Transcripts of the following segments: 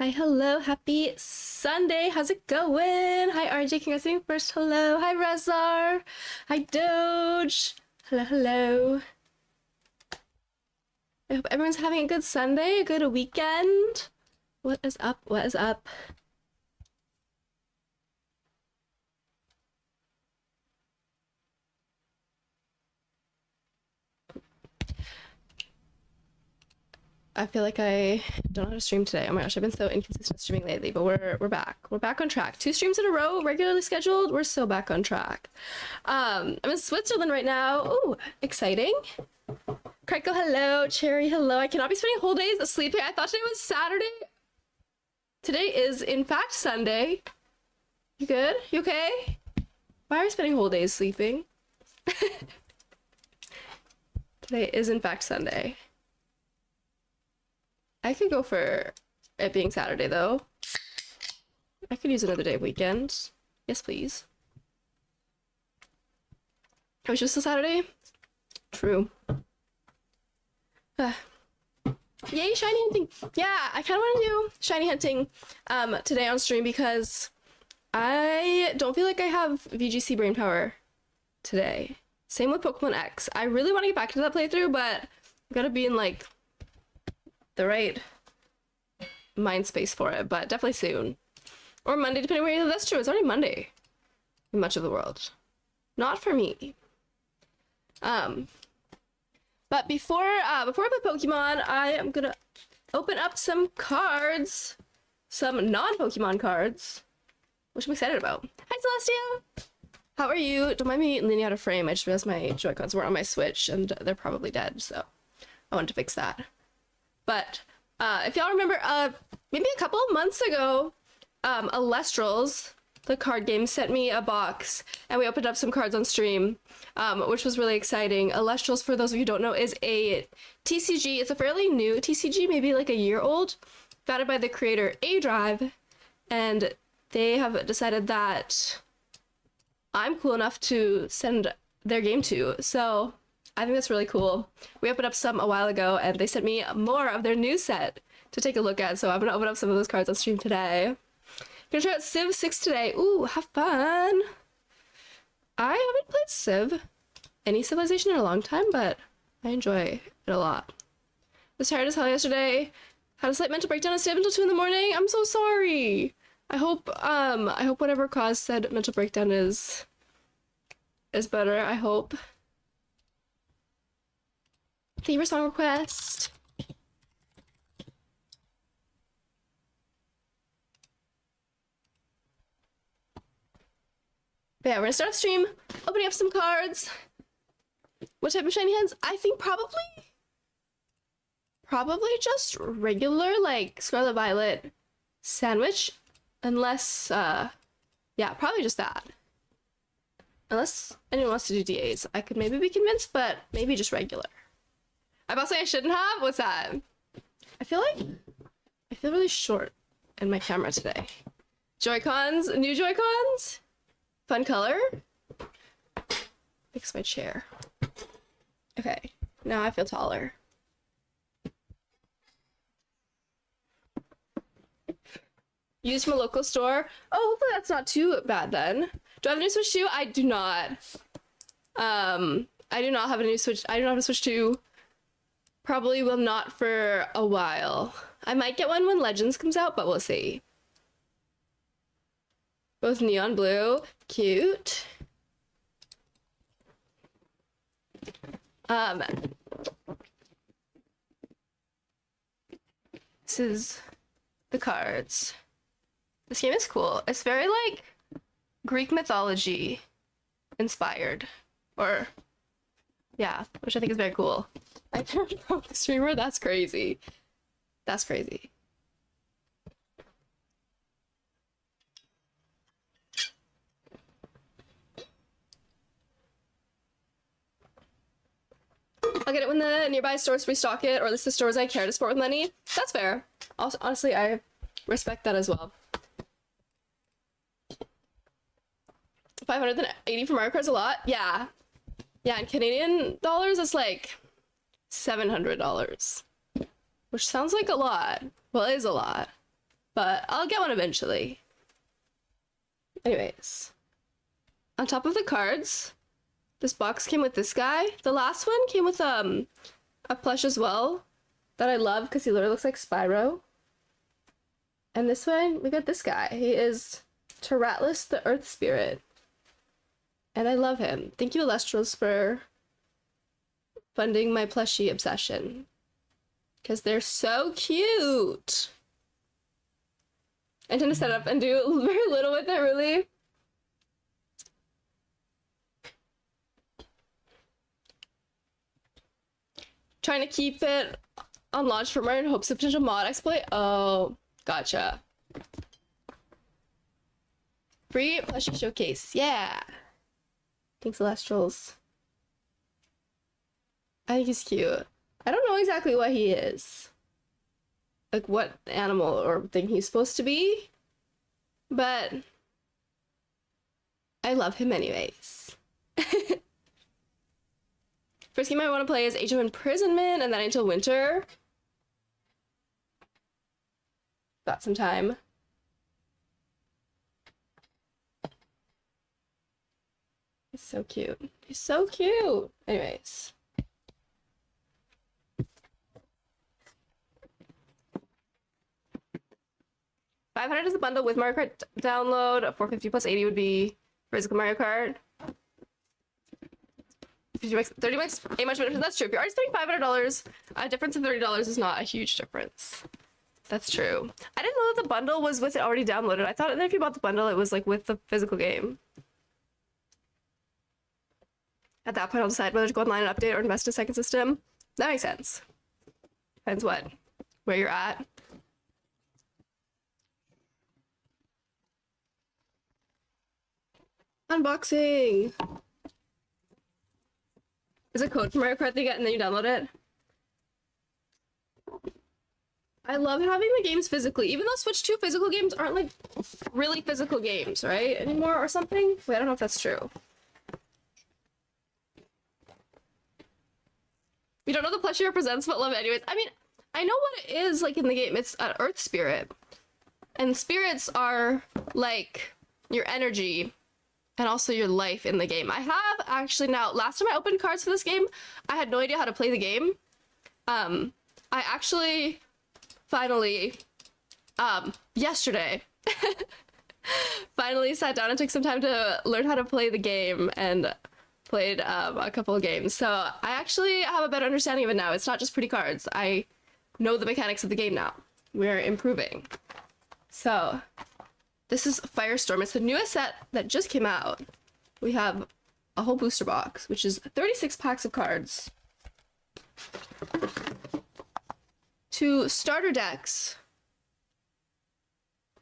Hi, hello, happy Sunday. How's it going? Hi, RJ, congrats on being first. Hello. Hi, Rezar. Hi, Doge. Hello, hello. I hope everyone's having a good Sunday, a good weekend. What is up? What is up? I feel like I don't know how to stream today. Oh my gosh, I've been so inconsistent streaming lately, but we're back. We're back on track. 2 streams in a row, regularly scheduled. We're so back on track. I'm in Switzerland right now. Ooh, exciting. Kreiko, hello. Cherry, hello. I cannot be spending whole days sleeping. I thought today was Saturday. Today is, in fact, Sunday. You good? You okay? Why are we spending whole days sleeping? Today is, in fact, Sunday. I could go for it being Saturday, though. I could use another day of weekend. Yes, please. Oh, it's just a Saturday? True. Yay, shiny hunting! Yeah, I kind of want to do shiny hunting today on stream because I don't feel like I have VGC brain power today. Same with Pokemon X. I really want to get back into that playthrough, but I gotta be in like the right mind space for it, but definitely soon. Or Monday, depending where you live. That's true, it's already Monday in much of the world. Not for me. But before I play Pokemon, I am gonna open up some cards, some non-Pokemon cards, which I'm excited about. Hi, Celestia! How are you? Don't mind me leaning out of frame. I just realized my Joy-Cons were on my Switch and they're probably dead, so I wanted to fix that. But if y'all remember, maybe a couple of months ago, Elestrals, the card game, sent me a box and we opened up some cards on stream, which was really exciting. Elestrals, for those of you who don't know, is a TCG. It's a fairly new TCG, maybe like a year old, founded by the creator A-Drive, and they have decided that I'm cool enough to send their game to, so I think that's really cool. We opened up some a while ago and they sent me more of their new set to take a look at, so I'm gonna open up some of those cards on stream today. Gonna try out Civ 6 today. Ooh, have fun. I haven't played Civ, any Civilization, in a long time, but I enjoy it a lot. Was tired as hell yesterday. Had a slight mental breakdown and stayed up until 2 in the morning. I'm so sorry. I hope whatever caused said mental breakdown is better, I hope. Thank you for song request. But yeah, we're gonna start off stream, opening up some cards. What type of shiny hands? I think probably just regular, like Scarlet Violet Sandwich, unless yeah, probably just that. Unless anyone wants to do DAs, I could maybe be convinced, but maybe just regular. I'm about to say I shouldn't have. What's that? I feel really short in my camera today. Joy-Cons, new Joy-Cons. Fun color. Fix my chair. Okay, now I feel taller. Used from a local store. Oh, hopefully that's not too bad then. Do I have a new Switch 2? I do not. I do not have a new Switch. I do not have a Switch 2. Probably will not for a while. I might get one when Legends comes out, but we'll see. Both neon blue. Cute. This is the cards. This game is cool. It's very like Greek mythology inspired, or yeah, which I think is very cool. I turned from the streamer. That's crazy. That's crazy. I'll get it when the nearby stores restock it, or at least the stores I care to support with money. That's fair. Also, honestly, I respect that as well. 580 for Mario Kart's a lot. Yeah. Yeah, in Canadian dollars, it's like $700, which sounds like a lot. Well, it is a lot. but I'll get one eventually. Anyways, on top of the cards, this box came with this guy. The last one came with a plush as well that I love because he literally looks like Spyro. And this one, we got this guy. He is Atlas the Earth Spirit. And I love him. Thank you, Elestrals, for funding my plushie obsession. Because they're so cute. I tend to set up and do very little with it, really. Trying to keep it on launch firmware in hopes of potential mod exploit. Oh, gotcha. Free plushie showcase. Yeah. Thanks, Elestrals. I think he's cute. I don't know exactly what he is. Like what animal or thing he's supposed to be. But I love him anyways. First game I want to play is Age of Imprisonment and then until winter. Got some time. He's so cute. He's so cute. Anyways. $500 is a bundle with Mario Kart download. $450 plus 80 would be physical Mario Kart. 50 bucks, 30 bucks, ain't much difference. That's true. If you're already spending $500, a difference of $30 is not a huge difference. That's true. I didn't know that the bundle was with it already downloaded. I thought that if you bought the bundle, it was like with the physical game. At that point, I'll decide whether to go online and update or invest in a second system. That makes sense. Depends where you're at. Unboxing. Is a code for Mario Kart they get and then you download it? I love having the games physically, even though Switch 2 physical games aren't like really physical games, right? Anymore or something? Wait, I don't know if that's true. We don't know the plushie represents, but love it anyways. I mean, I know what it is like in the game. It's an Earth Spirit. And spirits are like your energy and also your life in the game. I have actually now, last time I opened cards for this game, I had no idea how to play the game. I actually finally, yesterday, finally sat down and took some time to learn how to play the game and played a couple of games. So I actually have a better understanding of it now. It's not just pretty cards. I know the mechanics of the game now. We're improving. So this is Firestorm. It's the newest set that just came out. We have a whole booster box, which is 36 packs of cards. 2 starter decks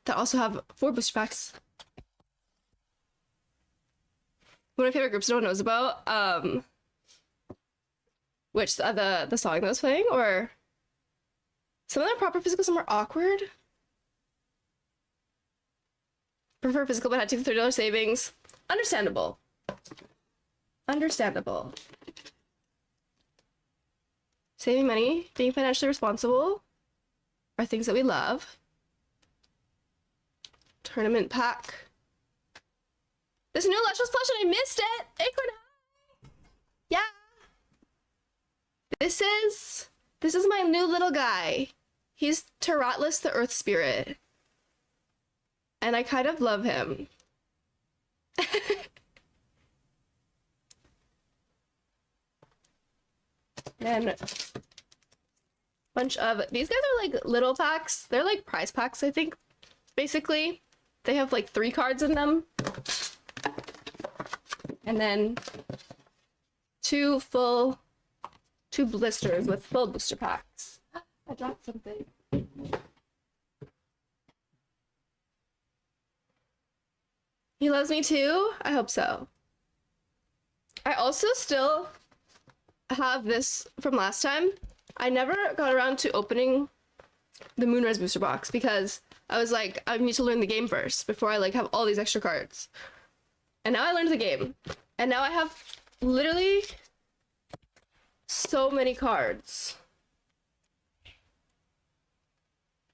that also have 4 booster packs. One of my favorite groups no one knows about. Which the song that I was playing, or some of them are proper physical, some are awkward. Prefer physical, but had to take the $30 savings. Understandable. Understandable. Saving money, being financially responsible are things that we love. Tournament pack. There's a new Elestrals plush and I missed it! Acorn High! Yeah! This is my new little guy. He's Atlas the Earth Spirit. And I kind of love him. And bunch of these guys are like little packs. They're like prize packs, I think. Basically, they have like 3 cards in them. And then 2 blisters with full booster packs. I dropped something. He loves me too? I hope so. I also still have this from last time. I never got around to opening the Moonrise booster box because I was like, I need to learn the game first before I like have all these extra cards. And now I learned the game. And now I have literally so many cards.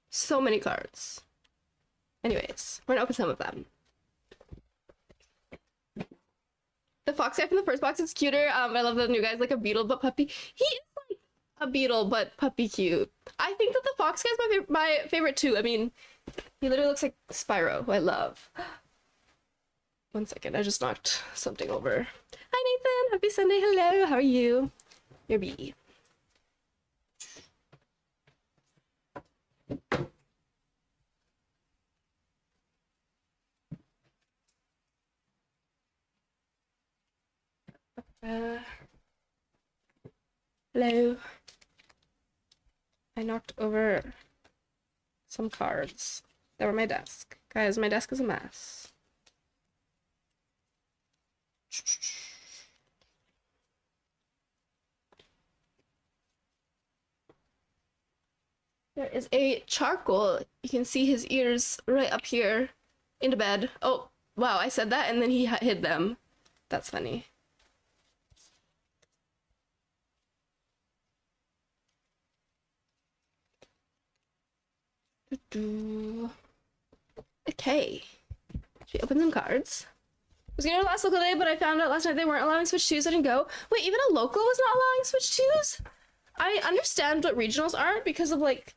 So many cards. Anyways, we're gonna open some of them. The fox guy from the first box is cuter. I love the new guy's like a beetle but puppy. He is like a beetle but puppy cute. I think that the fox guy's my favorite too. I mean, he literally looks like Spyro, who I love. 1 second, I just knocked something over. Hi Nathan, happy Sunday. Hello, how are you? Your bee. Hello. I knocked over some cards that were my desk. Guys, my desk is a mess. There is a charcoal. You can see his ears right up here in the bed. Oh, wow, I said that and then he hid them. That's funny. Okay. Should we open some cards? I was gonna go last local day, but I found out last night they weren't allowing Switch 2s. I didn't go. Wait, even a local was not allowing Switch 2s? I understand what regionals aren't because of like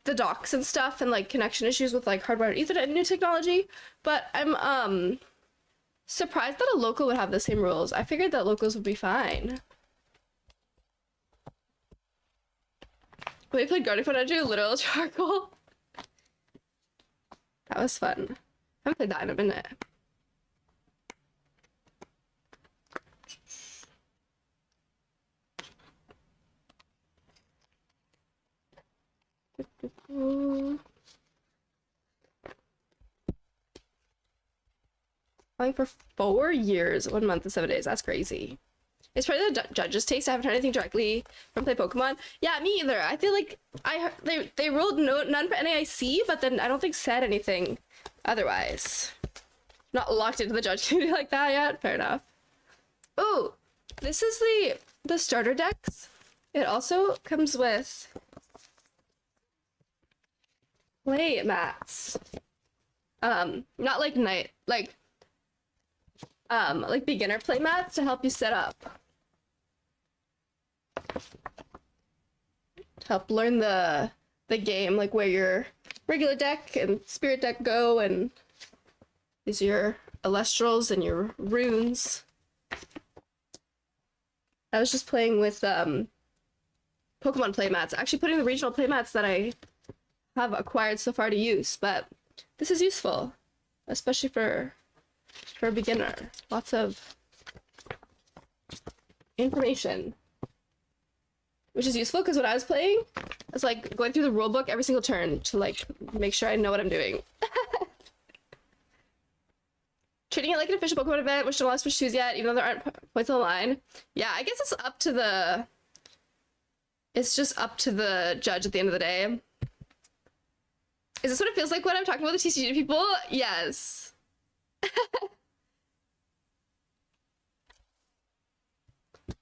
the docks and stuff and like connection issues with like hardwired Ethernet and new technology, but I'm surprised that a local would have the same rules. I figured that locals would be fine. We played Guardian Energy, literal charcoal. That was fun. I haven't played that in a minute. Playing for 4 years, 1 month and 7 days. That's crazy. It's probably the judge's taste. I haven't heard anything directly from Play Pokemon. Yeah, me either. I feel like they ruled none for NAIC, but then I don't think said anything otherwise. Not locked into the judge community like that yet. Fair enough. Oh, this is the starter decks. It also comes with play mats. Not like like beginner play mats to help you set up. To help learn the game, like where your regular deck and spirit deck go, and these are your Elestrals and your runes. I was just playing with Pokemon playmats, actually putting the regional playmats that I have acquired so far to use, but this is useful, especially for a beginner. Lots of information, which is useful because when I was playing, I was like going through the rule book every single turn to like make sure I know what I'm doing. Treating it like an official Pokemon event, which don't allow Switch 2s yet, even though there aren't points on the line. Yeah, I guess it's up to the... It's just up to the judge at the end of the day. Is this what it feels like when I'm talking about the TCG people? Yes.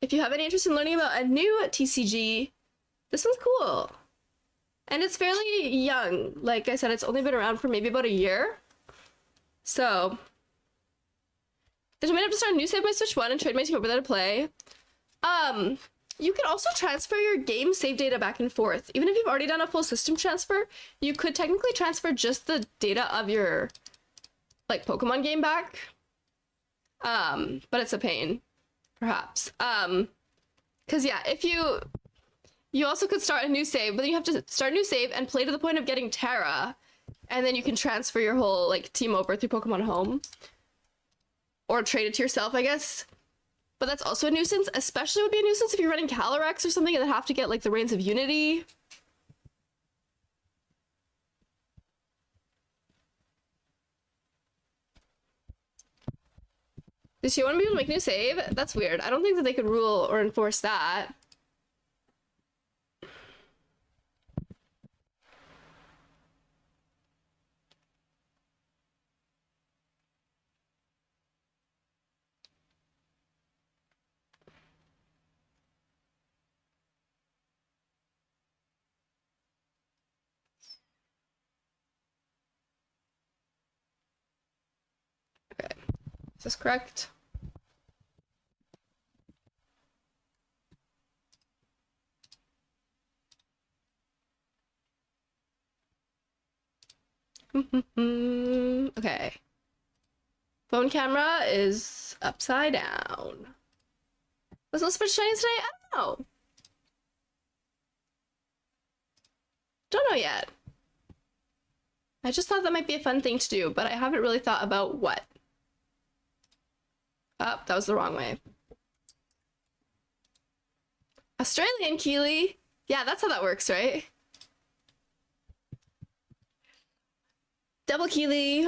If you have any interest in learning about a new TCG, this one's cool. And it's fairly young. Like I said, it's only been around for maybe about a year. So... There's a way to start a new save by Switch 1 and trade my team over there to play. You can also transfer your game save data back and forth. Even if you've already done a full system transfer, you could technically transfer just the data of your like Pokemon game back. But it's a pain, perhaps. Cause yeah, if you also could start a new save, but then you have to start a new save and play to the point of getting Terra, and then you can transfer your whole like team over through Pokemon Home. Or trade it to yourself, I guess. But that's also a nuisance. Especially would be a nuisance if you're running Calyrex or something and then have to get like the Reigns of Unity. Does she want to be able to make a new save? That's weird. I don't think that they could rule or enforce that. Is this correct? Okay. Phone camera is upside down. Was it Switch shiny today? I don't know. Don't know yet. I just thought that might be a fun thing to do, but I haven't really thought about what. Oh, that was the wrong way. Australian Keely. Yeah, that's how that works, right? Double Keely.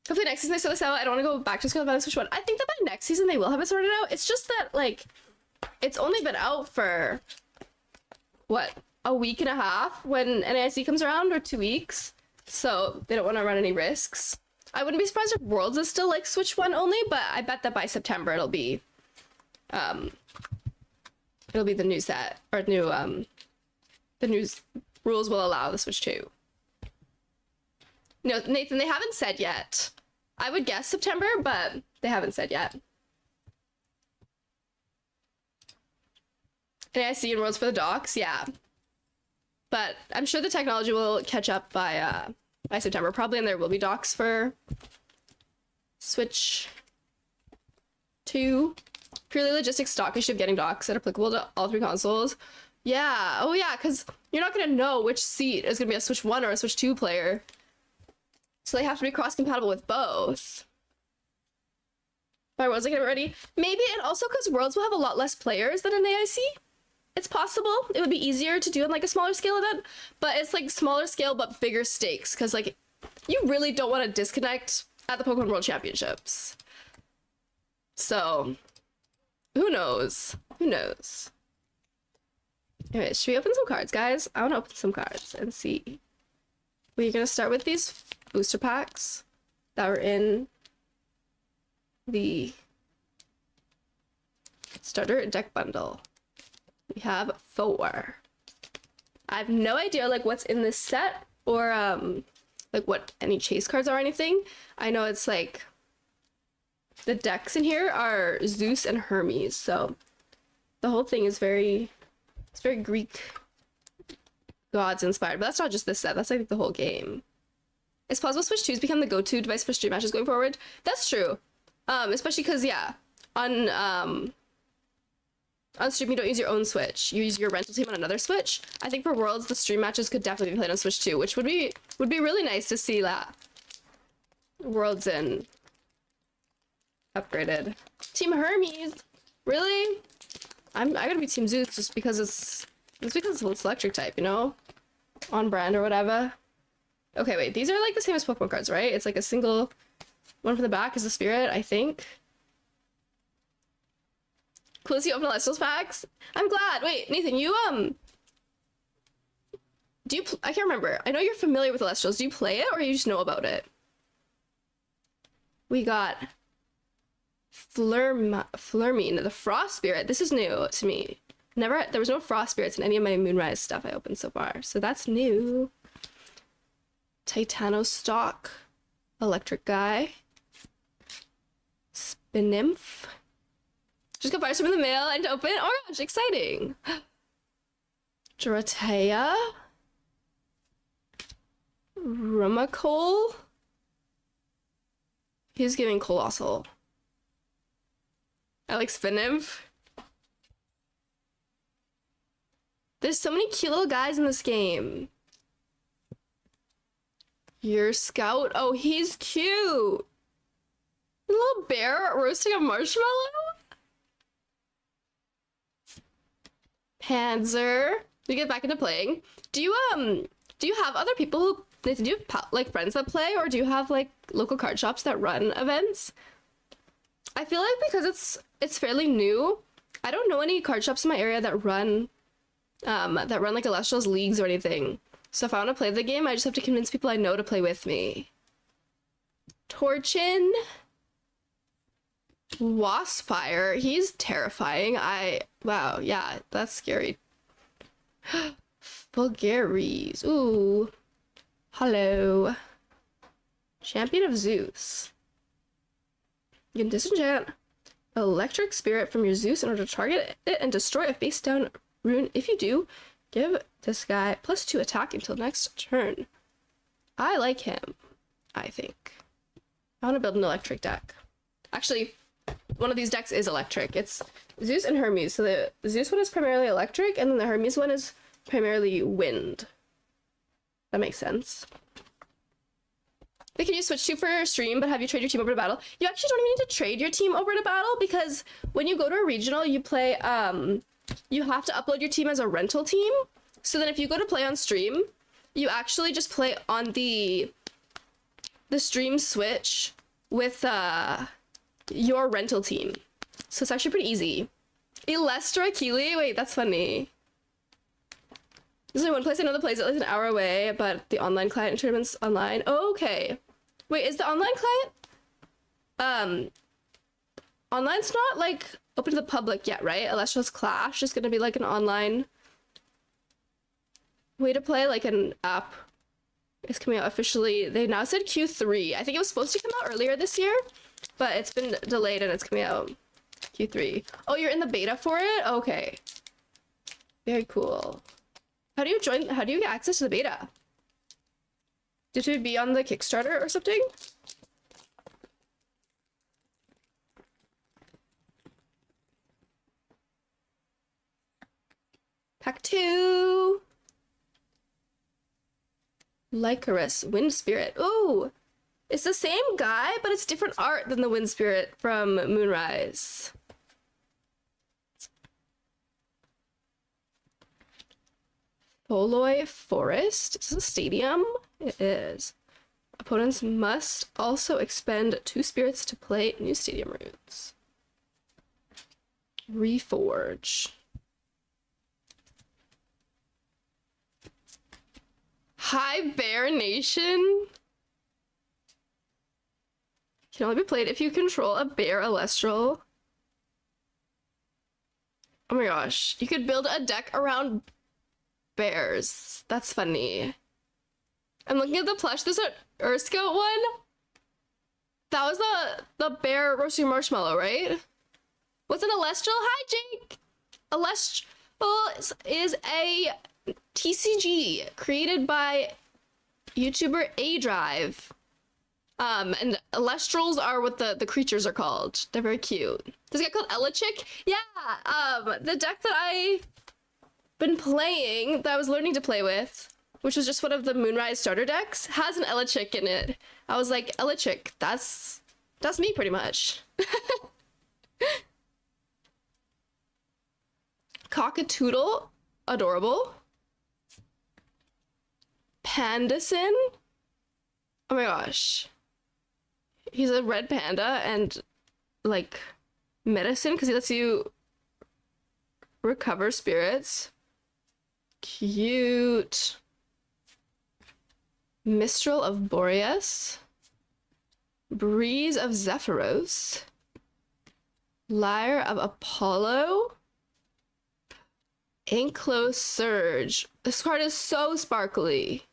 Hopefully next season they sort this out. I don't want to go back just because I'm on Switch 1. I think that by next season they will have it sorted out. It's just that, like, it's only been out for, what, a week and a half when NAIC comes around, or 2 weeks. So they don't want to run any risks. I wouldn't be surprised if Worlds is still, like, Switch 1 only, but I bet that by September it'll be the new set, or new, the new rules will allow the Switch 2. No, Nathan, they haven't said yet. I would guess September, but they haven't said yet. And I see in Worlds for the docks, yeah. But I'm sure the technology will catch up by September, probably, and there will be docks for Switch 2. Purely logistics stock issue of getting docks that are applicable to all 3 consoles. Yeah, oh yeah, because you're not gonna know which seat is gonna be a Switch 1 or a Switch 2 player. So they have to be cross-compatible with both. By Worlds, I get it ready. Maybe, and also because Worlds will have a lot less players than an AIC. It's possible. It would be easier to do in, like, a smaller scale event, but it's, like, smaller scale but bigger stakes, because, like, you really don't want to disconnect at the Pokemon World Championships. So, who knows? Who knows? Anyway, should we open some cards, guys? I want to open some cards and see. We're going to start with these booster packs that were in the starter deck bundle. We have 4. I have no idea, like, what's in this set, or like what any chase cards are or anything. I know it's like the decks in here are Zeus and Hermes, so the whole thing is very Greek gods inspired. But that's not just this set, that's, like, the whole game. It's possible Switch 2's become the go-to device for stream matches going forward. That's true. Especially because, yeah, on stream you don't use your own Switch. You use your rental team on another Switch. I think for Worlds, the stream matches could definitely be played on Switch 2, which would be really nice to see that. Worlds in upgraded. Team Hermes. Really? I gotta be Team Zeus just because it's electric type, you know? On brand or whatever. Okay, wait, these are, like, the same as Pokemon cards, right? It's, like, a single one from the back is the spirit, I think. Cool to see open Elestrals packs. I'm glad. Wait, Nathan, you, do you, I can't remember. I know you're familiar with Elestrals. Do you play it, or you just know about it? We got Flurmine, the Frost Spirit. This is new to me. There was no Frost Spirits in any of my Moonrise stuff I opened so far, so that's new. Titanostock, Electric Guy, Spinnymph. Just got Firestorm in the mail and to open. Oh my gosh, exciting! Dratea, Rumacole. He's giving Colossal. I like Spinnymph. There's so many cute little guys in this game. Your Scout. Oh, he's cute. A little bear roasting a marshmallow. Panzer. We get back into playing. Do you have other people who, Nathan, do you have like friends that play, or do you have like local card shops that run events? I feel like because it's fairly new, I don't know any card shops in my area that run like Elestrals leagues or anything. So if I want to play the game, I just have to convince people I know to play with me. Torchin. Waspire. He's terrifying. Wow, yeah, that's scary. Bulgaries. Ooh. Hello. Champion of Zeus. You can disenchant Electric Spirit from your Zeus in order to target it and destroy a face down rune. If you do, give this guy +2 attack until next turn. I like him, I think. I want to build an electric deck. Actually, one of these decks is electric. It's Zeus and Hermes. So the Zeus one is primarily electric, and then the Hermes one is primarily wind. That makes sense. They can use Switch to for stream, but have you trade your team over to battle? You actually don't even need to trade your team over to battle, because when you go to a regional, you play, you have to upload your team as a rental team. So then if you go to play on stream, you actually just play on the stream Switch with your rental team. So it's actually pretty easy. Elestra Keely? Wait, that's funny. There's only one place I know that plays it like an hour away, but the online client tournaments online. Oh, okay. Wait, is the online client? Online's not like open to the public yet, right? Elestrals Clash is gonna be like an online way to play, like an app. It's coming out officially. They now said Q3. I think it was supposed to come out earlier this year, but it's been delayed and it's coming out Q3. Oh, you're in the beta for it? Okay. Very cool. How do you join? How do you get access to the beta? Did you be on the Kickstarter or something? Pack 2. Lycaris, Wind Spirit. Ooh, it's the same guy, but it's different art than the Wind Spirit from Moonrise. Poloi Forest. Is this a stadium? It is. Opponents must also expend 2 spirits to play new stadium routes. Reforge. High Bear Nation can only be played if you control a bear Elestral. Oh my gosh, you could build a deck around bears. That's funny. I'm looking at the plush. There's an Earth-Scout one. That was the bear roasting marshmallow, right? What's an Elestral? Hi, Jake! Elestral is a TCG created by YouTuber A-Drive. And Elestrals are what the creatures are called. They're very cute. Does it get called Elechick? Yeah, the deck that I've been playing, that I was learning to play with, which was just one of the Moonrise starter decks, has an Elechick in it. I was like, Elechick, that's me pretty much. Cockatoodle, adorable. Pandason? Oh my gosh. He's a red panda and like medicine because he lets you recover spirits. Cute. Mistral of Boreas. Breeze of Zephyros. Lyre of Apollo. Anklo Surge. This card is so sparkly.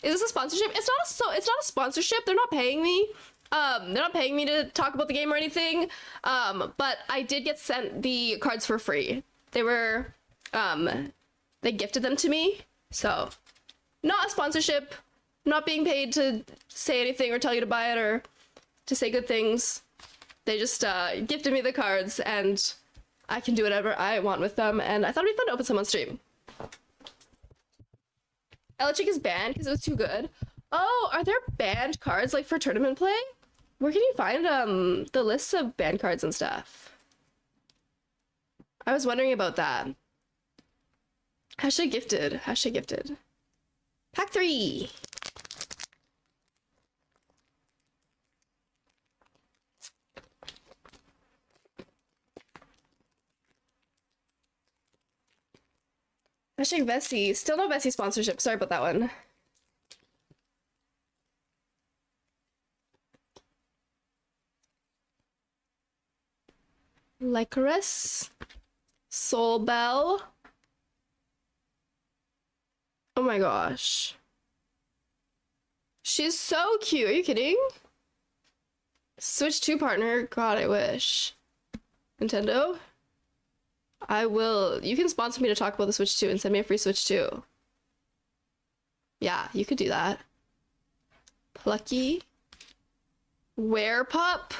Is this a sponsorship? It's not a sponsorship. They're not paying me. They're not paying me to talk about the game or anything. But I did get sent the cards for free. They were they gifted them to me. So not a sponsorship, not being paid to say anything or tell you to buy it or to say good things. They just gifted me the cards and I can do whatever I want with them, and I thought it'd be fun to open some on stream. Elechick is banned because it was too good. Oh, are there banned cards like for tournament play? Where can you find the lists of banned cards and stuff? I was wondering about that. Hashtag gifted. Hashtag gifted. Pack 3. Hashtag Vessi. Still no Vessi sponsorship. Sorry about that one. Lycaris. Soul Bell. Oh my gosh. She's so cute. Are you kidding? Switch 2 partner. God, I wish. Nintendo? I will. You can sponsor me to talk about the Switch 2 and send me a free Switch 2. Yeah, you could do that. Plucky. Werepup.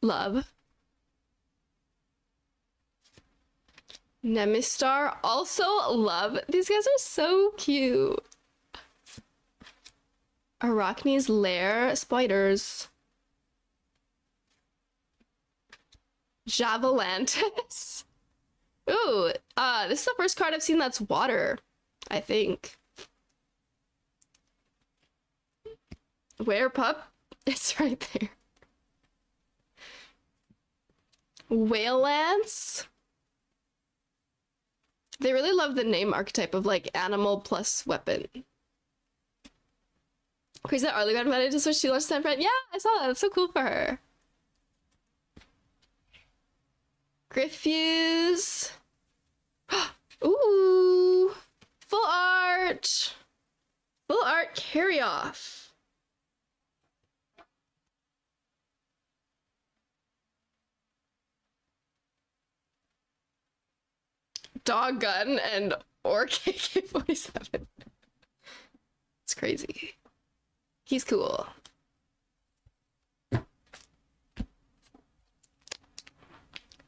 Love. Nemistar. Also love. These guys are so cute. Arachne's Lair. Spiders. Javalantis. Ooh, this is the first card I've seen that's water, I think. Werepup. It's right there. Whale Lance. They really love the name archetype of like animal plus weapon. Crazy that Arlie got invited to Switch 2 launch time friend. Yeah, I saw that. That's so cool for her. Griffuse. Ooh. Full art. Full art carry off. Dog gun and or AK-47. It's crazy. He's cool.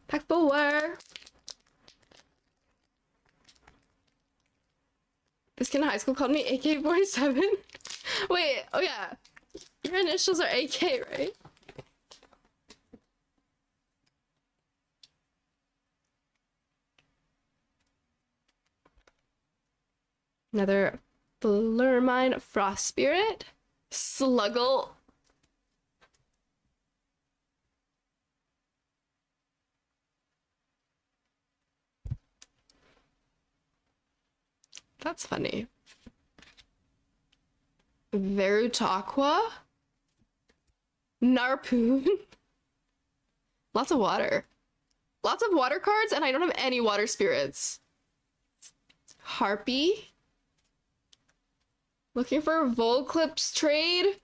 Pack 4. This kid in high school called me AK-47. Wait, oh yeah. Your initials are AK, right? Another Flurmine Frost Spirit. Sluggle. That's funny. Verutaqua. Narpoon. Lots of water. Lots of water cards, and I don't have any water spirits. Harpy. Looking for a Volclips trade?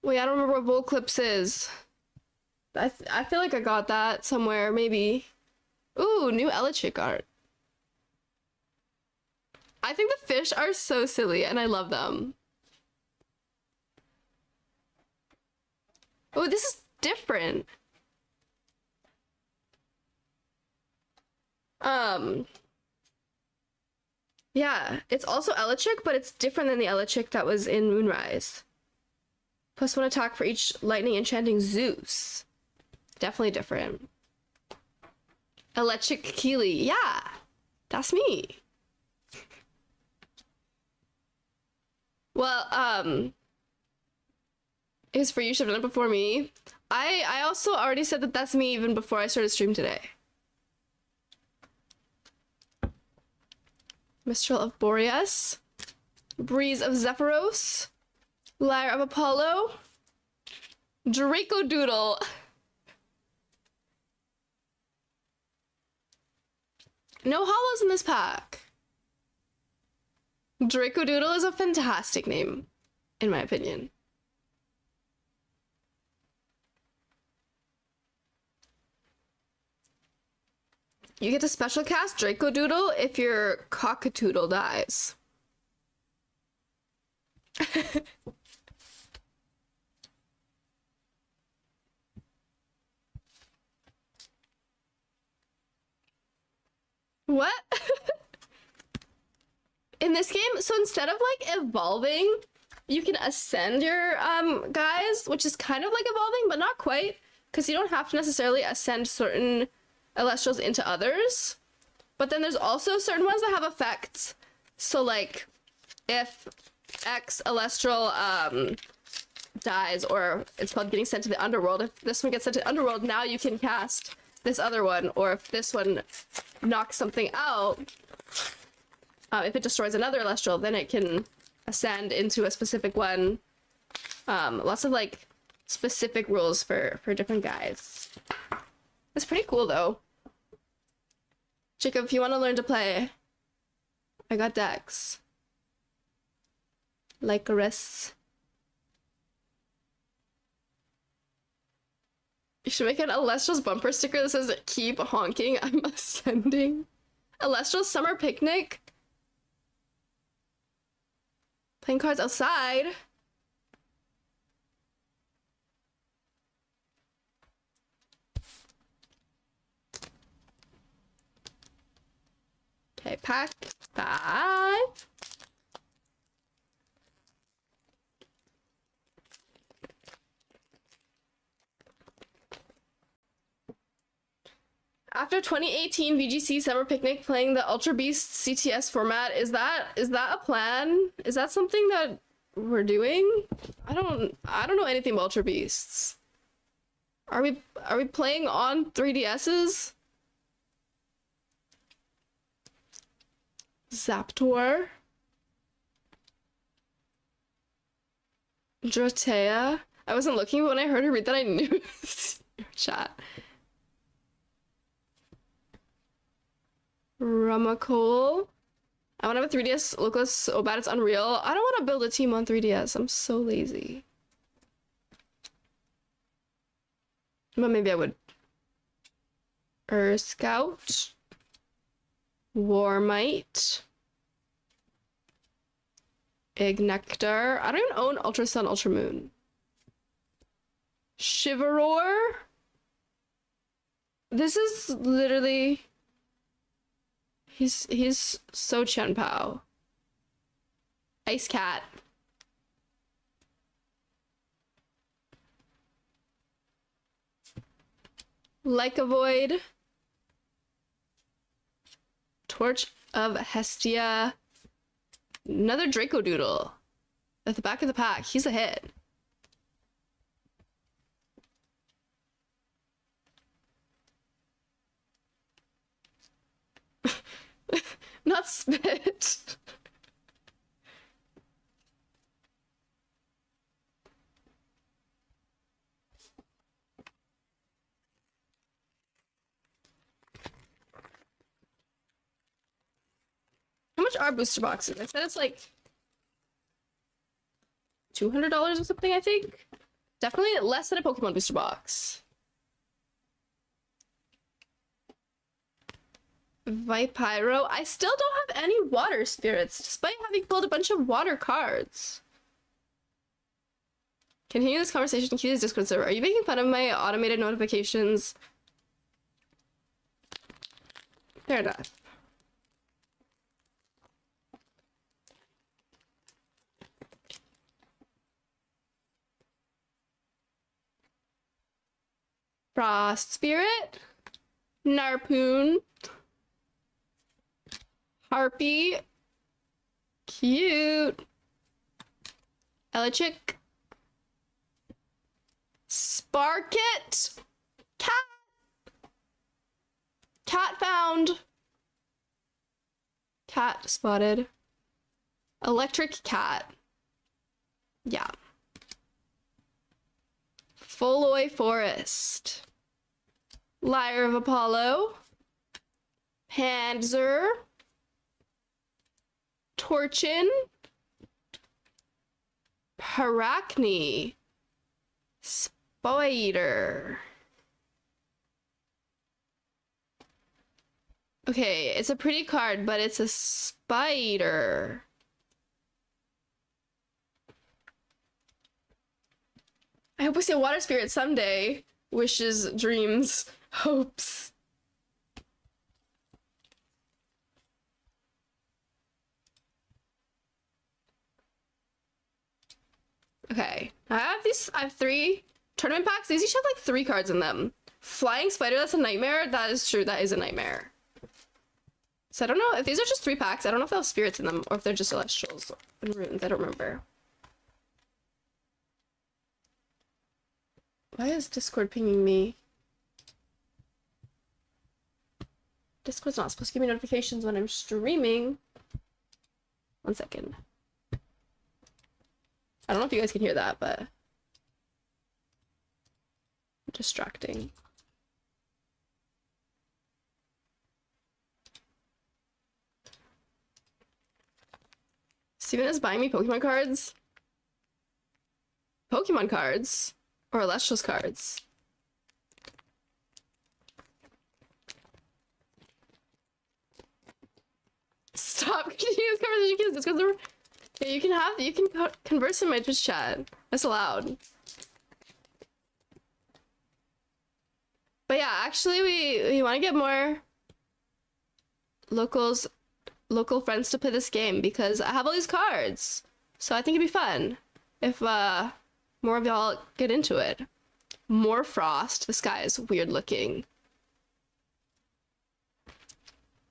Wait, I don't remember what Volclips is. I feel like I got that somewhere, maybe. Ooh, new Elechick art. I think the fish are so silly, and I love them. Oh, this is different. Yeah, it's also Elechick, but it's different than the Elechick that was in Moonrise. +1 attack for each lightning enchanting Zeus. Definitely different. Elechick Keely. Yeah, that's me. Well, it was for you, should have done it before me. I also already said that that's me even before I started stream today. Mistral of Boreas. Breeze of Zephyros. Lyre of Apollo. Draco Doodle. No hollows in this pack. Draco Doodle is a fantastic name, in my opinion. You get to special cast Draco Doodle if your Cockatoodle dies. What? In this game, so instead of like evolving, you can ascend your guys, which is kind of like evolving, but not quite, because you don't have to necessarily ascend certain Elestrals into others. But then there's also certain ones that have effects. So like if X Elestral dies, or it's called getting sent to the underworld, if this one gets sent to the underworld, now you can cast this other one, or if this one knocks something out, if it destroys another Elestral, then it can ascend into a specific one. Lots of like specific rules for different guys. It's pretty cool though. Jacob, if you want to learn to play, I got decks. Lycoris. You should make an Elestrals bumper sticker that says "Keep honking, I'm ascending." Elestrals summer picnic. Playing cards outside. Okay, pack 5. After 2018 VGC Summer Picnic playing the Ultra Beast CTS format, is that a plan? Is that something that we're doing? I don't know anything about Ultra Beasts. Are we playing on 3DSs? Zaptor. Dratea. I wasn't looking, but when I heard her read that, I knew it was your chat. Rumacole. I want to have a 3DS lookless so bad it's unreal. I don't want to build a team on 3DS. I'm so lazy. But maybe I would. Scout. Warmite. Ignectar. I don't even own Ultra Sun, Ultra Moon. Shiveror. This is literally... He's so Chun-Pao. Ice Cat. Like a Void. Torch of Hestia. Another Draco Doodle. At the back of the pack. He's a hit. Not spit. How much are booster boxes? I said it's like $200 or something, I think. Definitely less than a Pokemon booster box. Vipiro. I still don't have any water spirits, despite having pulled a bunch of water cards. Continue this conversation. Keely's Discord server. Are you making fun of my automated notifications? Fair enough. Frost Spirit. Narpoon. Harpy. Cute. Elichick. Sparkit. Cat. Cat found. Cat spotted. Electric cat. Yeah. Foloi Forest. Lyre of Apollo. Panzer. Torchin. Paracne. Spider. Okay, it's a pretty card, but it's a spider. I hope we see a water spirit someday. Wishes, dreams, hopes. Okay, I have 3 tournament packs. These each have like 3 cards in them. Flying Spider, that's a nightmare. That is true, that is a nightmare. So I don't know if these are just 3 packs. I don't know if they have spirits in them or if they're just Elestrals and runes. I don't remember. Why is Discord pinging me? Discord's not supposed to give me notifications when I'm streaming. 1 second. I don't know if you guys can hear that, but distracting. Steven is buying me Pokemon cards. Pokemon cards? Or Elestrals cards? Stop continuous conversation cues. It's because you can converse in my Twitch chat. That's allowed. But yeah, actually we want to get more local friends to play this game because I have all these cards. So I think it'd be fun if more of y'all get into it. More Frost. This guy is weird looking.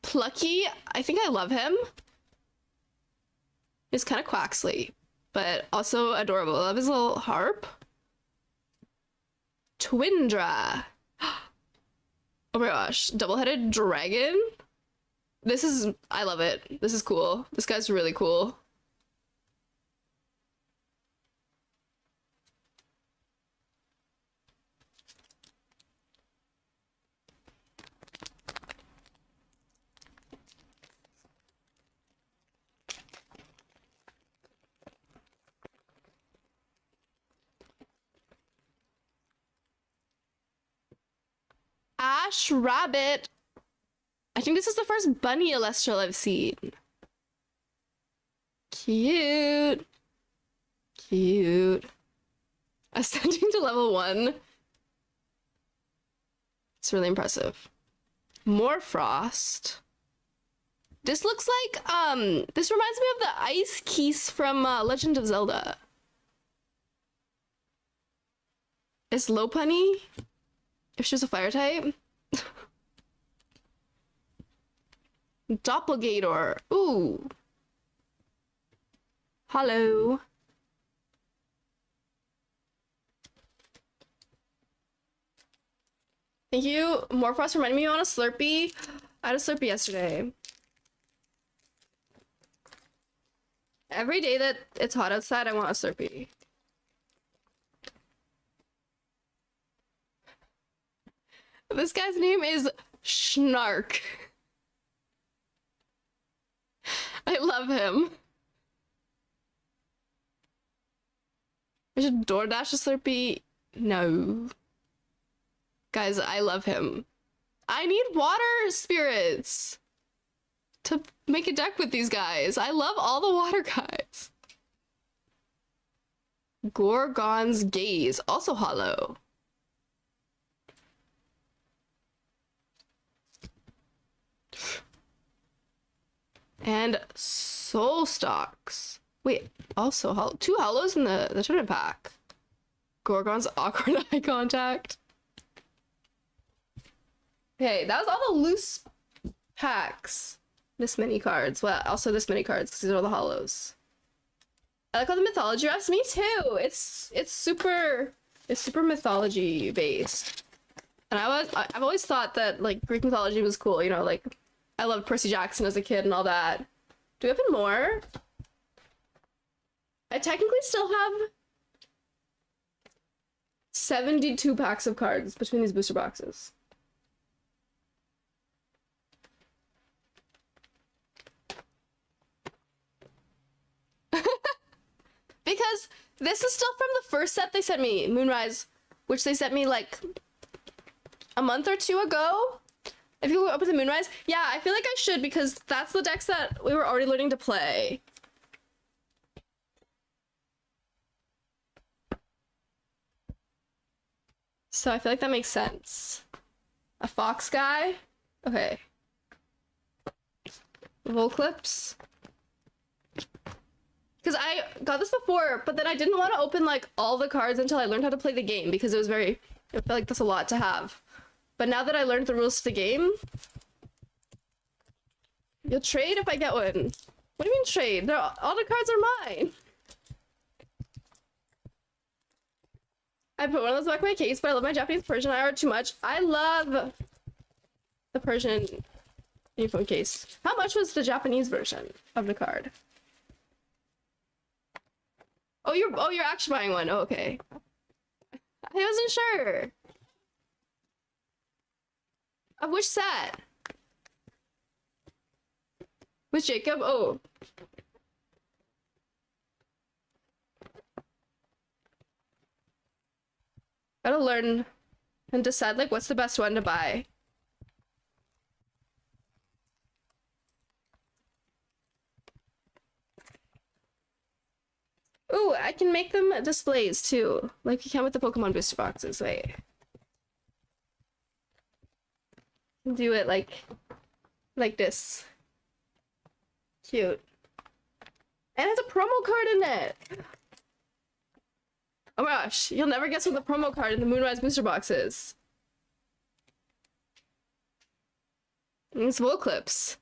Plucky. I think I love him. He's kind of Quaxley, but also adorable. I love his little harp. Twindra. Oh my gosh. Double-headed dragon? I love it. This is cool. This guy's really cool. Ash Rabbit. I think this is the first bunny Elestral I've seen. Cute. Cute. Ascending to level 1. It's really impressive. More Frost. This looks like, this reminds me of the Ice Keese from Legend of Zelda. Is Lopunny? If she was a fire type? Doppelgator. Ooh. Hello. Thank you. Morphos reminded me on a Slurpee. I had a Slurpee yesterday. Every day that it's hot outside, I want a Slurpee. This guy's name is Schnark. I love him. I should DoorDash a Slurpee. No. Guys, I love him. I need water spirits to make a deck with these guys. I love all the water guys. Gorgon's Gaze, also hollow. And Soul Stalks. Wait, also hollow. 2 hollows in the tournament pack. Gorgon's awkward eye contact. Okay, that was all the loose packs. This many cards. Well, also this many cards because these are all the hollows. I like all the mythology refs. Me too. It's super mythology based. And I've always thought that like Greek mythology was cool, you know, like I loved Percy Jackson as a kid and all that. Do we open more? I technically still have 72 packs of cards between these booster boxes. Because this is still from the first set they sent me, Moonrise, which they sent me like a month or 2 ago. If you open the Moonrise, yeah, I feel like I should because that's the decks that we were already learning to play. So I feel like that makes sense. A fox guy? Okay. Volclips. Because I got this before, but then I didn't want to open like all the cards until I learned how to play the game because I felt like that's a lot to have. But now that I learned the rules to the game, you'll trade if I get one. What do you mean trade? All the cards are mine. I put one of those back in my case, but I love my Japanese Persian IR too much. I love the Persian uniform case. How much was the Japanese version of the card? Oh, you're actually buying one. Oh, okay. I wasn't sure. Of which set? With Jacob? Oh. Gotta learn and decide like what's the best one to buy. Ooh, I can make them displays too. Like you can with the Pokemon booster boxes. Wait. Do it like this. Cute. And it has a promo card in it. Oh my gosh, you'll never guess what the promo card in the Moonrise booster box is. It's Volclips.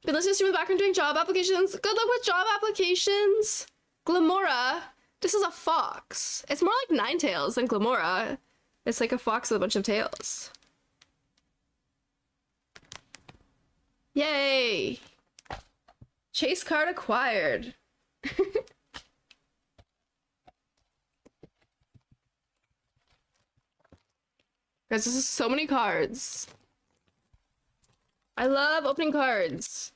Been listening to the background doing job applications. Good luck with job applications. Glamora. This is a fox. It's more like Ninetales than Glamora. It's like a fox with a bunch of tails. Yay! Chase card acquired. Guys, this is so many cards. I love opening cards.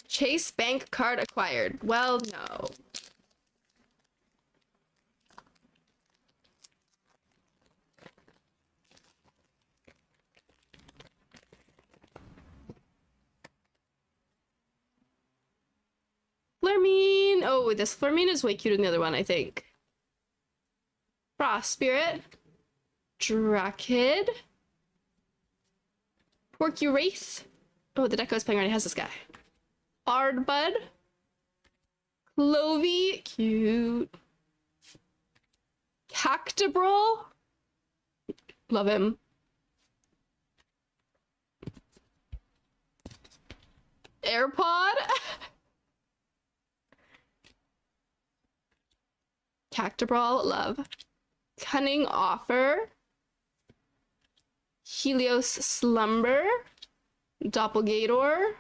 Chase Bank card acquired. Well, no. Flermine. Oh, this Flermine is way cuter than the other one, I think. Frost Spirit. Drakid. Porcurace. Oh, the deck I was playing already has this guy. Ardbud. Clovey. Cute. Cactibrel. Love him. AirPod. Cactibrel. Love. Cunning Offer. Helios Slumber. Doppelgator.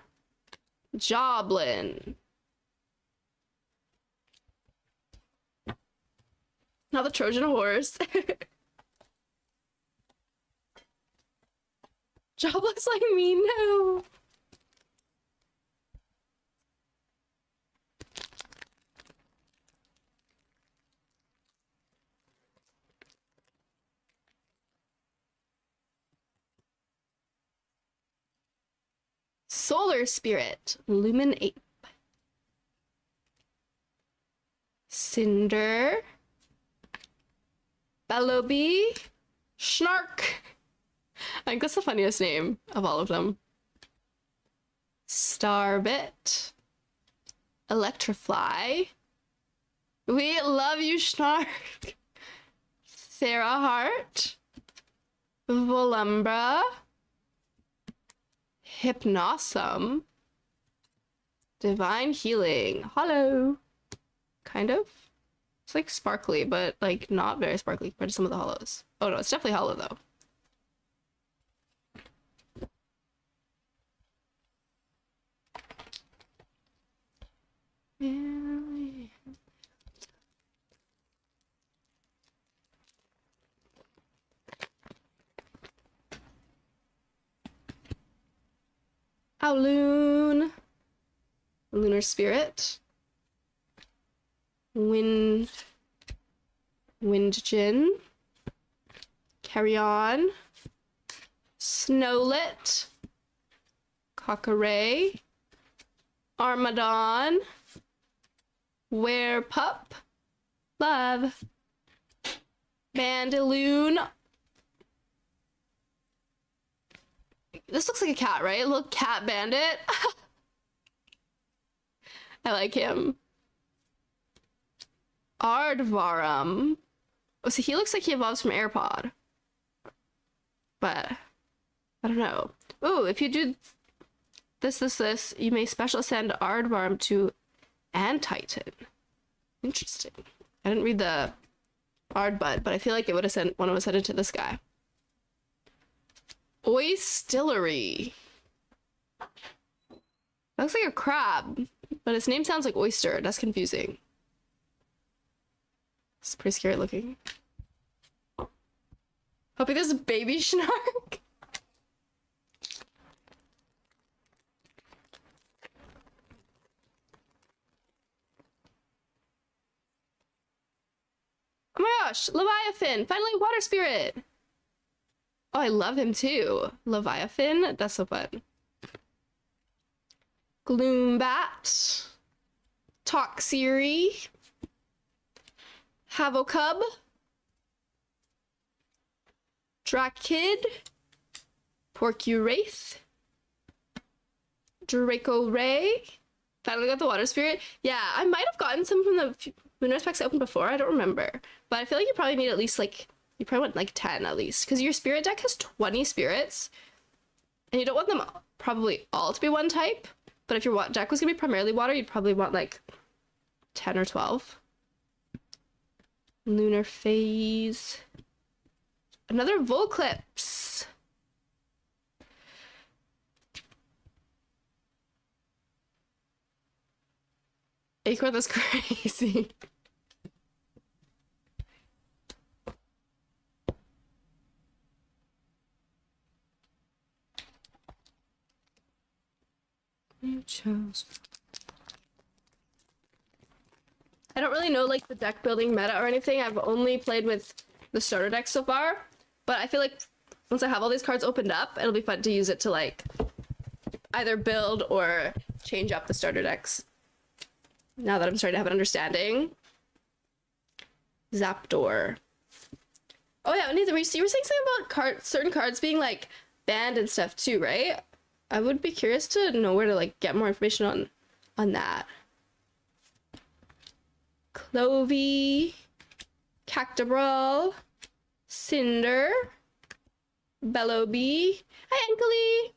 Joblin. Now the Trojan horse. Joblin's like me now. Solar Spirit, Lumen Ape. Cinder. Bellowbee. Snark. I think that's the funniest name of all of them. Starbit. Electrifly. We love you, Snark. Theraheart. Volumbra. Hypnosum. Divine Healing. Hollow. Kind of. It's like sparkly, but like not very sparkly compared to some of the hollows. Oh no, it's definitely hollow though. Owloon. Lunar Spirit. Windjin. Carry On. Snowlet. Cockaray. Armadon. Werepup. Love. Bandaloon. This looks like a cat, right? A little cat bandit. I like him. Aardvarm. Oh, so he looks like he evolves from AirPod. But I don't know. Ooh, if you do this, you may special send Aardvarm to Antitan. Interesting. I didn't read the Ardbud, but I feel like it would have sent one of us sent it to this guy. Oystillery. That looks like a crab, but its name sounds like oyster. That's confusing. It's pretty scary looking. Hoping there's a baby Snark. Oh my gosh, Leviathan! Finally, Water Spirit! Oh, I love him too. Leviathan? That's so fun. Gloombat, Toxiri, Havocub, Drakid, Porcuraith, Draco Ray. Finally got the water spirit. Yeah, I might have gotten some from the Moonrise packs I opened before. I don't remember. But I feel like you probably need at least like, you probably want like 10 at least. Because your spirit deck has 20 spirits. And you don't want them probably all to be one type. But if your deck was going to be primarily water, you'd probably want like 10 or 12. Lunar Phase. Another Volclips. Acorn, that's crazy. You chose. I don't really know like the deck building meta or anything. I've only played with the starter deck so far, but I feel like once I have all these cards opened up, it'll be fun to use it to like either build or change up the starter decks. Now that I'm starting to have an understanding. Zapdos. Oh yeah, Nathan, you were saying something about certain cards being like banned and stuff too, right? I would be curious to know where to like get more information on that. Clovey, Cactobral, Cinder, Bellowbee, hi Ankly,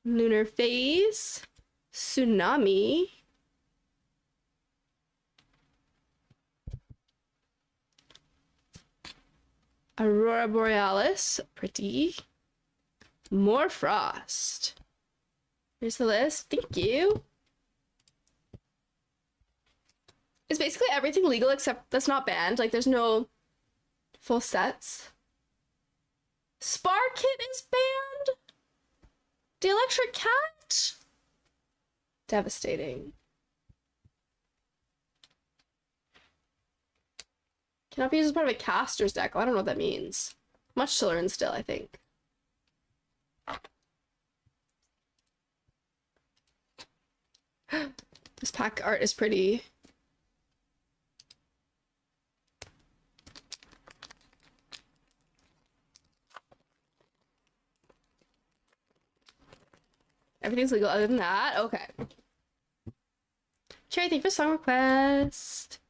Lunar Phase, Tsunami, Aurora Borealis, pretty. More Frost. Here's the list. Thank you. It's basically everything legal except that's not banned. Like there's no full sets. Sparkit is banned. The Electric Cat. Devastating. Cannot be used as part of a caster's deck. Oh, I don't know what that means. Much to learn still, I think. This pack art is pretty. Everything's legal other than that. Okay. Cherry, thank you for song request.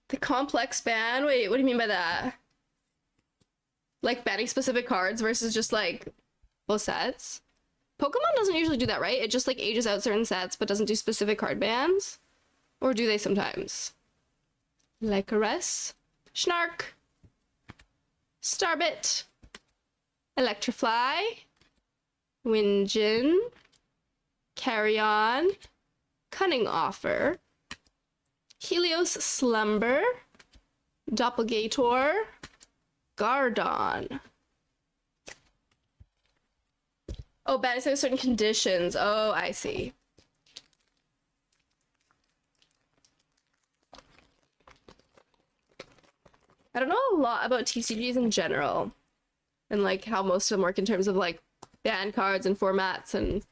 The complex ban? Wait, what do you mean by that? Like banning specific cards versus just like full sets? Pokemon doesn't usually do that, right? It just like ages out certain sets but doesn't do specific card bans? Or do they sometimes? Lycoris, Snark, Starbit, Electrifly, Winjin, Carrion, Cunning Offer, Helios Slumber, Doppelgator, Gardon. Oh, bad is certain conditions. Oh, I see. I don't know a lot about TCGs in general and like how most of them work in terms of like ban cards and formats and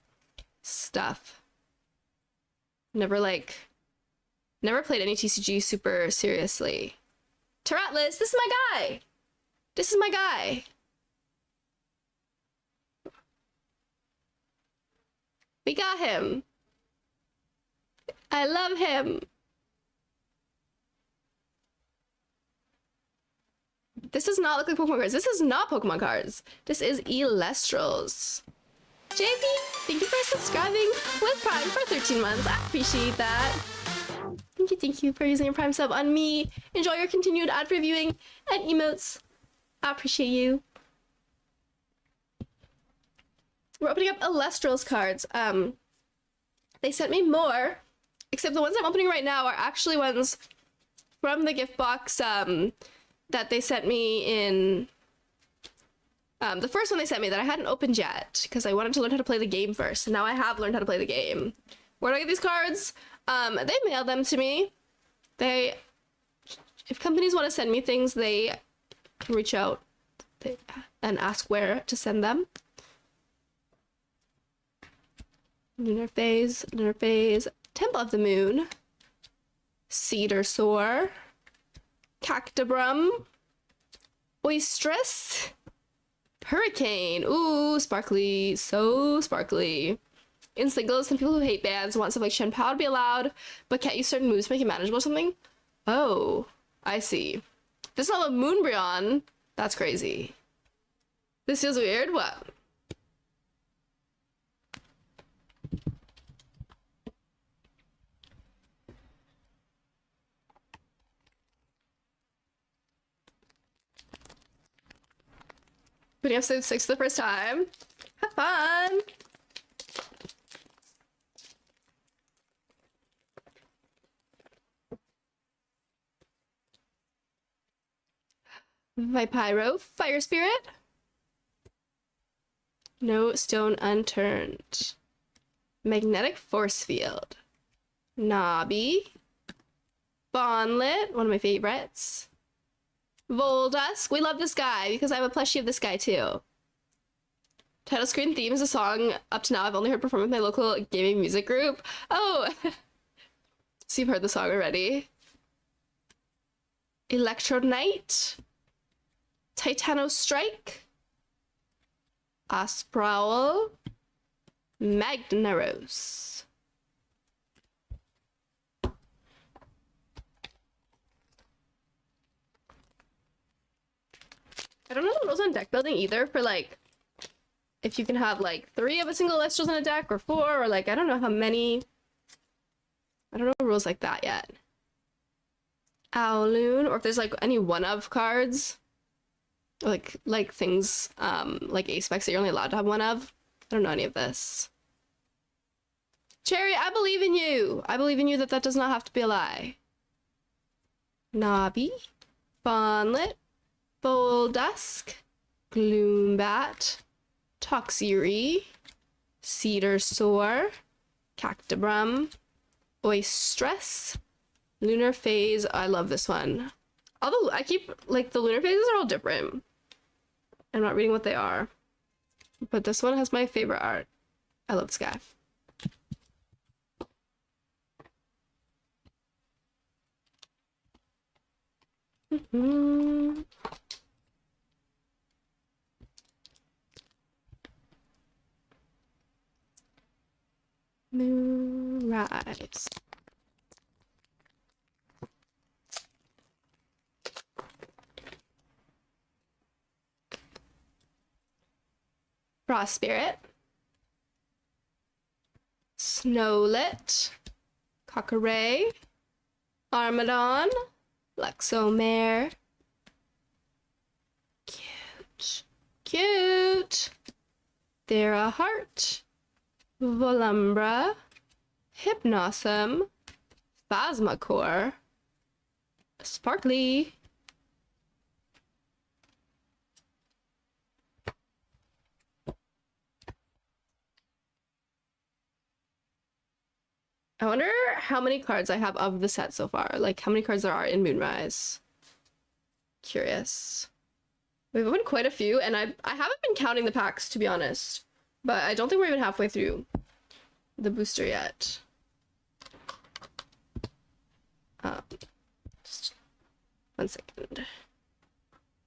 stuff. Never played any TCG super seriously. Taratlas, this is my guy. This is my guy. We got him. I love him. This does not look like Pokemon cards. This is not Pokemon cards. This is Elestrals. JP, thank you for subscribing with Prime for 13 months. I appreciate that. Thank you for using your Prime sub on me. Enjoy your continued ad reviewing and emotes. I appreciate you. We're opening up Elestrals cards. They sent me more, except the ones I'm opening right now are actually ones from the gift box that they sent me in. The first one they sent me that I hadn't opened yet because I wanted to learn how to play the game first. And now I have learned how to play the game. Where do I get these cards? They mailed them to me. They If companies want to send me things, they can reach out and ask where to send them. Lunar phase, Temple of the Moon, Cedar Soar, Cactobrum, Oistress, Hurricane. Ooh, sparkly, so sparkly. In singles, some people who hate bans want stuff like Shen Pao to be allowed, but can't use certain moves to make it manageable or something. Oh, I see. This is all a Moonbryon. That's crazy. This feels weird. What? Putting up Civ 6 for the first time. Have fun! Vipyro, Fire Spirit. No Stone Unturned. Magnetic Force Field. Nobby. Bonlet, one of my favorites. Voldusk. We love this guy because I have a plushie of this guy too. Title screen theme is a song up to now I've only heard performed with my local gaming music group. Oh, so you've heard the song already. Electronite. Titano Strike. Asprowl. Magnaros. I don't know the rules on deck building either for like if you can have like 3 of a single Elestrals in a deck or 4 or like I don't know how many. I don't know rules like that yet. Owloon, or if there's like any one of cards. Or like things like ace specs that you're only allowed to have one of. I don't know any of this. Cherry, I believe in you. I believe in you that does not have to be a lie. Nobby, Bonlet, Voldusk, Gloombat, Toxiri, Cedar Soar, Cactobrum, Oistress, Lunar Phase. I love this one. Although I keep, like, the lunar phases are all different. I'm not reading what they are. But this one has my favorite art. I love this guy. Moonrise. Frost Spirit. Snowlet. Cockaray. Armadon. Luxomare. Cute. Cute. Thera Heart. Volumbra. Hypnosum. Phasmacore. Sparkly. I wonder how many cards I have of the set so far. Like, how many cards there are in Moonrise. Curious. We've opened quite a few, and I haven't been counting the packs, to be honest. But I don't think we're even halfway through the booster yet. Just 1 second.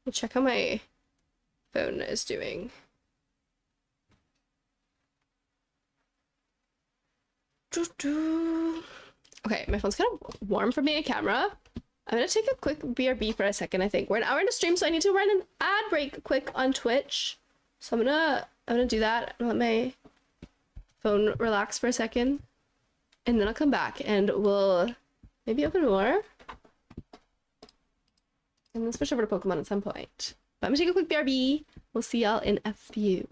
I'll check how my phone is doing. Okay, my phone's kind of warm from being a camera. I'm gonna take a quick BRB for a second, I think. We're an hour into stream, so I need to run an ad break quick on Twitch. So I'm gonna do that and let my phone relax for a second. And then I'll come back and we'll maybe open more. And then switch over to Pokemon at some point. But I'm gonna take a quick BRB. We'll see y'all in a few.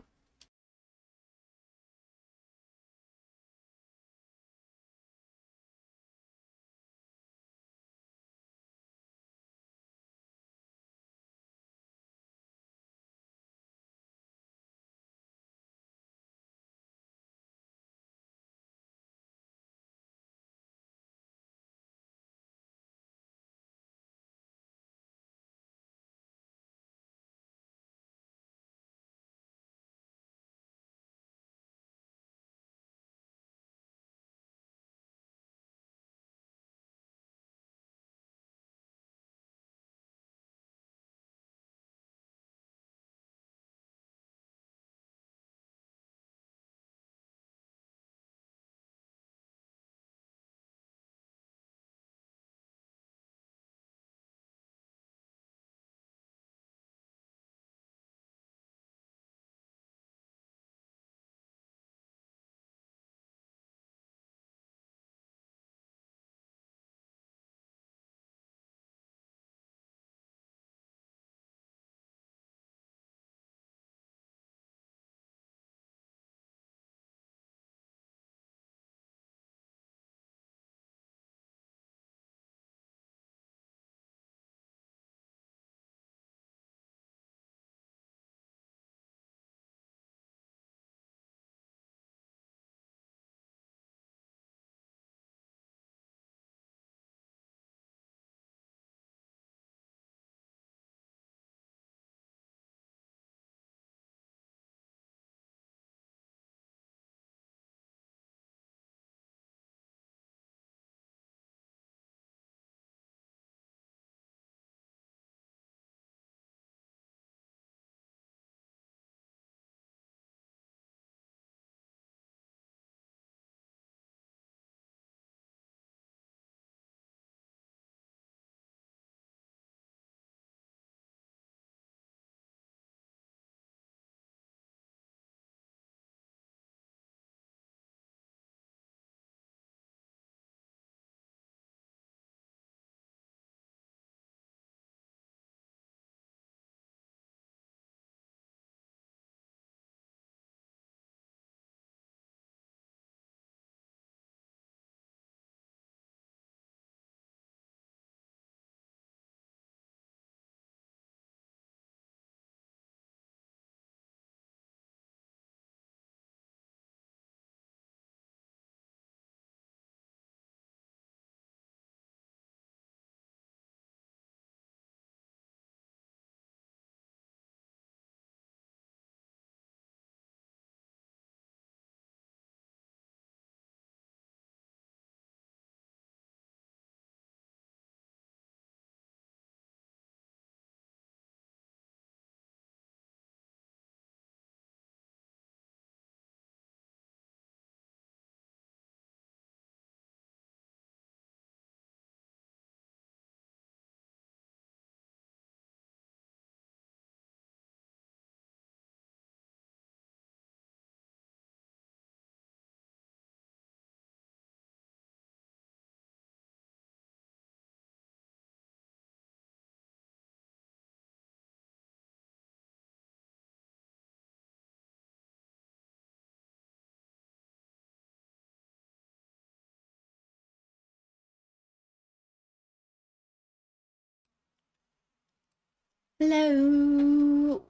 Hello.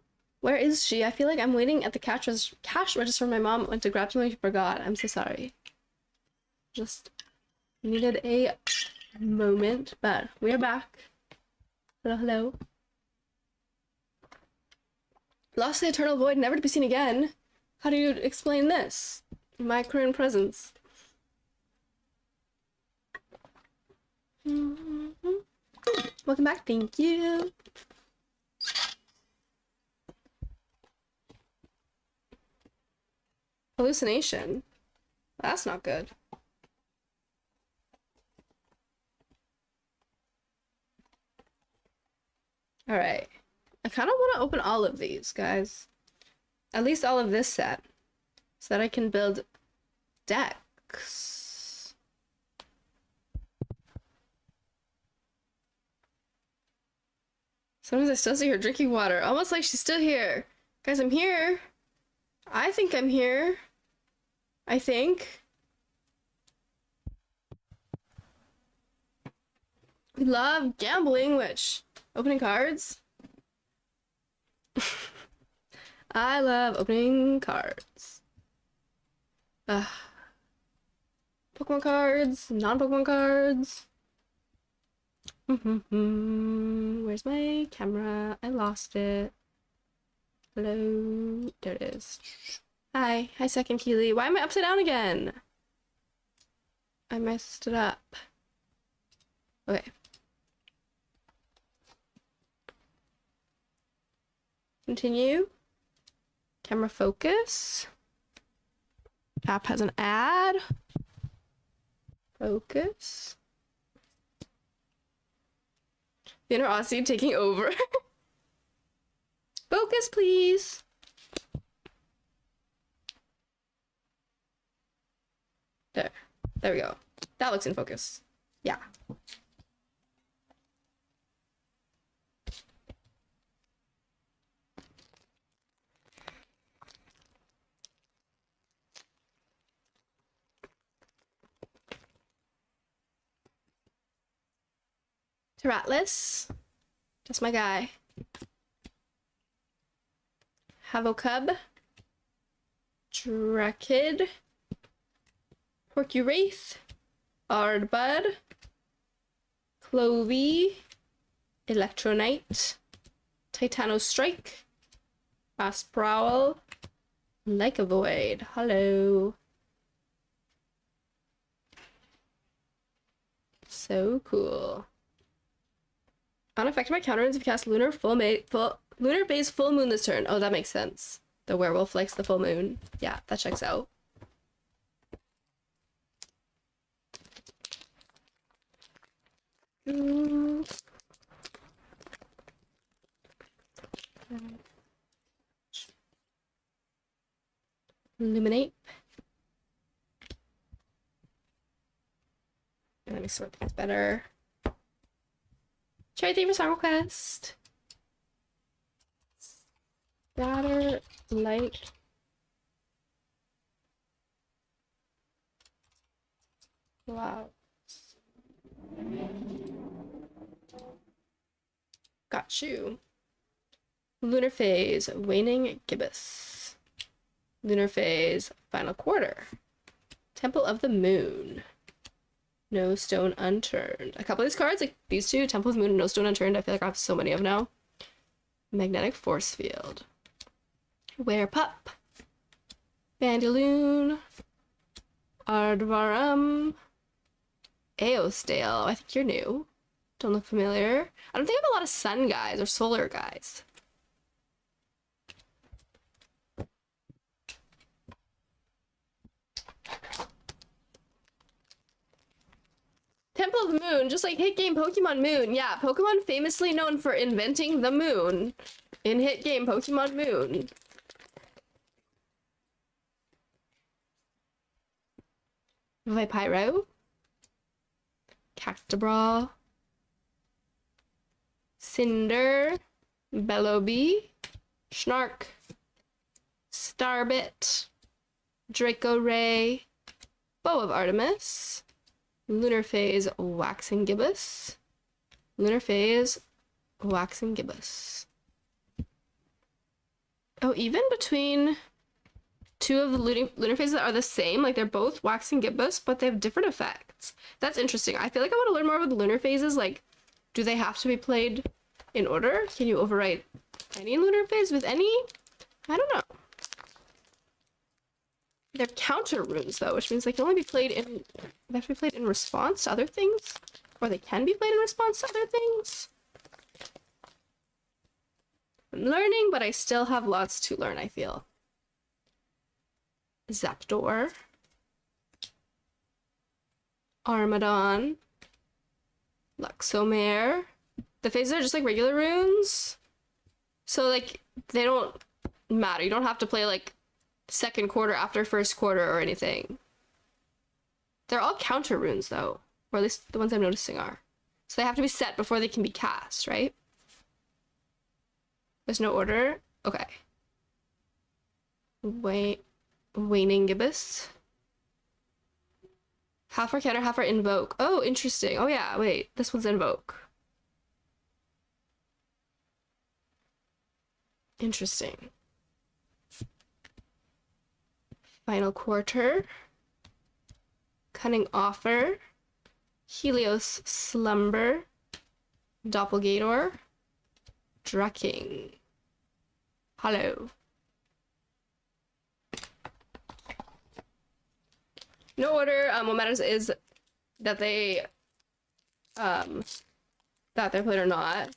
Where is she? I feel like I'm waiting at the cash register. My mom went to grab something she forgot. I'm so sorry. Just needed a moment, but we are back. Hello, hello. Lost the eternal void, never to be seen again. How do you explain this? My current presence. Welcome back, thank you. Hallucination. That's not good. All right. I kind of want to open all of these, guys. At least all of this set. So that I can build decks. Sometimes I still see her drinking water. Almost like she's still here. Guys, I'm here. I think I'm here. I think. We love gambling, which... Opening cards? I love opening cards. Pokemon cards, non-Pokemon cards. Where's my camera? I lost it. Hello? There it is. Hi. Hi, second Keely. Why am I upside down again? I messed it up. Okay. Continue. Camera focus. App has an ad. Focus. The inner Aussie taking over. Focus, please. There. There we go. That looks in focus. Yeah. Rattless. That's my guy. Havocub. Drakid. Porcuraith. Ardbud. Clovey. Electronite. Titanostrike. Asprowl. Lycavoid. Hello. So cool. Unaffected by counter if you cast lunar phase full moon this turn. Oh, that makes sense. The werewolf likes the full moon. Yeah, that checks out. Illuminate. Let me sort things better. Cherry, thank you for song request. Scatter light. Wow. Got you. Lunar phase, waning gibbous. Lunar phase, final quarter. Temple of the Moon. No Stone Unturned. A couple of these cards, like these two, Temple of the Moon and No Stone Unturned, I feel like I have so many of now. Magnetic Force Field. Werepup. Bandaloon. Ardvarum. Aostale. I think you're new. Don't look familiar. I don't think I have a lot of sun guys or solar guys. Temple of the Moon, just like hit game Pokemon Moon. Yeah, Pokemon famously known for inventing the moon in hit game Pokemon Moon. Vipyro. Cactobra. Cinder. Bellowbee. Snark. Starbit. Draco Ray. Bow of Artemis. Lunar phase Waxing Gibbous. Lunar phase Waxing Gibbous. Oh, even between two of the lunar phases are the same. Like they're both wax and gibbous, but they have different effects. That's interesting. I feel like I want to learn more about the lunar phases. Like, do they have to be played in order? Can you overwrite any lunar phase with any? I don't know. They're counter runes though, which means they can only be played in. They have to be played in response to other things, or they can be played in response to other things. I'm learning, but I still have lots to learn, I feel. Zapdor. Armadon. Luxomare. The phases are just like regular runes. So like, they don't matter. You don't have to play like second quarter after first quarter or anything. They're all counter runes though. Or at least the ones I'm noticing are. So they have to be set before they can be cast, right? There's no order? Okay. Waning Gibbous. Half our counter, half our invoke. Oh, interesting. Oh yeah, wait. This one's invoke. Interesting. Final Quarter. Cunning Offer. Helios Slumber. Doppelgator. Drucking. Hello. No order. What matters is that they're played or not.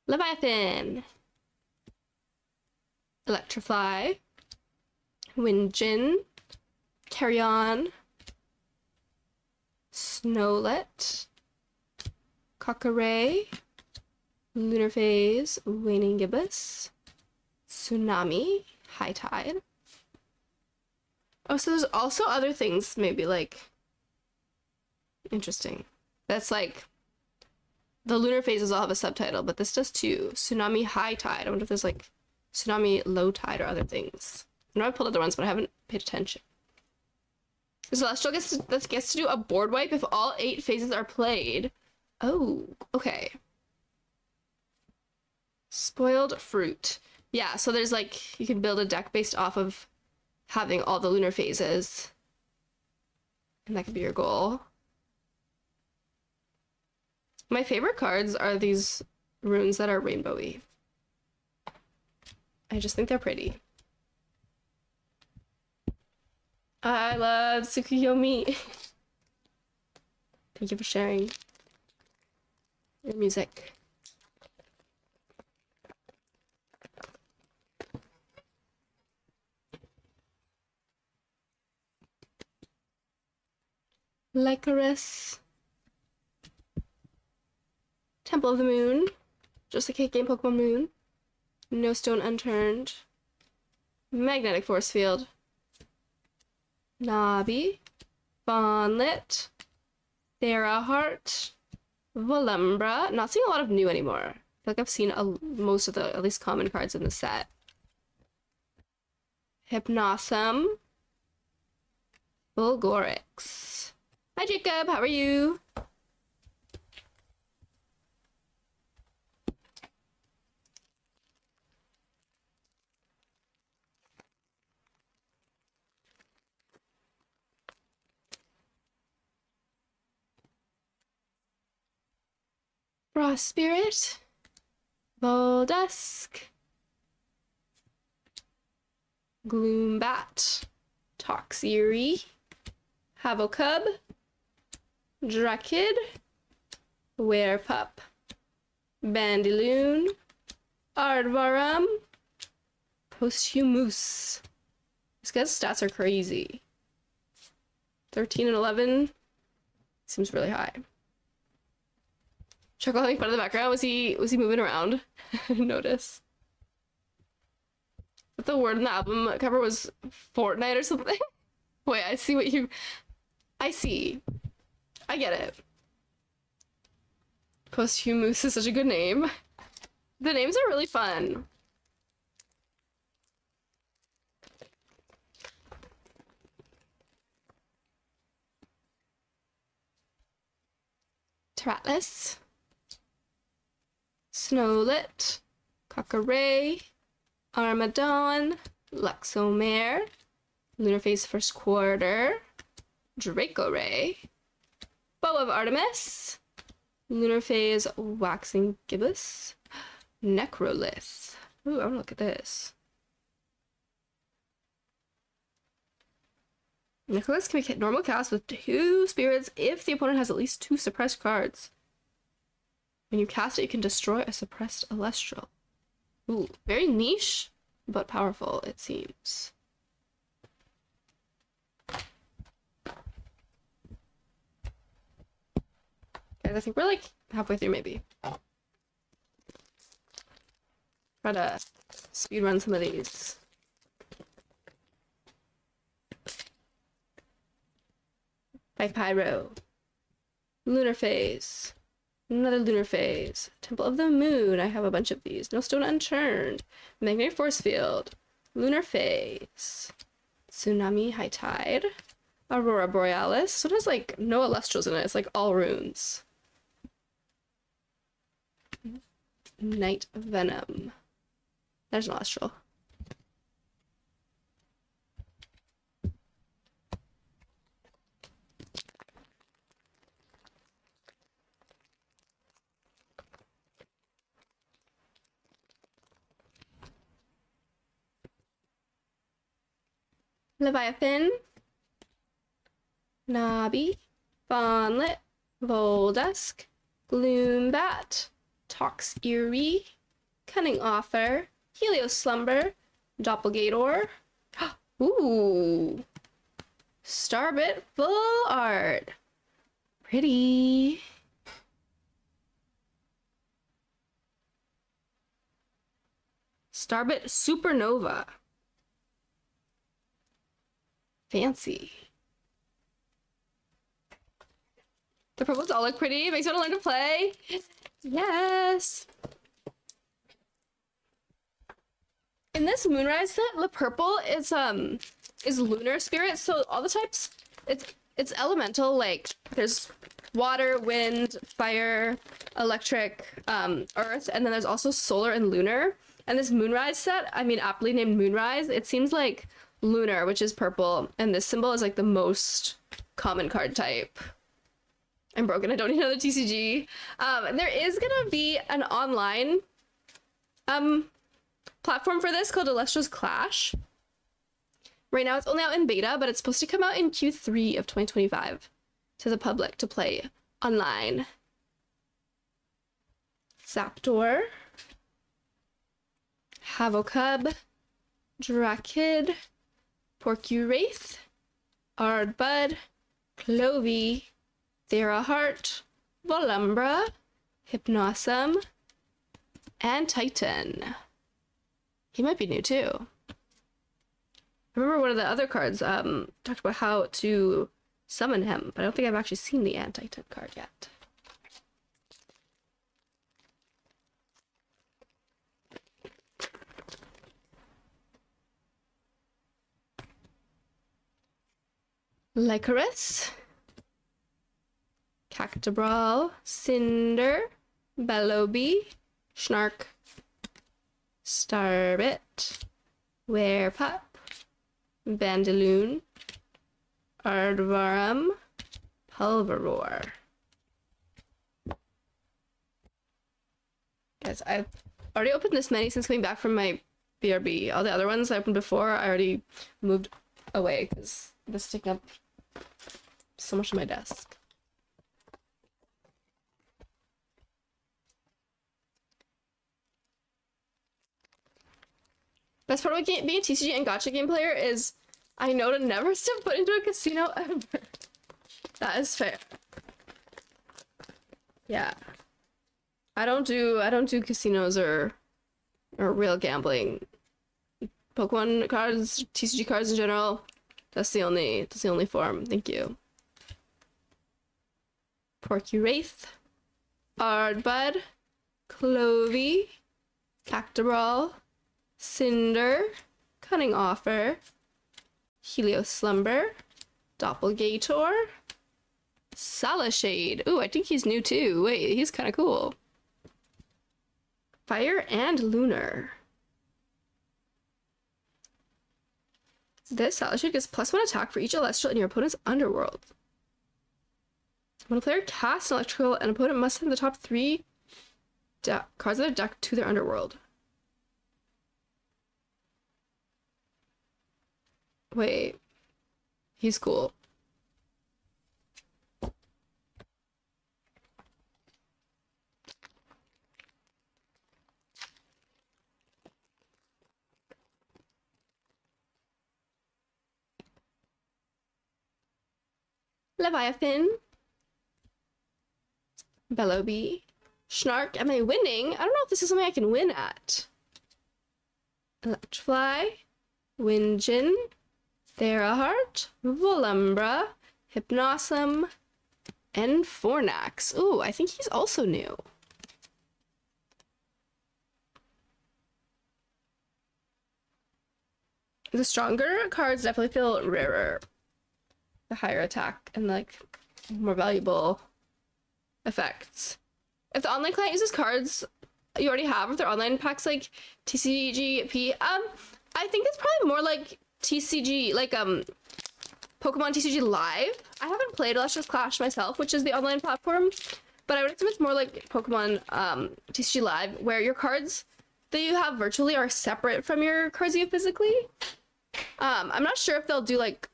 Leviathan. Electrify. Windjin. Carrion. Snowlet. Cockairay. Lunar Phase. Waning Gibbous. Tsunami. High Tide. Oh, so there's also other things, maybe, like... Interesting. That's like... The lunar phases all have a subtitle, but this does too. Tsunami High Tide. I wonder if there's, like, Tsunami Low Tide or other things. I know I pulled other ones, but I haven't paid attention. Celestial gets to do a board wipe if all 8 phases are played. Oh, okay. Spoiled Fruit. Yeah, so there's like, you can build a deck based off of having all the lunar phases. And that could be your goal. My favorite cards are these runes that are rainbowy. I just think they're pretty. I love Tsukuyomi. Thank you for sharing your music. Lycoris. Temple of the Moon. Just like Cake Game Pokemon Moon. No Stone Unturned. Magnetic Force Field. Nabi. Fawnlet. Theraheart. Volumbra. Not seeing a lot of new anymore. I feel like I've seen most of the at least common cards in the set. Hypnosum. Bulgorix. Hi Jacob, how are you? Frost Spirit. Voldusk. Gloombat. Toxiery. Havocub. Drakid. Werepup. Bandiloon. Aardvark. Posthumous. This guy's stats are crazy. 13 and 11. Seems really high. Chuckle having fun in the background. Was he moving around? I didn't notice. But the word in the album cover was Fortnite or something. Wait, I see what you... I see. I get it. Posthumous is such a good name. The names are really fun. Terratlas, Snowlet, Cockaray, Armadon, Luxomare, Lunarphase First Quarter, Dracoray, Bow of Artemis, Lunarphase Waxing Gibbous, Necrolith. Ooh, I want to look at this. Necrolith can be normal cast with 2 spirits if the opponent has at least 2 suppressed cards. When you cast it, you can destroy a suppressed Elestral. Ooh, very niche, but powerful, it seems. Guys, I think we're like halfway through, maybe. Try to speed run some of these. Pyro, Lunar Phase, another Lunar Phase, Temple of the Moon. I have a bunch of these. No Stone Unturned, Magnetic Force Field, Lunar Phase, Tsunami High Tide, Aurora Borealis. So it has like no Elestrals in it. It's like all runes. Night Venom. There's an Elestral. Leviathan, Nabi, Fawnlet, Voldusk, Gloombat, Tox Eerie, Cunning Offer, Helios Slumber, Doppelgator. Ooh, Starbit Full Art. Pretty. Starbit Supernova. Fancy. The purples all look pretty. It makes me want to learn to play. Yes. In this Moonrise set, the purple is lunar spirit. So all the types, it's elemental. Like there's water, wind, fire, electric, earth, and then there's also solar and lunar. And this Moonrise set, I mean, aptly named Moonrise, it seems like lunar, which is purple, and this symbol is like the most common card type. I'm broken. I don't even know the TCG. There is gonna be an online platform for this called Elestrals Clash. Right now it's only out in beta, but it's supposed to come out in Q3 of 2025 to the public to play online. Zapdos, Havocub, Drakid, Porcuraith, Ardbud, Clovey, Theraheart, Volumbra, Hypnosum, and Titan. He might be new too. I remember one of the other cards talked about how to summon him, but I don't think I've actually seen the Anti-Titan card yet. Lycoris, Cactobral, Cinder, Belloby, Snark, Starbit, Werepup, Bandaloon, Ardvarum, Pulveror. Guys, I've already opened this many since coming back from my BRB. All the other ones I opened before, I already moved away because this is taking up so much of my desk. Best part about being a TCG and gacha game player is I know to never step foot into a casino ever. That is fair. Yeah. I don't do casinos or real gambling. Pokemon cards, TCG cards in general, that's the only form. Thank you. Porcuraith, Ardbud, Clovey, Cactobral, Cinder, Cunning Offer, Helios Slumber, Doppelgator, Salashade. Ooh, I think he's new too. Wait, he's kind of cool. Fire and Lunar. This Salashade gets +1 attack for each Elestral in your opponent's underworld. When a player casts an electrical, an opponent must send the top 3 cards of their deck to their underworld. Wait. He's cool. Leviathan. Bellowbee. Snark. Am I winning? I don't know if this is something I can win at. Electrifly. Windjin. Theraheart. Volumbra. Hypnosum. And Fornax. Ooh, I think he's also new. The stronger cards definitely feel rarer. The higher attack and like more valuable effects. If the online client uses cards you already have, if their online packs like TCGP, I think it's probably more like TCG, like Pokemon TCG Live. I haven't played Elestrals Clash myself, which is the online platform, but I would assume it's more like Pokemon TCG Live, where your cards that you have virtually are separate from your cards you have physically. I'm not sure if they'll do like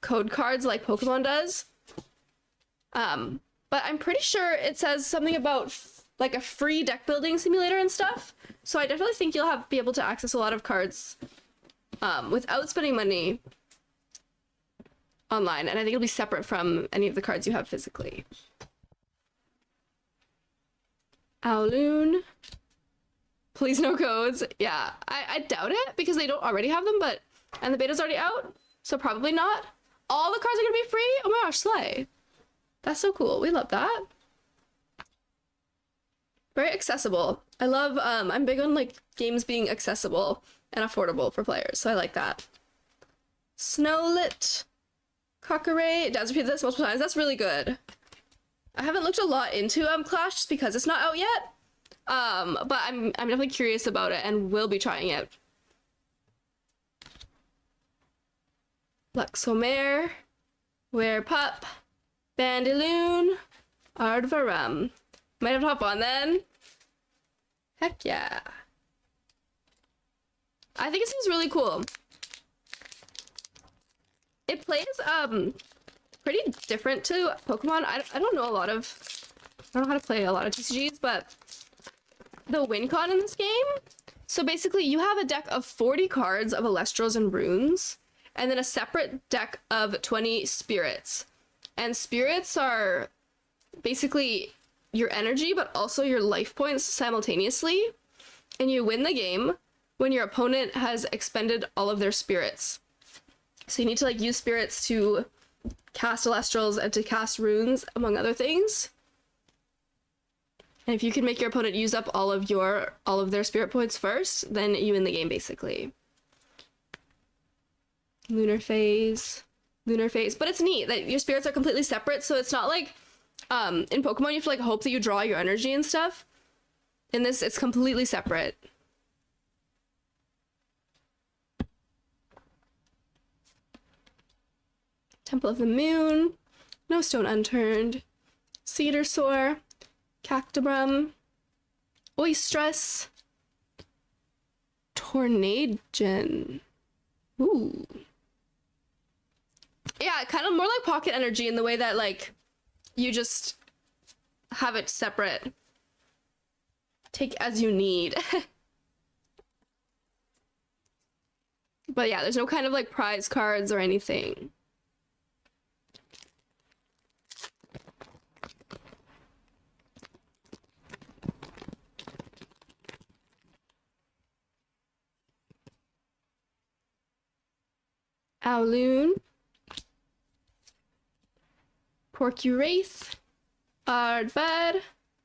code cards like Pokemon does. But I'm pretty sure it says something about like a free deck building simulator and stuff. So I definitely think you'll be able to access a lot of cards without spending money online. And I think it'll be separate from any of the cards you have physically. Owloon. Please no codes. Yeah, I doubt it because they don't already have them, and the beta's already out. So probably not. All the cards are gonna be free? Oh my gosh, slay. That's so cool. We love that. Very accessible. I love, I'm big on like games being accessible and affordable for players, so I like that. Snowlit. Cockeray. Dad's repeated this multiple times. That's really good. I haven't looked a lot into Clash just because it's not out yet. But I'm definitely curious about it and will be trying it. Luxomare, Werepup, Bandiloon, Ardvarum. Might have to hop on then. Heck yeah. I think it seems really cool. It plays pretty different to Pokemon. I don't know I don't know how to play a lot of TCGs, but the win con in this game. So basically you have a deck of 40 cards of Elestrals and Runes, and then a separate deck of 20 spirits. And spirits are basically your energy, but also your life points simultaneously. And you win the game when your opponent has expended all of their spirits. So you need to like use spirits to cast Elestrals and to cast runes, among other things. And if you can make your opponent use up all of their spirit points first, then you win the game basically. Lunar phase, but it's neat that your spirits are completely separate, so it's not like in Pokemon you have to like hope that you draw your energy and stuff. In this, it's completely separate. Temple of the Moon, No Stone Unturned, Cedar Soar, Cactobrum, Oistress, Tornadgen. Ooh. Yeah, kind of more like Pocket Energy in the way that like you just have it separate. Take as you need. But yeah, there's no kind of like prize cards or anything. Owloon, Porcurace, Ardbad,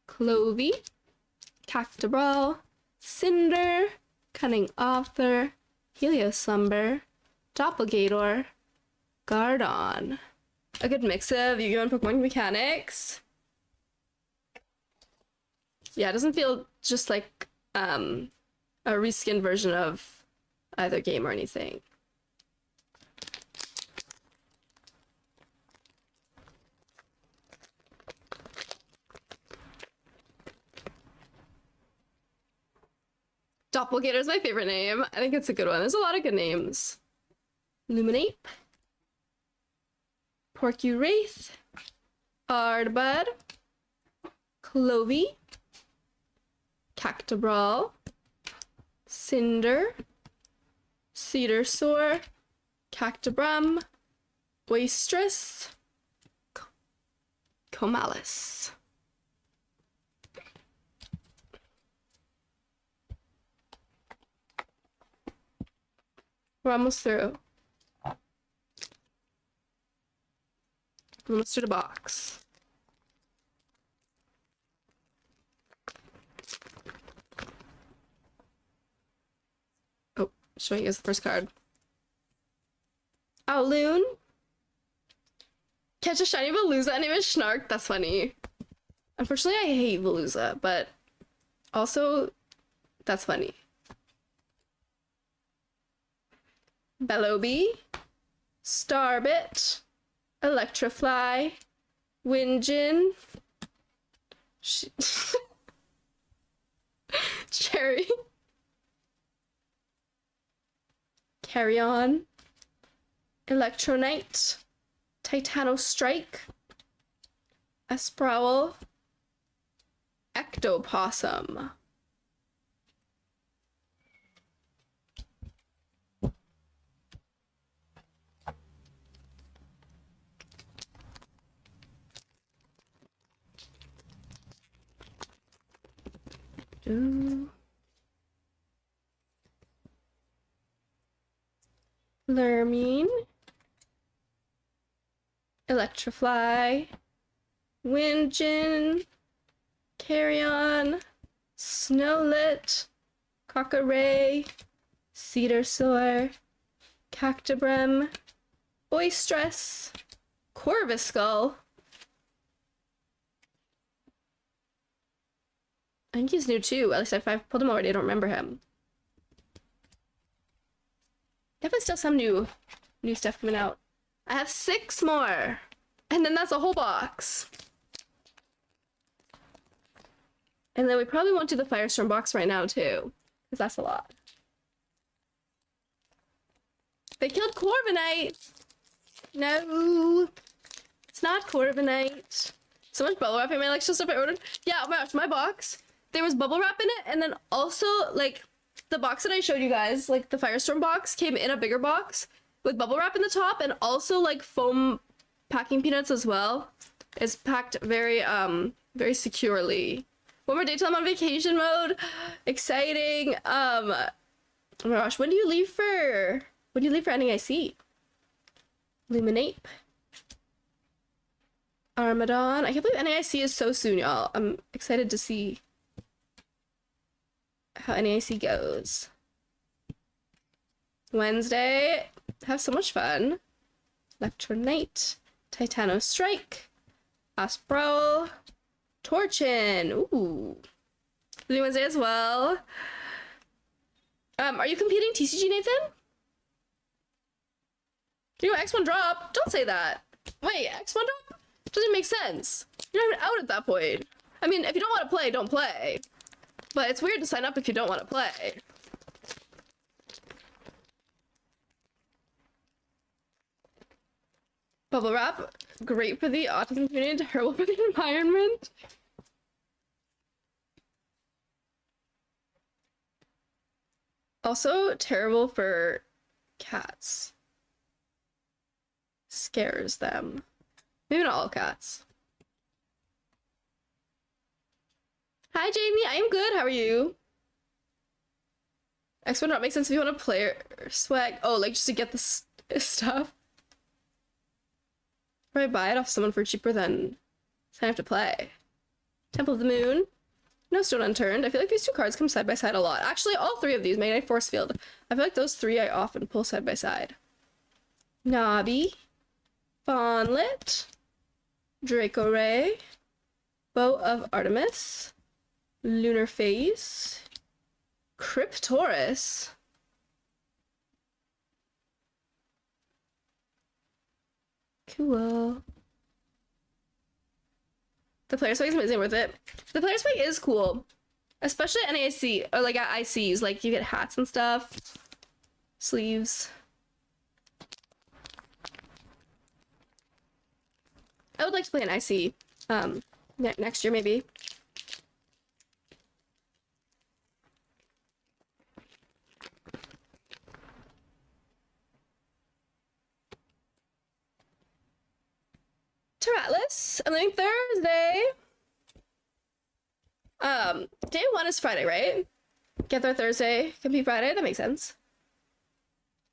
Clovey, Cactobral, Cinder, Cunning Author, Helioslumber, Doppelgator, Gardon. a good mix of Yu-Gi-Oh! And Pokemon mechanics. Yeah, it doesn't feel just like a reskinned version of either game or anything. Doppelganger is my favorite name. I think it's a good one. There's a lot of good names. Luminape, Porky Wraith, Ardbud, Clovey, Cactobrawl, Cinder, Cedarsaur, Cactobrum, Boisterous, Comalis. We're almost through. Almost to the box. Oh, showing you guys the first card. Owloon. Catch a shiny Veluza and name it Snark. That's funny. Unfortunately, I hate Veluza, but also, that's funny. Bellowbee, Starbit, Electrofly, Winjin, Cherry, Carrion, Electronite, Titanostrike, Esprowl, Ectopossum. Lurmine, Electrofly, Winjin, Carrion, Snowlet, Cockaray, Cedarsaur, Cactobrum, Boisterous, Corviskull. I think he's new too. At least if I've pulled him already, I don't remember him. Definitely still some new stuff coming out. I have 6 more. And then that's a whole box. And then we probably won't do the Firestorm box right now too, because that's a lot. They killed Corviknight. No, it's not Corviknight. So much bubble wrap in my extra stuff I ordered. Yeah, oh my gosh, my box. There was bubble wrap in it, and then also like the box that I showed you guys, like the Firestorm box, came in a bigger box with bubble wrap in the top, and also like foam packing peanuts as well. It's packed very very securely. One more day till I'm on vacation mode. Exciting. Oh my gosh, when do you leave for NAIC? Luminape. Armadon. I can't believe NAIC is so soon, y'all. I'm excited to see how NAIC goes. Wednesday. Have so much fun. Electronite. Titanostrike. Asprowl. Torchin. Ooh. Doing Wednesday as well. Are you competing TCG, Nathan? You know, X1 drop. Don't say that. Wait, X1 drop? Doesn't make sense. You're not even out at that point. I mean, if you don't want to play, don't play. But it's weird to sign up if you don't want to play. Bubble wrap, great for the autism community, terrible for the environment. Also terrible for cats. Scares them. Maybe not all cats. Hi Jamie, I am good. How are you? X1 drop makes sense if you want to play or swag. Oh, like just to get the stuff. Probably buy it off someone for cheaper than I have to play. Temple of the Moon. No Stone Unturned. I feel like these 2 cards come side by side a lot. Actually, all 3 of these. Magnite Force Field. I feel like those 3 I often pull side by side. Nabi. Bonlet, Draco Ray, Bow of Artemis, Lunar Phase, Cryptoris. Cool. The player spike is amazing, worth it. The player spike is cool. Especially at NAC, or like at ICs, like you get hats and stuff. Sleeves. I would like to play an IC next year maybe. Atlas. I'm leaving Thursday. Day 1 is Friday, right? Get there Thursday, can be Friday. That makes sense.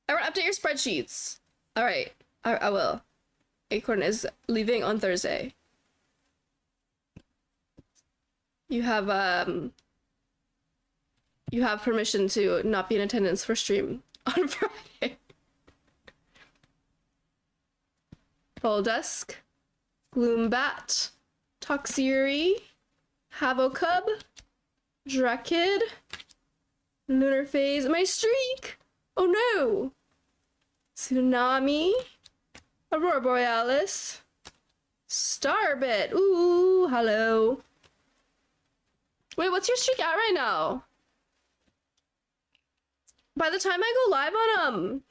I want to update your spreadsheets. All right, I will. Acorn is leaving on Thursday. You have permission to not be in attendance for stream on Friday. Full Dusk, Gloombat, Toxiri, Havocub, Drakid, Lunar Phase, my streak! Oh no! Tsunami, Aurora Borealis, Starbit, ooh, hello. Wait, what's your streak at right now? By the time I go live on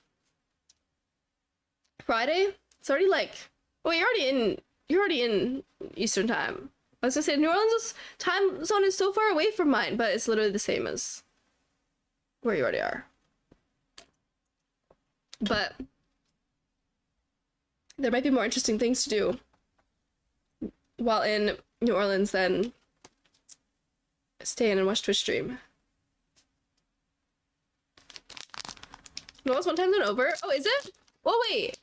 Friday, it's already like, oh, you're already in Eastern time. I was gonna say New Orleans' time zone is so far away from mine, but it's literally the same as where you already are. But there might be more interesting things to do while in New Orleans than stay in and watch Twitch stream. New Orleans one time zone over? Oh, is it? Oh, wait.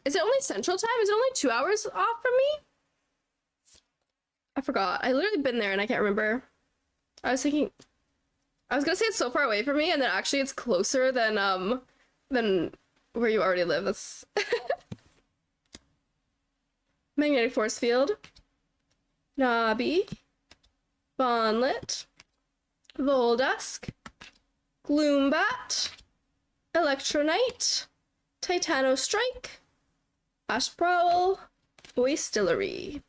Is it only Central Time? Is it only 2 hours off from me? I forgot. I literally been there and I can't remember. I was thinking, I was gonna say it's so far away from me, and then actually it's closer than where you already live. That's Magnetic Force Field, Nabi, Bonlet, Voldusk, Gloombat, Electronite, Titano Strike, Ash Prowl, Oistillery.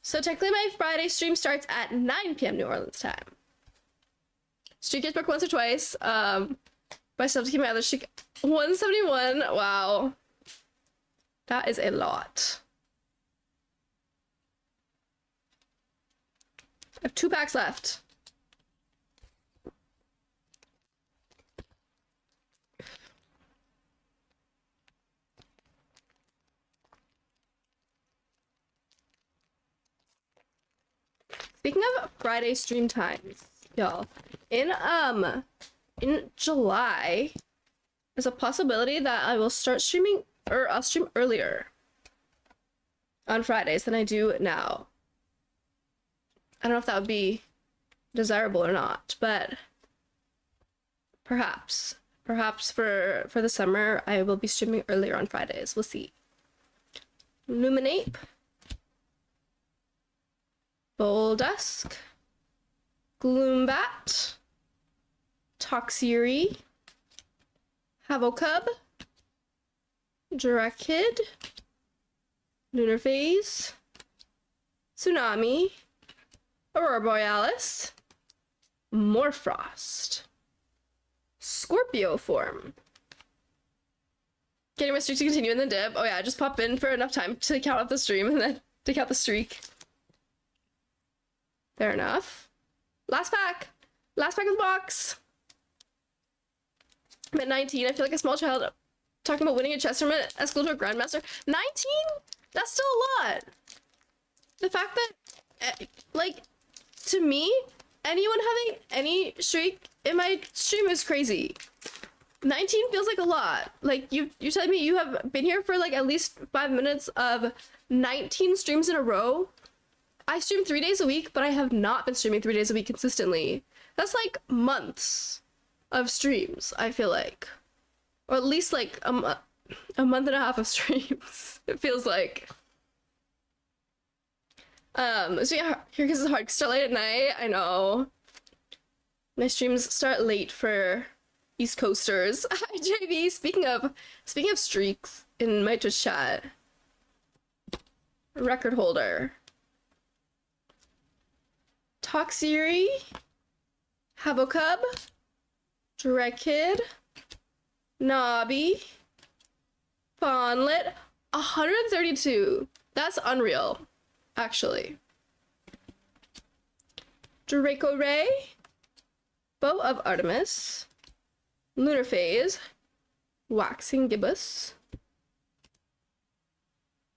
So technically my Friday stream starts at 9 p.m. New Orleans time. Streak gets broke once or twice. But I still have to keep my other streak 171. Wow. That is a lot. I have 2 packs left. Speaking of Friday stream times, y'all, in July, there's a possibility that I will start streaming, or I'll stream earlier on Fridays than I do now. I don't know if that would be desirable or not, but perhaps for the summer, I will be streaming earlier on Fridays. We'll see. Luminape, Voldusk, Gloombat, Toxiri, Havocub, Drakid, Lunar Phase, Tsunami, Aurora Borealis, Morfrost, Scorpio form. Getting my streak to continue in the dip. Oh yeah, just pop in for enough time to count up the stream and then to count the streak. Fair enough. Last pack of the box. I'm at 19. I feel like a small child talking about winning a chess tournament at school to a grandmaster. 19? That's still a lot. The fact that, like, to me, anyone having any streak in my stream is crazy. 19 feels like a lot. Like, you're telling me you have been here for like at least 5 minutes of 19 streams in a row? I stream 3 days a week, but I have not been streaming 3 days a week consistently. That's like months of streams, I feel like. or at least like a month and a half of streams. It feels like. So yeah, here is hard to start late at night. I know. My streams start late for East Coasters. Hi JV. Speaking of streaks in my Twitch chat. Record holder. Toxiri. Havocub. Drekid. Nobby. Fawnlet. 132. That's unreal, actually. Draco Ray. Bow of Artemis. Lunar Phase. Waxing Gibbous.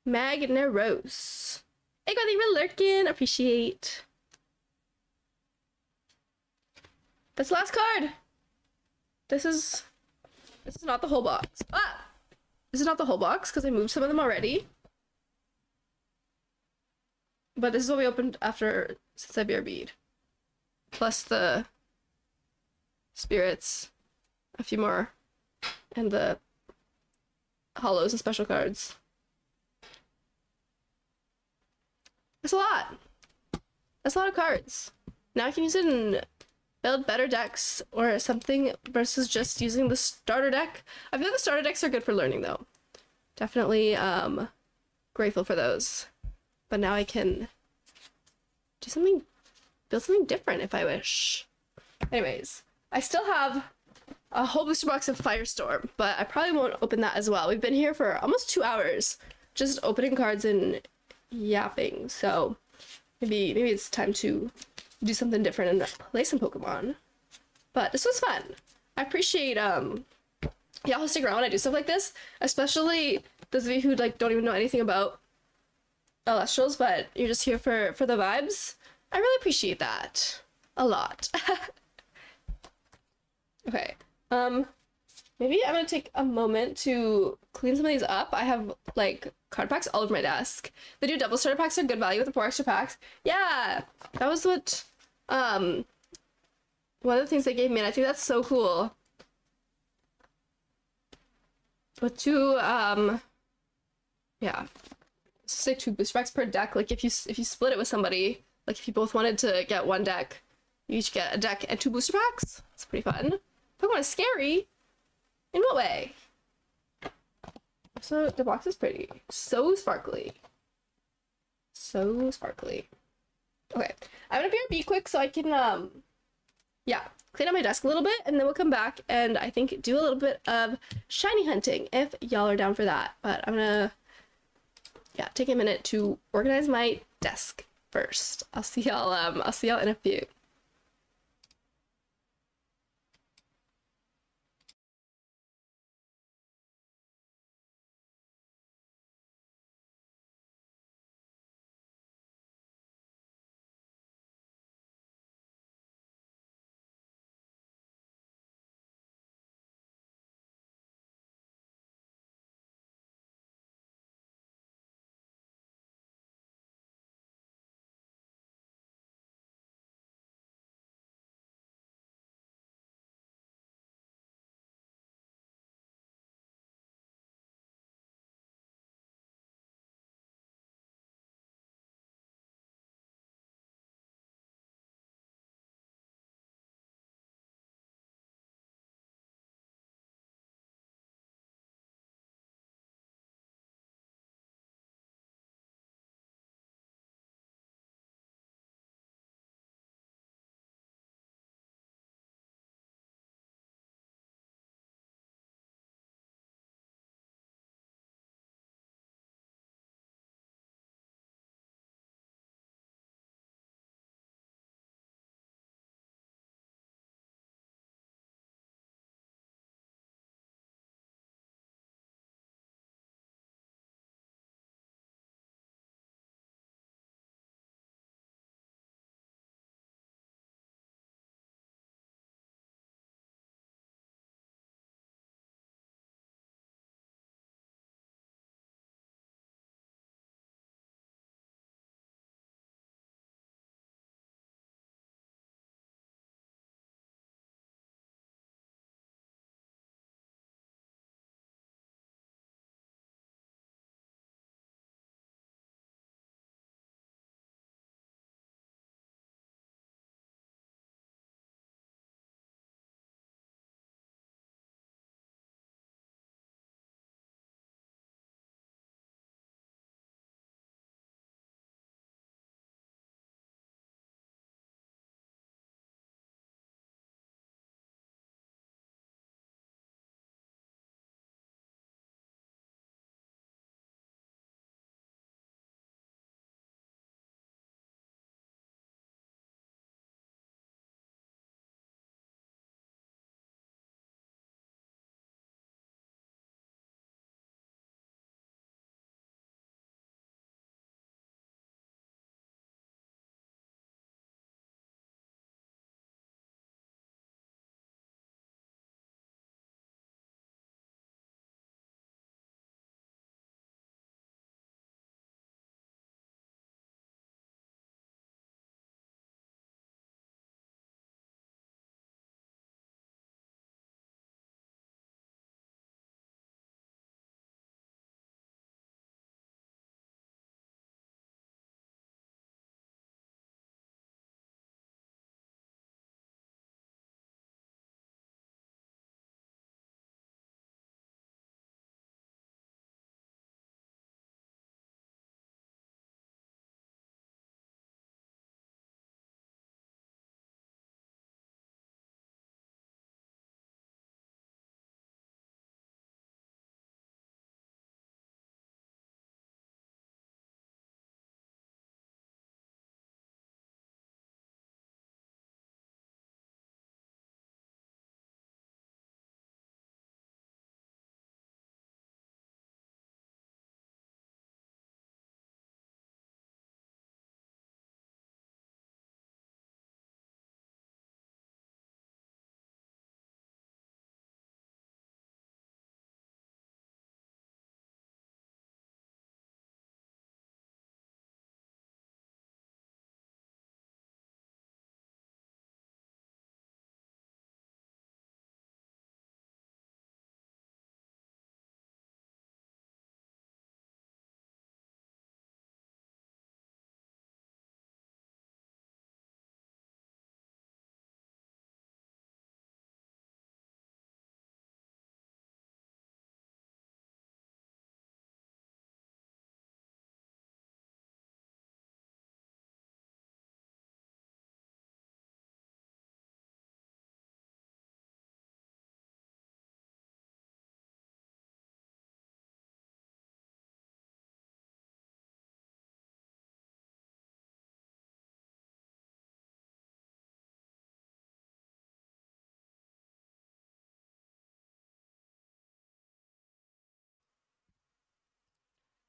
Magneros. Hey, God, they were lurking. Appreciate. That's the last card. This is not the whole box. Ah! This is not the whole box because I moved some of them already. But this is what we opened after since I BRB'd. Plus the spirits, a few more, and the hollows and special cards. That's a lot. That's a lot of cards. Now I can use it in build better decks or something versus just using the starter deck. I feel like the starter decks are good for learning though. Definitely grateful for those. But now I can do something, build something different if I wish. Anyways, I still have a whole booster box of Firestorm, but I probably won't open that as well. We've been here for almost 2 hours just opening cards and yapping, so maybe it's time to do something different and play some Pokemon. But this was fun. I appreciate y'all who stick around when I do stuff like this, especially those of you who like don't even know anything about Elestrals, but you're just here for the vibes. I really appreciate that a lot. Okay, maybe I'm gonna take a moment to clean some of these up. I have like card packs all over my desk. The new double starter packs are good value with the 4 extra packs. Yeah, that was what one of the things they gave me, and I think that's so cool. But 2 yeah, say 2 booster packs per deck. Like if you split it with somebody, like if you both wanted to get 1 deck, you each get a deck and 2 booster packs. It's pretty fun. Pokemon is scary. In what way? So the box is pretty. So sparkly. So sparkly. Okay, I'm gonna BRB quick so I can yeah, clean up my desk a little bit, and then we'll come back and I think do a little bit of shiny hunting if y'all are down for that. But I'm gonna take a minute to organize my desk first. I'll see y'all in a few.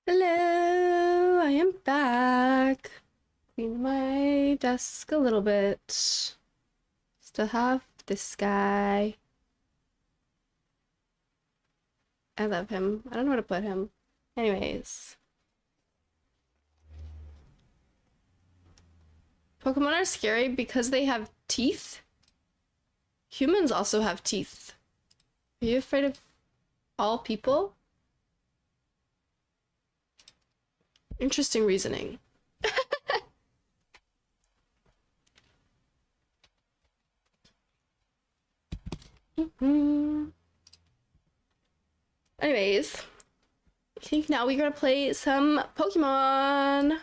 Hello, I am back. Clean my desk a little bit. Still have this guy. I love him. I don't know where to put him. Anyways. Pokemon are scary because they have teeth. Humans also have teeth. Are you afraid of all people? Interesting reasoning. Anyways, I think now we're gonna play some Pokemon.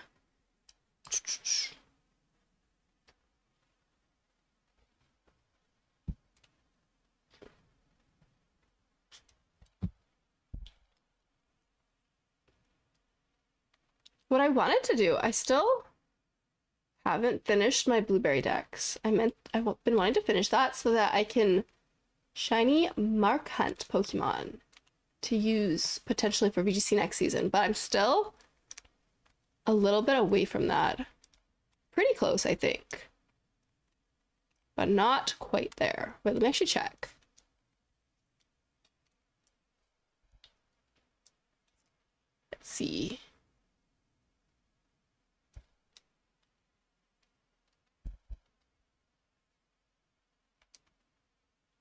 What I wanted to do, I still haven't finished my blueberry decks. I've been wanting to finish that so that I can shiny mark hunt Pokemon to use potentially for VGC next season, but I'm still a little bit away from that. Pretty close, I think, but not quite there. Wait, let me actually check. Let's see.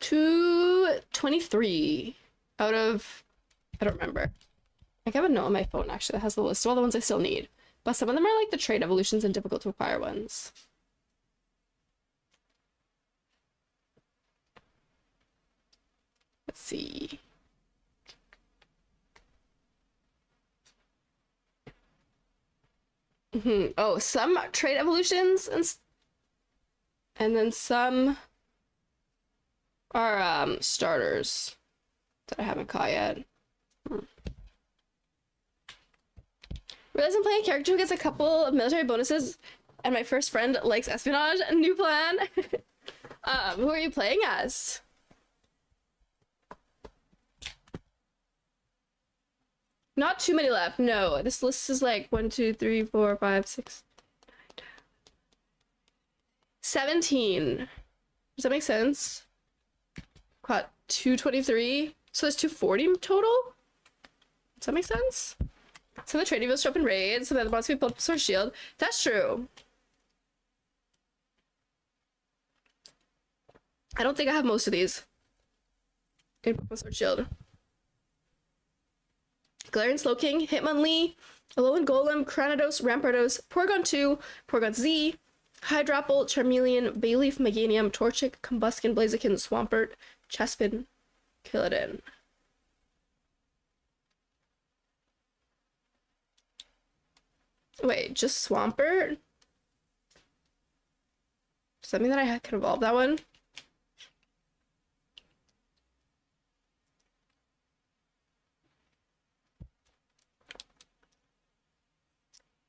$223 out of, I don't remember. I have a note on my phone actually that has the list of all the ones I still need, but some of them are like the trade evolutions and difficult to acquire ones. Let's see. Oh, some trade evolutions and then some are starters that I haven't caught yet. Realize I'm playing a character who gets a couple of military bonuses, and my first friend likes espionage. New plan. Who are you playing as? Not too many left. No, this list is like 1, 2, 3, 4, 5, 6, 9, 17. Does that make sense? Caught 223. So there's 240 total? Does that make sense? Some of the trade evils show up in raids, some of the other ones we built Sword Shield. That's true. I don't think I have most of these in Sword Shield. Galarian Slowking, Hitmonlee, Alolan Golem, Cranidos, Rampardos, Porygon 2, Porygon Z, Hydropple, Charmeleon, Bayleaf, Meganium, Torchic, Combuskin, Blaziken, Swampert, Chespin, Killadin. Wait, just Swampert? Does that mean that I can evolve that one?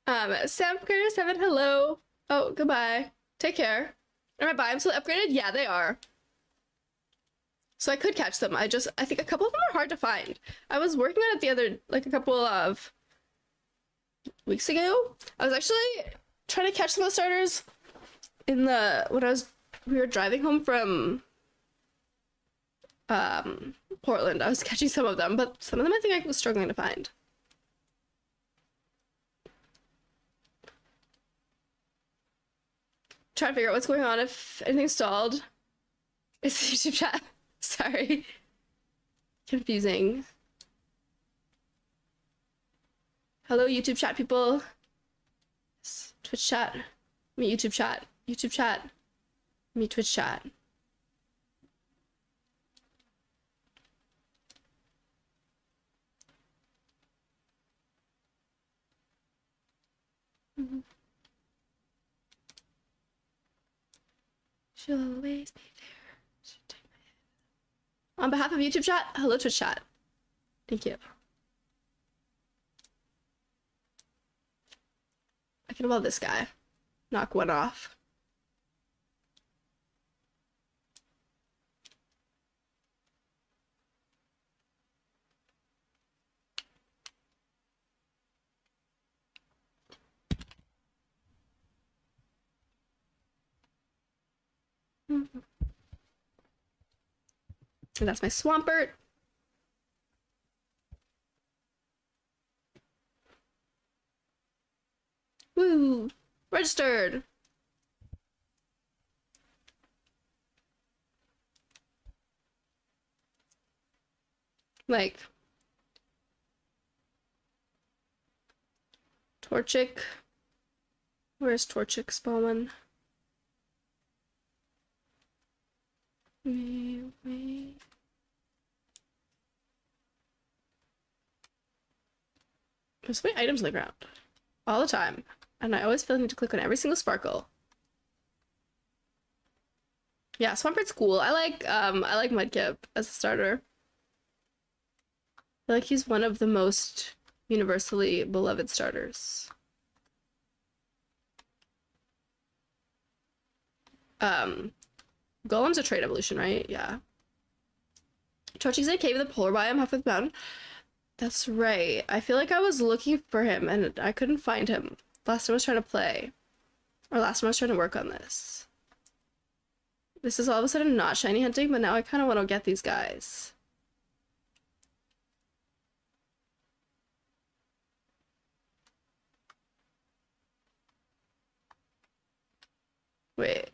Upgrader7, hello. Oh, goodbye. Take care. Am I biomes still upgraded? Yeah, they are. So I could catch them. I think a couple of them are hard to find. I was working on it the other, like a couple of weeks ago. I was actually trying to catch some of the starters in we were driving home from Portland. I was catching some of them, but some of them I think I was struggling to find. Trying to figure out what's going on, if anything's stalled. It's YouTube chat. Sorry. Confusing. Hello, YouTube chat people. Twitch chat. Me YouTube chat. YouTube chat. Me Twitch chat. She'll always be there. On behalf of YouTube chat, hello Twitch chat. Thank you. I can evolve this guy. Knock one off. And that's my Swampert. Woo! Registered! Like... Torchic. Where's Torchic spawning? Wait. There's so many items on the ground. All the time. And I always feel like I need to click on every single sparkle. Yeah, Swampert's cool. I like Mudkip as a starter. I feel like he's one of the most universally beloved starters. Golem's a trait evolution, right? Yeah. Torchic's in a cave in the polar biome halfway up the mountain. That's right. I feel like I was looking for him and I couldn't find him. Last time I was trying to play. Or last time I was trying to work on this. This is all of a sudden not shiny hunting, but now I kind of want to get these guys. Wait.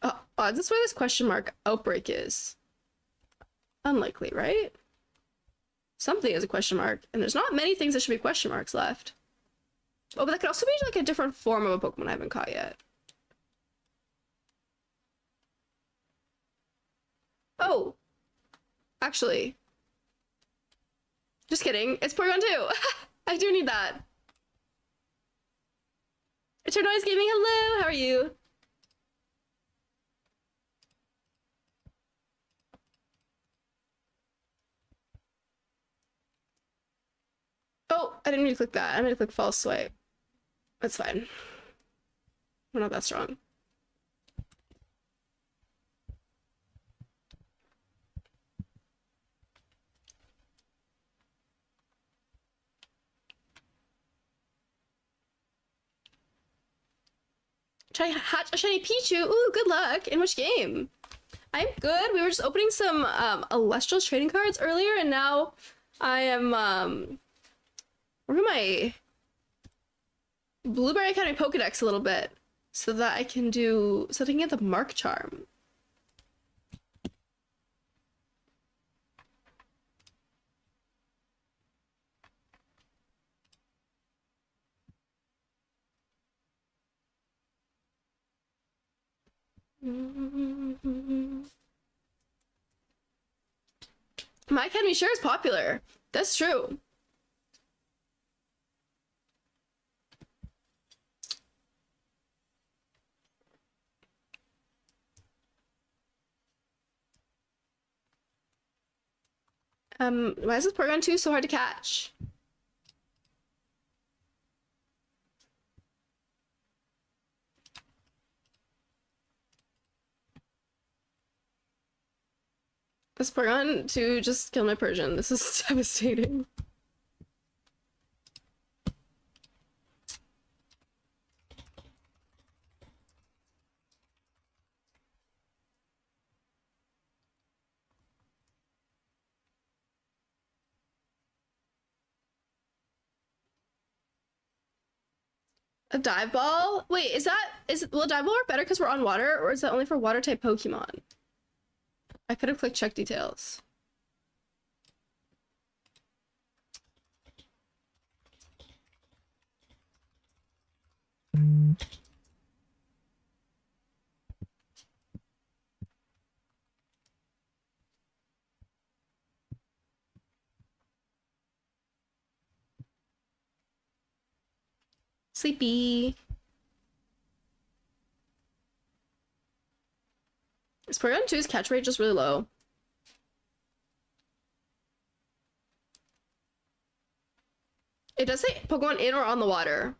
Oh, is this where this question mark outbreak is? Unlikely, right? Something is a question mark, and there's not many things that should be question marks left. Oh, but that could also be like a different form of a Pokemon I haven't caught yet. Oh! Actually. Just kidding. It's Porygon 2! I do need that. Eternoise Gaming, hello! How are you? Oh, I didn't mean to click that. I meant to click false swipe. That's fine. We're not that strong. Try to hatch a shiny Pichu. Ooh, good luck. In which game? I'm good. We were just opening some Elestrals trading cards earlier, and now I am where am I? Blueberry Academy Pokedex a little bit so that I can do something at the Mark Charm. My Academy sure is popular. That's true. Why is this Porygon 2 so hard to catch? This Porygon 2 just killed my Persian. This is devastating. A dive ball? Wait, will a dive ball work better because we're on water, or is that only for water type Pokemon? I could have clicked check details. Sleepy. Is Porygon 2's catch rate just really low? It does say Pokemon in or on the water.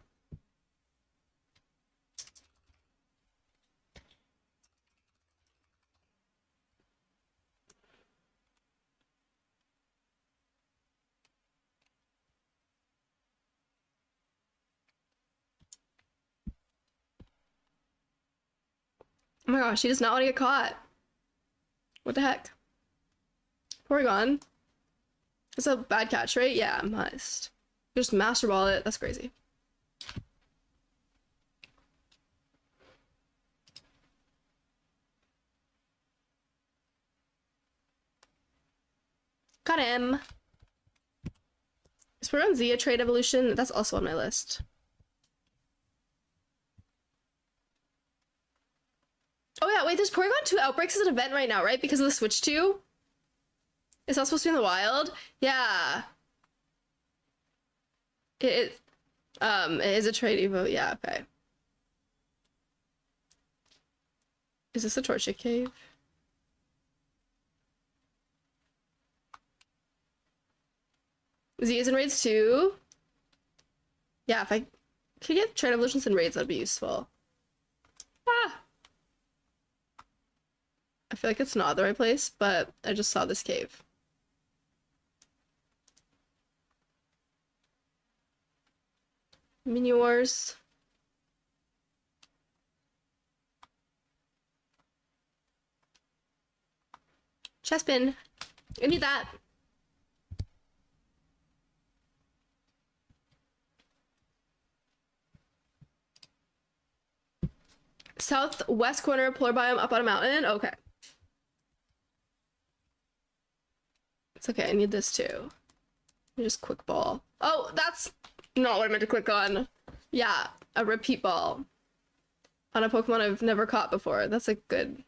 Oh my gosh, he does not want to get caught. What the heck? Porygon. It's a bad catch, right? Yeah, must. Just Master Ball it. That's crazy. Got him. Is Porygon Z a trade evolution? That's also on my list. Oh yeah, wait, there's Porygon 2 Outbreaks as an event right now, right? Because of the Switch 2? It's not supposed to be in the wild? Yeah. It is a trade evo, yeah, okay. Is this a Torchic Cave? Z is in raids too? Yeah, if I could get trade evolutions in raids, that'd be useful. Ah! I feel like it's not the right place, but I just saw this cave. Mini Wars. Chestpin. I need that. Southwest corner, polar biome up on a mountain. Okay. It's okay, I need this too. Just quick ball. Oh, that's not what I meant to click on. Yeah, a repeat ball. On a Pokemon I've never caught before. That's a good...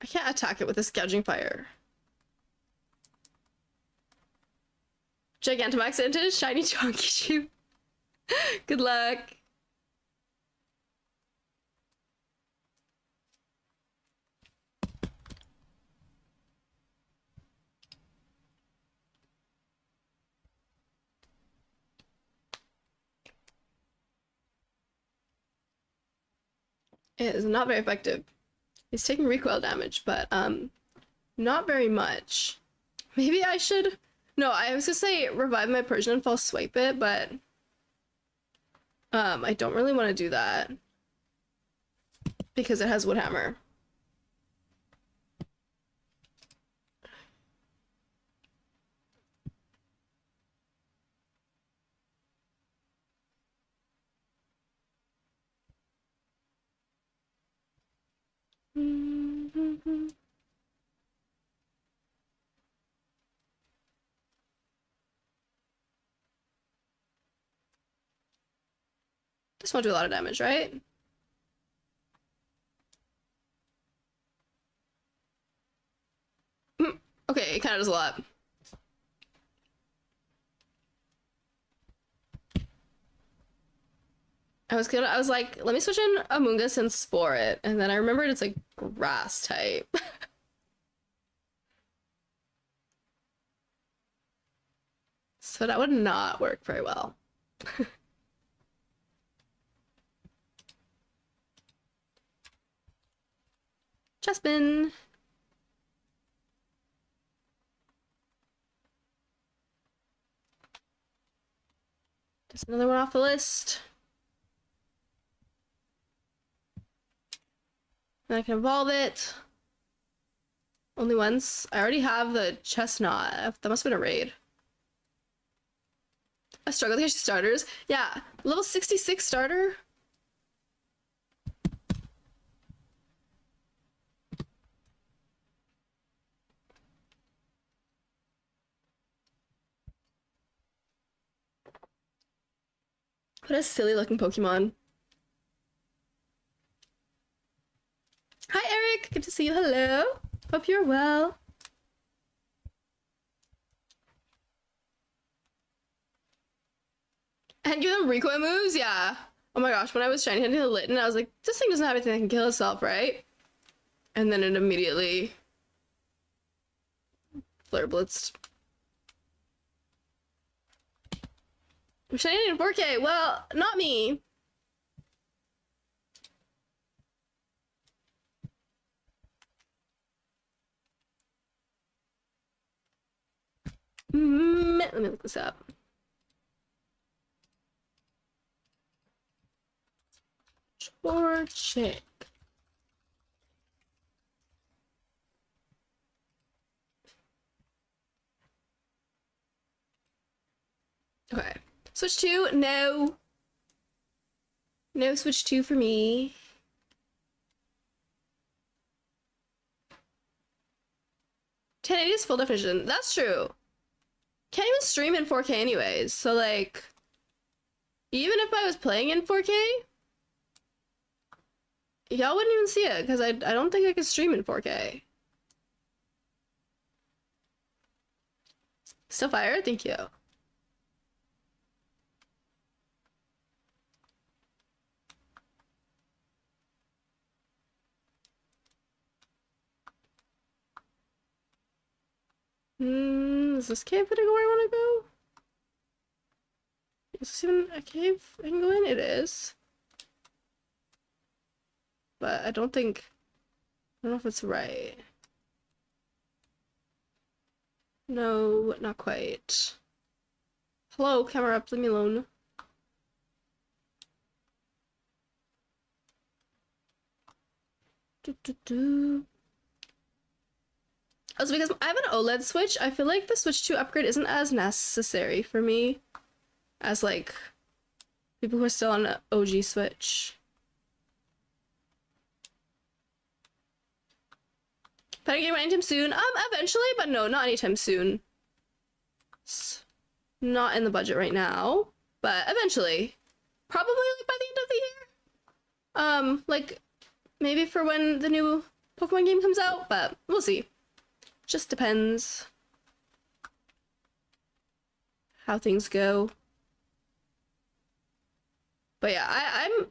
I can't attack it with this Gouging Fire. Gigantamax into shiny Chonky. Good luck. It is not very effective. He's taking recoil damage, but not very much. Maybe I should... No, I was gonna say revive my Persian and false swipe it, but I don't really want to do that because it has Woodhammer. This won't do a lot of damage, right? Okay, it kind of does a lot. I was like, let me switch in Amoonguss and Spore it, and then I remembered it's like grass type. So that would not work very well. Chespin. Just another one off the list. And I can evolve it. Only once. I already have the Chestnut. That must have been a raid. I struggle to get starters. Yeah, level 66 starter. What a silly looking Pokemon. Hi, Eric. Good to see you. Hello. Hope you're well. And give them recoil moves? Yeah. Oh my gosh, when I was shiny hunting the Litten, I was like, this thing doesn't have anything that can kill itself, right? And then it immediately flare blitzed. I'm shiny hunting in 4K. Well, not me. Let me look this up. Torchic. Okay. Switch 2, no. No switch 2 for me. 1080 is full definition. That's true. Can't even stream in 4K anyways, so like, even if I was playing in 4K, y'all wouldn't even see it, because I don't think I could stream in 4K. Still fire? Thank you. Is this cave where I want to go? Is this even a cave I can go in? It is. But I don't know if it's right. No, not quite. Hello, camera up, leave me alone. Also, because I have an OLED Switch, I feel like the Switch 2 upgrade isn't as necessary for me as, like, people who are still on an OG Switch. Better get anytime soon? Eventually, but no, not anytime soon. It's not in the budget right now, but eventually. Probably, like, by the end of the year. Like, maybe for when the new Pokemon game comes out, but we'll see. Just depends how things go. But yeah, I'm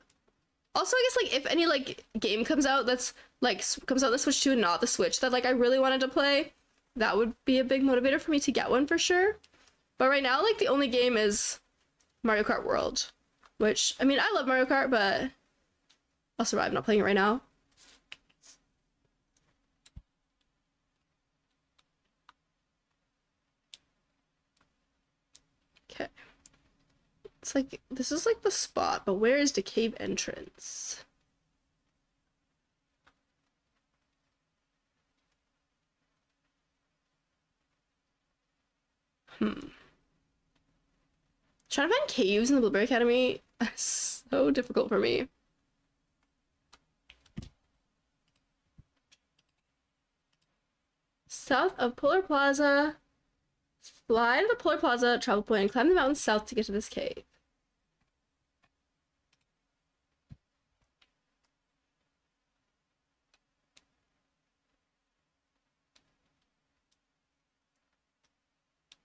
also, I guess, like, if any, like, game comes out that's, like, comes out on the Switch 2 and not the Switch that, like, I really wanted to play, that would be a big motivator for me to get one for sure. But right now, like, the only game is Mario Kart World, which, I mean, I love Mario Kart, but I'll survive not playing it right now. Okay. It's like, this is like the spot, but where is the cave entrance? Trying to find caves in the Blueberry Academy is so difficult for me. South of Polar Plaza. Fly to the Polar Plaza travel point and climb the mountain south to get to this cave.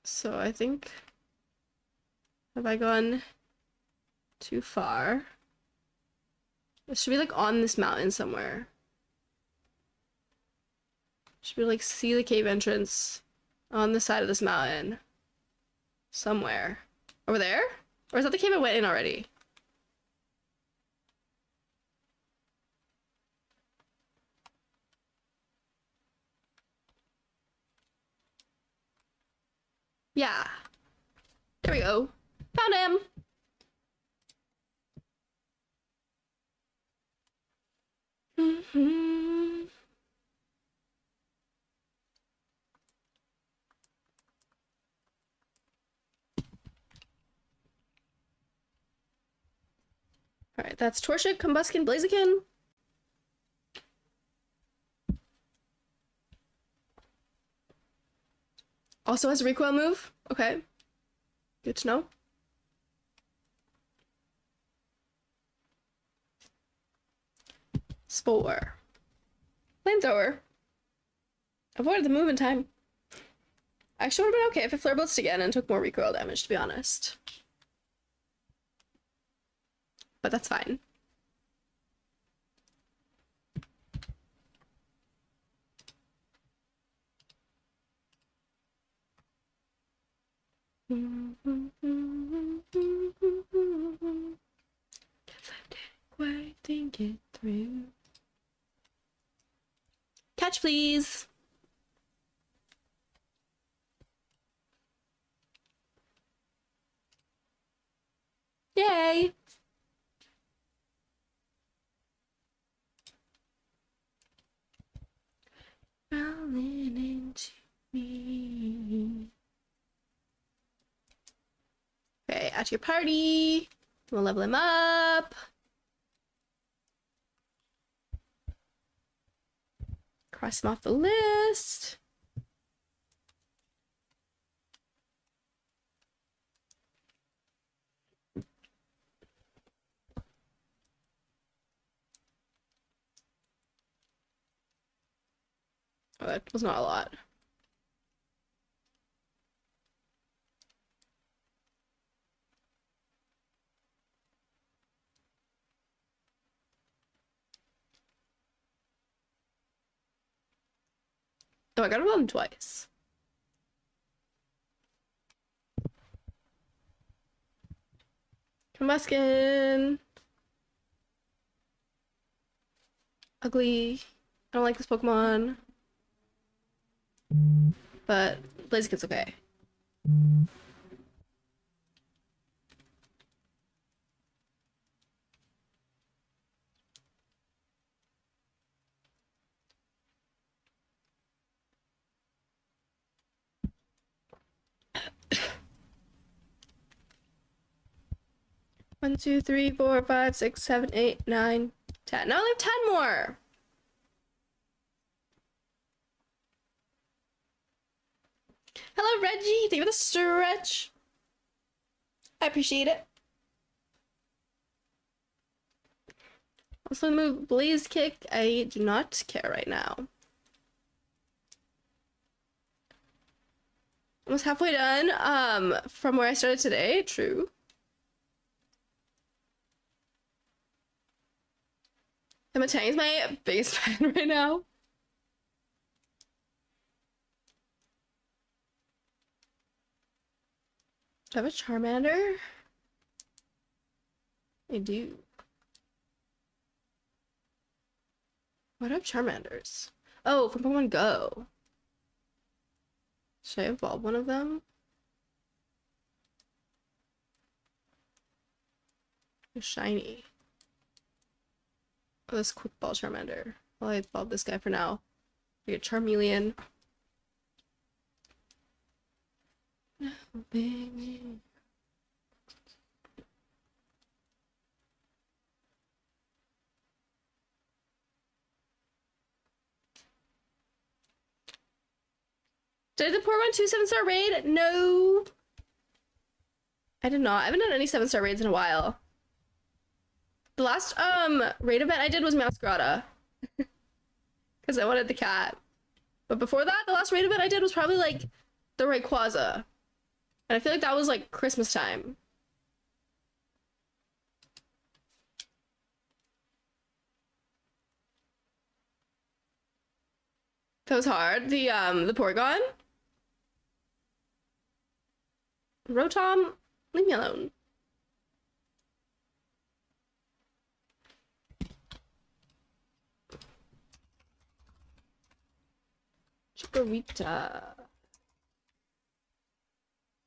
So I think, have I gone too far? It should be like on this mountain somewhere. Should be like see the cave entrance on the side of this mountain. Somewhere. Over there? Or is that the cave I went in already? Yeah. There we go. Found him! Alright, that's Torchic, Combuskin, Blaziken. Also has a recoil move. Okay. Good to know. Spore. Flamethrower. Avoided the move in time. Actually would have been okay if it flare blitzed again and took more recoil damage, to be honest. But that's fine. Guess I didn't quite think it through. Catch, please. Yay! Falling into me. Okay, at your party. We'll level him up. Cross him off the list. Oh, that was not a lot. Oh, I gotta roll him twice. Combuskin. Ugly. I don't like this Pokemon. But Blaziken's okay. One, two, three, four, five, six, seven, 8, 9, 10. Now I only have 10 more. Hello, Reggie. Thank you for the stretch. I appreciate it. Also, move Blaze Kick. I do not care right now. Almost halfway done. From where I started today. True. Emma Tang is my biggest fan right now. Do I have a Charmander? I do. Why do I have Charmanders? Oh, from Pokemon Go. Should I evolve one of them? A shiny. Oh, this quick ball Charmander. Well, I evolve this guy for now. I get Charmeleon. No, baby. Did I pour one 2 7-star raid? No. I did not. I haven't done any 7-star raids in a while. The last raid event I did was Masquerada. Because I wanted the cat. But before that, the last raid event I did was probably like the Rayquaza. And I feel like that was like Christmas time. That was hard. The Porygon. Rotom, leave me alone. Chikorita.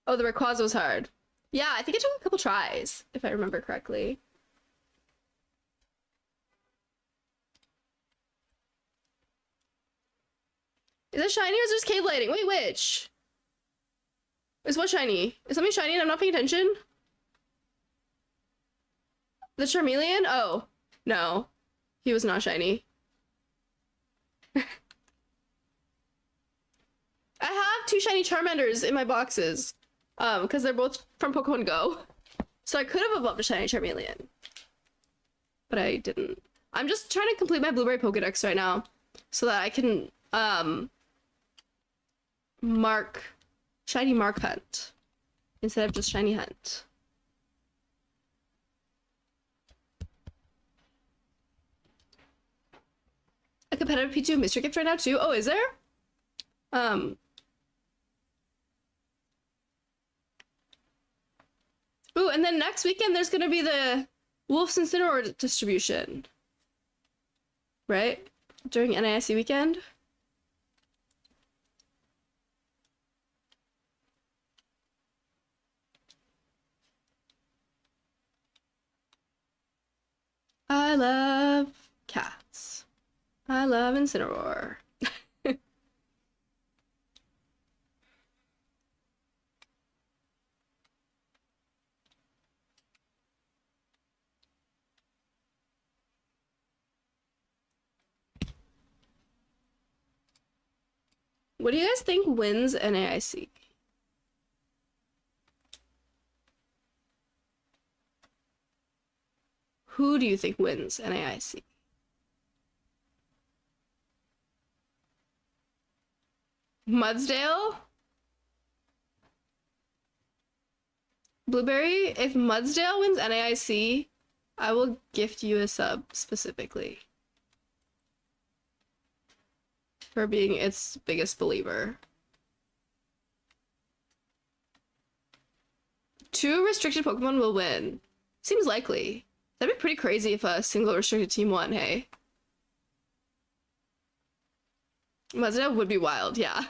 Oh, the Rayquaza was hard. Yeah, I think it took a couple tries, if I remember correctly. Is it shiny or is it just cave lighting? Wait, which? Is what shiny? Is something shiny and I'm not paying attention? The Charmeleon? Oh, no. He was not shiny. I have 2 shiny Charmanders in my boxes. Because they're both from Pokemon Go. So I could have evolved a shiny Charmeleon. But I didn't. I'm just trying to complete my Blueberry Pokedex right now. So that I can, shiny mark hunt. Instead of just shiny hunt. A competitive P2 mystery gift right now too? Oh, is there? Ooh, and then next weekend there's gonna be the Wolf's Incineroar distribution. Right? During NISC weekend? I love cats. I love Incineroar. What do you guys think wins NAIC? Who do you think wins NAIC? Mudsdale? Blueberry? If Mudsdale wins NAIC, I will gift you a sub specifically for being its biggest believer. 2 restricted Pokemon will win. Seems likely. That'd be pretty crazy if a single restricted team won, hey? Mudsdale would be wild, yeah.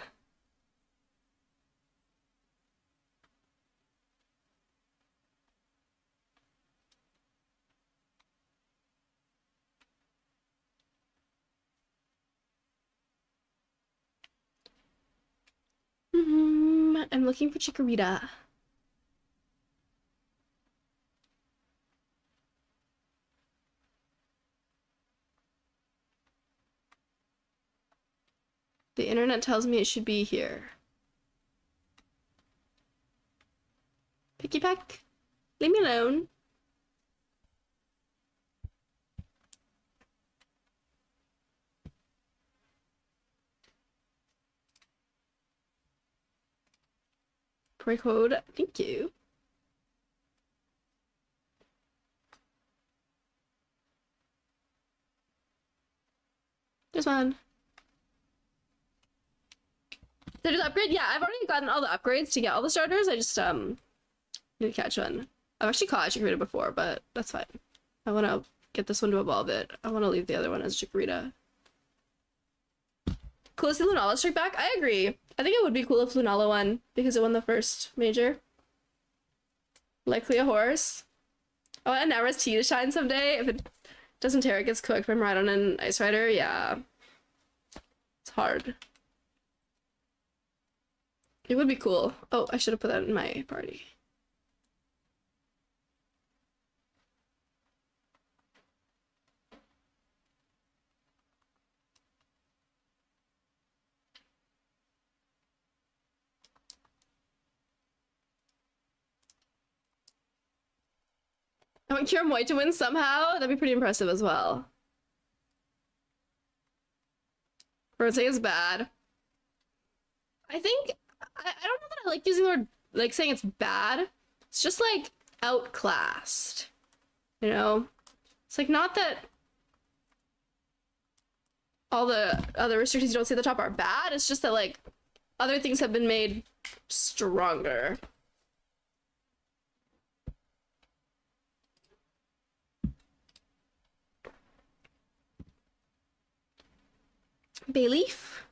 I'm looking for Chikorita. The internet tells me it should be here. Picky Peck, leave me alone. Code, thank you. There's one. Did I just upgrade? Yeah, I've already gotten all the upgrades to get all the starters. I just need to catch one. I've actually caught Chikorita before, but that's fine. I want to get this one to evolve it. I want to leave the other one as Chikorita. Cool to see Lunala strike back? I agree. I think it would be cool if Lunala won because it won the first major. Likely a horse. I want a Namra's Tea to shine someday. If it doesn't tear, it gets cooked by Miraidon and Ice Rider. Yeah. It's hard. It would be cool. Oh, I should have put that in my party. I want Kyurem White to win somehow. That'd be pretty impressive as well. Rose is bad. I think I don't know that I like using the word, like, saying it's bad. It's just like outclassed. You know? It's like not that all the other restrictions you don't see at the top are bad. It's just that like other things have been made stronger. Bayleaf.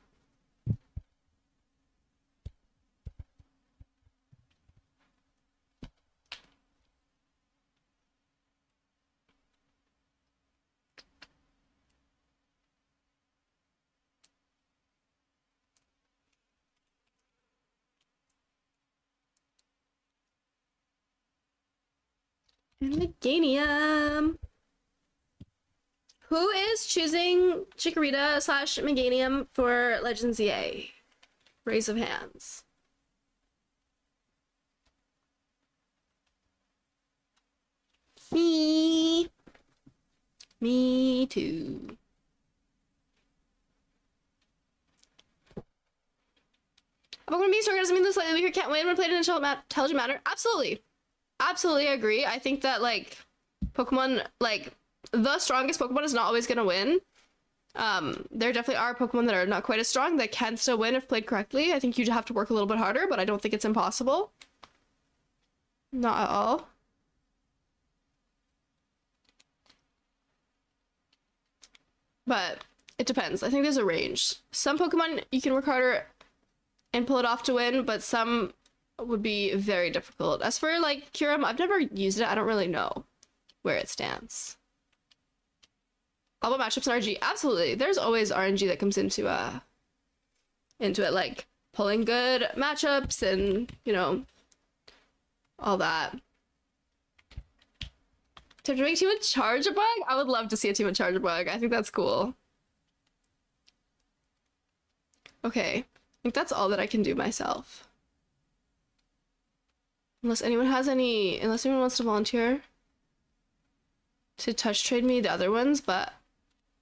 And Meganium. Who is choosing Chikorita / Meganium for Legends EA? Raise of hands. Me. Me too. Pokemon being stronger doesn't mean the slightly weaker can't win when played in intelligent manner. Absolutely. Absolutely agree. I think that like Pokemon, like the strongest Pokemon is not always gonna win. There definitely are Pokemon that are not quite as strong that can still win if played correctly. I think you have to work a little bit harder, but I don't think it's impossible. Not at all. But it depends. I think there's a range. Some Pokemon you can work harder and pull it off to win, but some would be very difficult. As for like Kyurem, I've never used it. I don't really know where it stands. All about matchups in RNG. Absolutely. There's always RNG that comes into it, like pulling good matchups and, you know, all that. To make a team with Charge a Bug? I would love to see a team with Charge a Bug. I think that's cool. Okay. I think that's all that I can do myself. Unless anyone wants to volunteer to touch trade me the other ones, but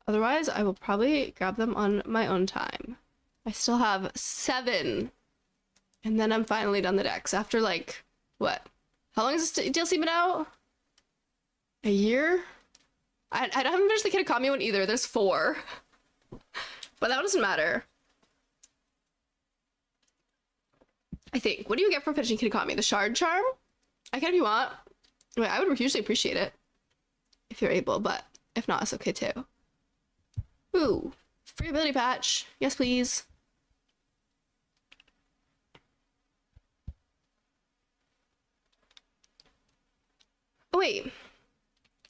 otherwise I will probably grab them on my own time. I still have 7. And then I'm finally done the decks after like, what? How long has this DLC been out? A year? I haven't finished the Kitakami one either. There's 4. But that doesn't matter. I think. What do you get for finishing Kitakami? The Shard Charm? I can if you want. Wait, I would hugely appreciate it. If you're able, but if not, it's okay too. Ooh. Free ability patch. Yes, please. Oh, wait.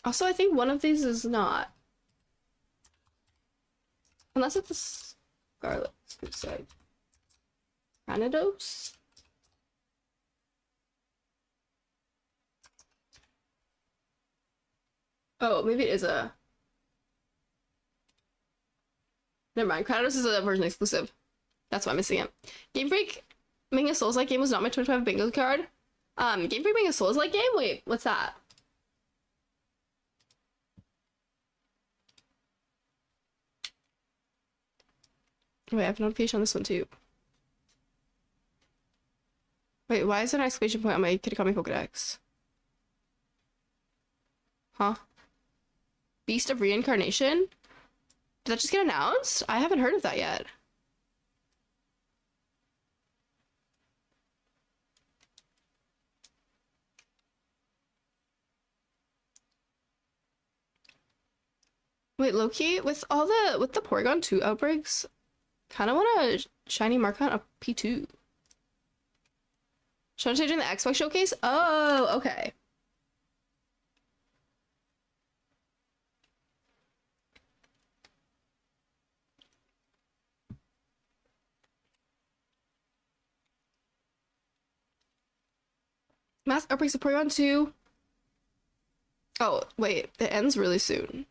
Also, I think one of these is not. Unless it's a Scarlet. Sorry. Granados? Oh, maybe it is a... Never mind. Granados is a version exclusive. That's why I'm missing it. Game Freak making a Souls-like game was not my 25 bingo card. Game Freak making a Souls-like game? Wait, what's that? Wait, I have a notification on this one too. Wait, why is there an exclamation point on my Kitakami Pokedex? Huh? Beast of Reincarnation? Did that just get announced? I haven't heard of that yet. Wait, Loki, with the Porygon 2 outbreaks, kind of want a shiny Markon a P2. Should I change in the Xbox showcase? Oh, okay. Mass outbreaks of Porygon 2. Oh, wait, it ends really soon.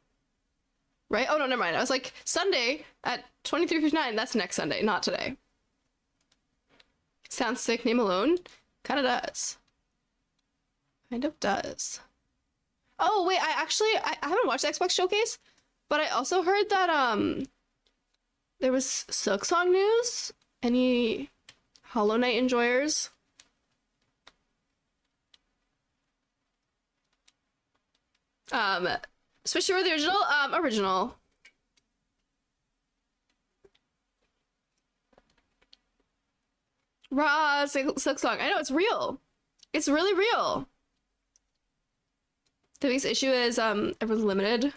Right? Oh, no, never mind. I was like, Sunday at 23:59. That's next Sunday, not today. Sounds sick, name alone? Kind of does. Kind of does. Oh, wait, I haven't watched the Xbox showcase, but I also heard that, there was Silksong news. Any Hollow Knight enjoyers? Switch to the original? Original. Raw Silksong. I know, it's real. It's really real. The biggest issue is, everyone's limited.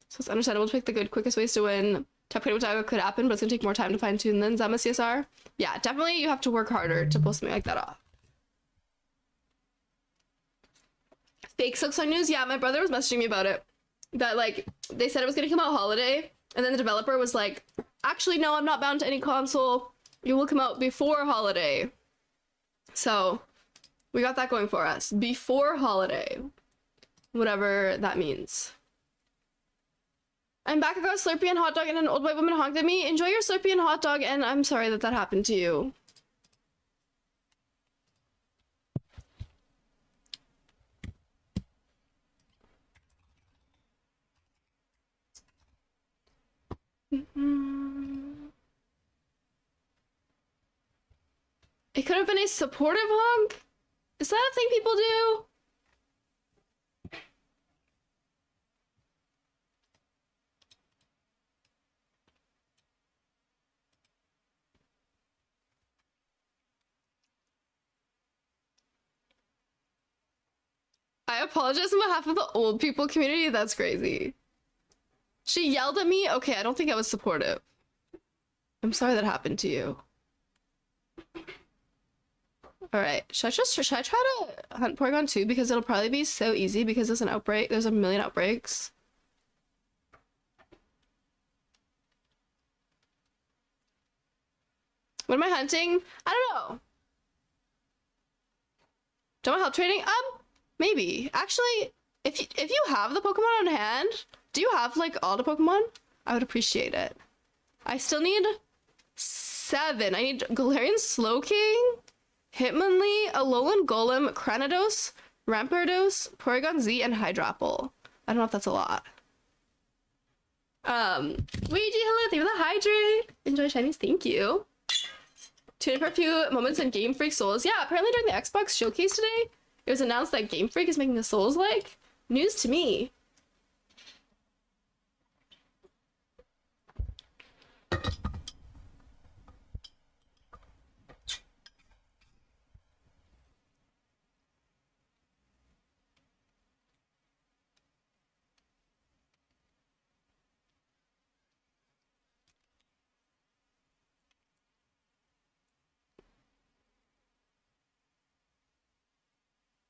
So it's understandable to pick the good, quickest ways to win. Top Potato could happen, but it's gonna take more time to fine tune than Zama CSR. Yeah, definitely you have to work harder to pull something like that off. Fake Silksong news? Yeah, my brother was messaging me about it. That, like, they said it was gonna come out holiday, and then the developer was like, actually, no, I'm not bound to any console. It will come out before holiday. So, we got that going for us. Before holiday. Whatever that means. I'm back. I got a Slurpee and hot dog, and an old white woman honked at me. Enjoy your Slurpee and hot dog, and I'm sorry that that happened to you. It could have been a supportive honk? Is that a thing people do? I apologize on behalf of the old people community. That's crazy. She yelled at me? Okay, I don't think I was supportive. I'm sorry that happened to you. Alright, should I try to hunt Porygon 2? Because it'll probably be so easy because there's an outbreak. There's a million outbreaks. What am I hunting? I don't know. Do I want help trading? Maybe. Actually, if you have the Pokemon on hand, do you have like all the Pokemon? I would appreciate it. I still need 7. I need Galarian Slowking, Hitmonlee, Alolan Golem, Cranidos, Rampardos, Porygon Z, and Hydrapple. I don't know if that's a lot. Ouija, hello, thank you for the hydrate. Enjoy shinies, thank you. Tune in for a few moments in Game Freak Souls. Yeah, apparently during the Xbox showcase today, it was announced that Game Freak is making the Souls like. News to me.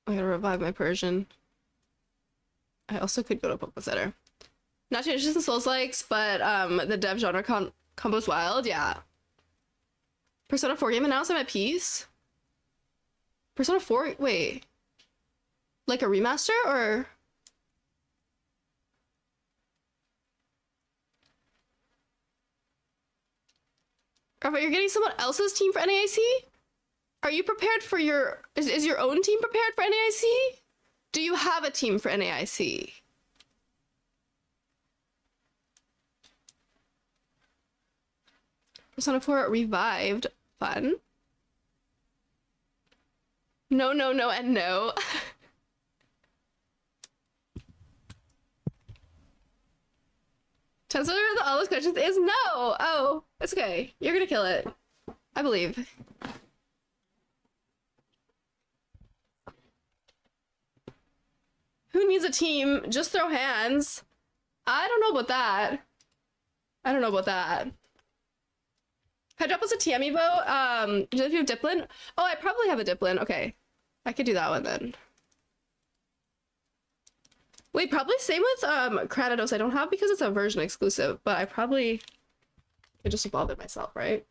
I gotta revive my Persian. I also could go to Poke Center. Not too interested in Souls likes, but the dev genre combo's wild, yeah. Persona 4 game announced, I'm at peace. Persona 4, wait. Like a remaster or? Oh, but you're getting someone else's team for NAIC? Are you prepared for your... Is your own team prepared for NAIC? Do you have a team for NAIC? Persona 4 revived. Fun. No, no, no, and no. Answer to all those questions is no. Oh, it's okay. You're gonna kill it. I believe. Who needs a team? Just throw hands. I don't know about that. I don't know about that. Hydrap was a TM Evo. Do you have Diplin? Oh, I probably have a Diplin. Okay. I could do that one then. Wait, probably same with Cranidos I don't have because it's a version exclusive, but I probably could just evolve it myself, right?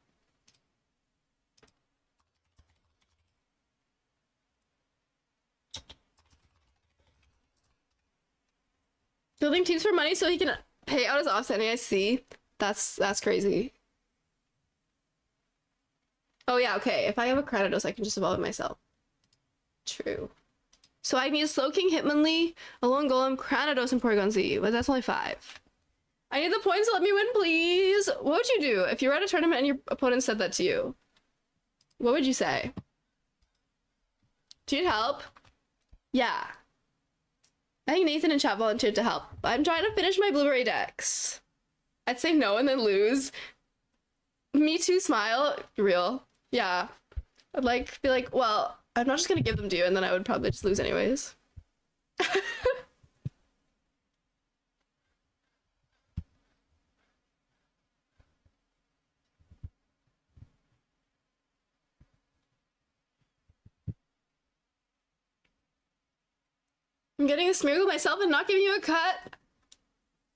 Building teams for money so he can pay out his offset NAIC. That's crazy. Oh yeah, okay. If I have a Cranidos, I can just evolve it myself. True. So I need Slowking, Hitmonlee, Alolan Golem, Cranidos, and Porygon Z, but that's only 5. I need the points to let me win, please. What would you do if you were at a tournament and your opponent said that to you? What would you say? Do you need help? Yeah. I think Nathan and chat volunteered to help. I'm trying to finish my blueberry decks. I'd say no and then lose. Me too, smile. Real. Yeah. I'd like be like, well, I'm not just gonna give them to you, and then I would probably just lose anyways. I'm getting a Smeargle myself and not giving you a cut.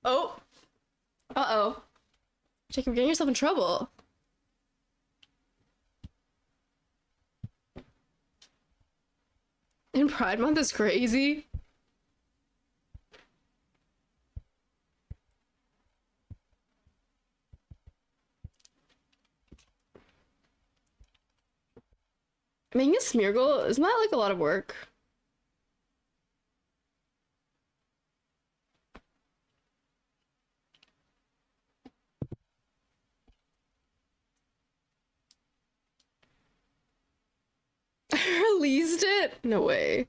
Oh. Uh-oh. Jacob, you're getting yourself in trouble. And Pride Month is crazy. Making a Smeargle, isn't that like a lot of work? I released it? No way.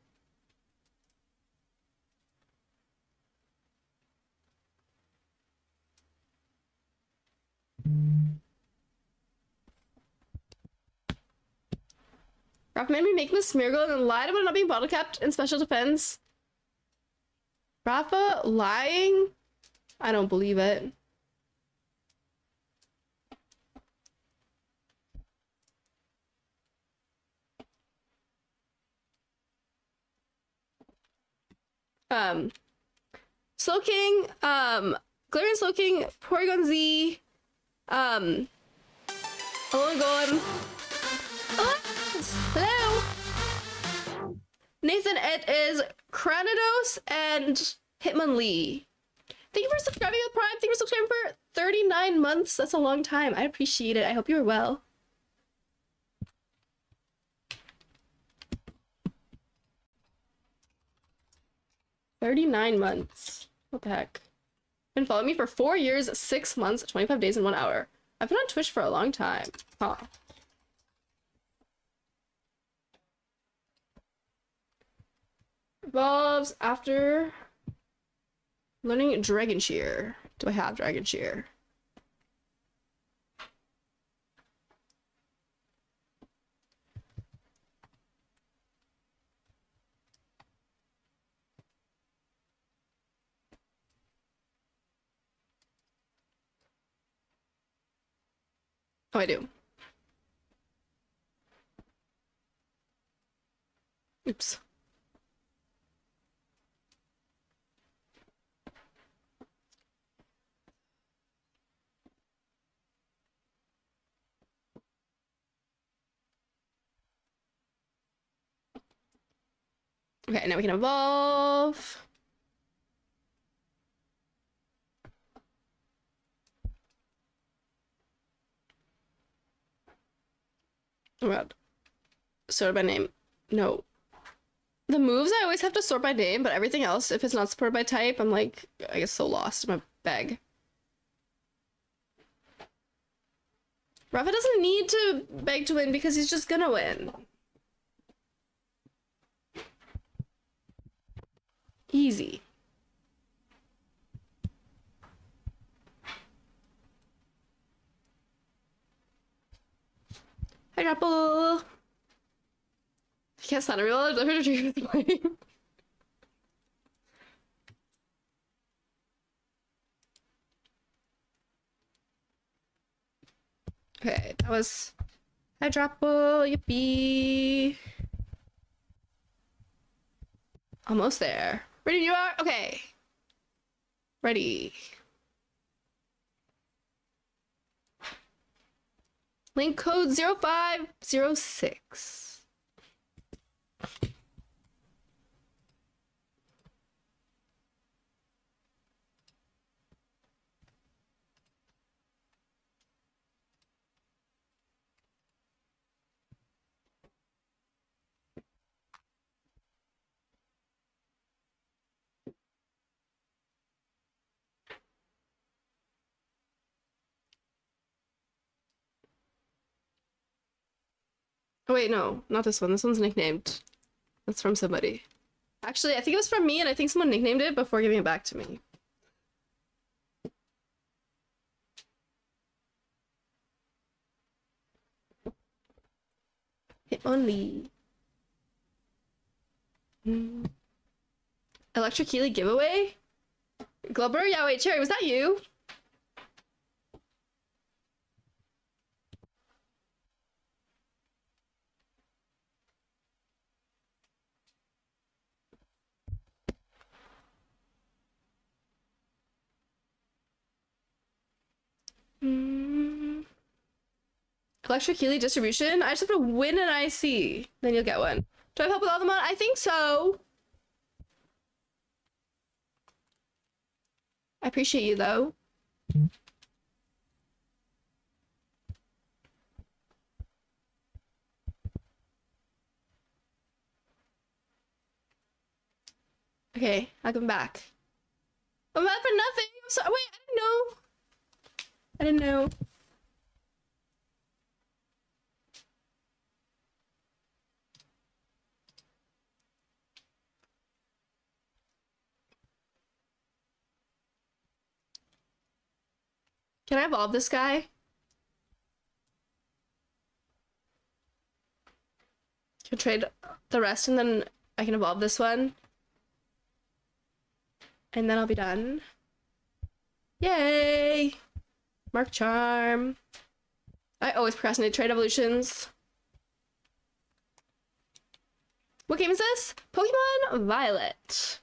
Rafa made me make the Smeargle and then lied about not being bottle capped in special defense. Rafa lying? I don't believe it. Slowking, Galarian Slowking, Porygon Z, Oh my god. Hello. Nathan, it is Cranidos and Hitmonlee. Thank you for subscribing with Prime. Thank you for subscribing for 39 months. That's a long time. I appreciate it. I hope you're well. $39 What the heck? Been following me for 4 years, 6 months, 25 days, and 1 hour. I've been on Twitch for a long time. Huh. Evolves after learning Dragon Shear. Do I have Dragon Shear? Oh, I do. Oops. Okay, now we can evolve. Oh my god. Sort by name. No. The moves I always have to sort by name, but everything else, if it's not sorted by type, I'm like, I guess so lost in my bag. Rafa doesn't need to beg to win because he's just gonna win. Easy. Hi, Grapple. I can't stand a real. I've heard of playing. Okay, that was Hydropple, yippee. Almost there. Ready you are? Okay. Ready. Link code 0506. Oh wait, no, not this one. This one's nicknamed. That's from somebody. Actually, I think it was from me, and I think someone nicknamed it before giving it back to me. Hitmonlee. Electric Keely giveaway? Glubber? Yeah, wait, Cherry, was that you? Electric Keely distribution? I just have to win an IC. Then you'll get one. Do I have help with all the mod? I think so. I appreciate you, though. Okay, I'll come back. I'm back for nothing. I'm sorry. Wait, I didn't know. I didn't know. Can I evolve this guy? Can I trade the rest and then I can evolve this one? And then I'll be done. Yay! Mark Charm. I always procrastinate trade evolutions. What game is this? Pokemon Violet.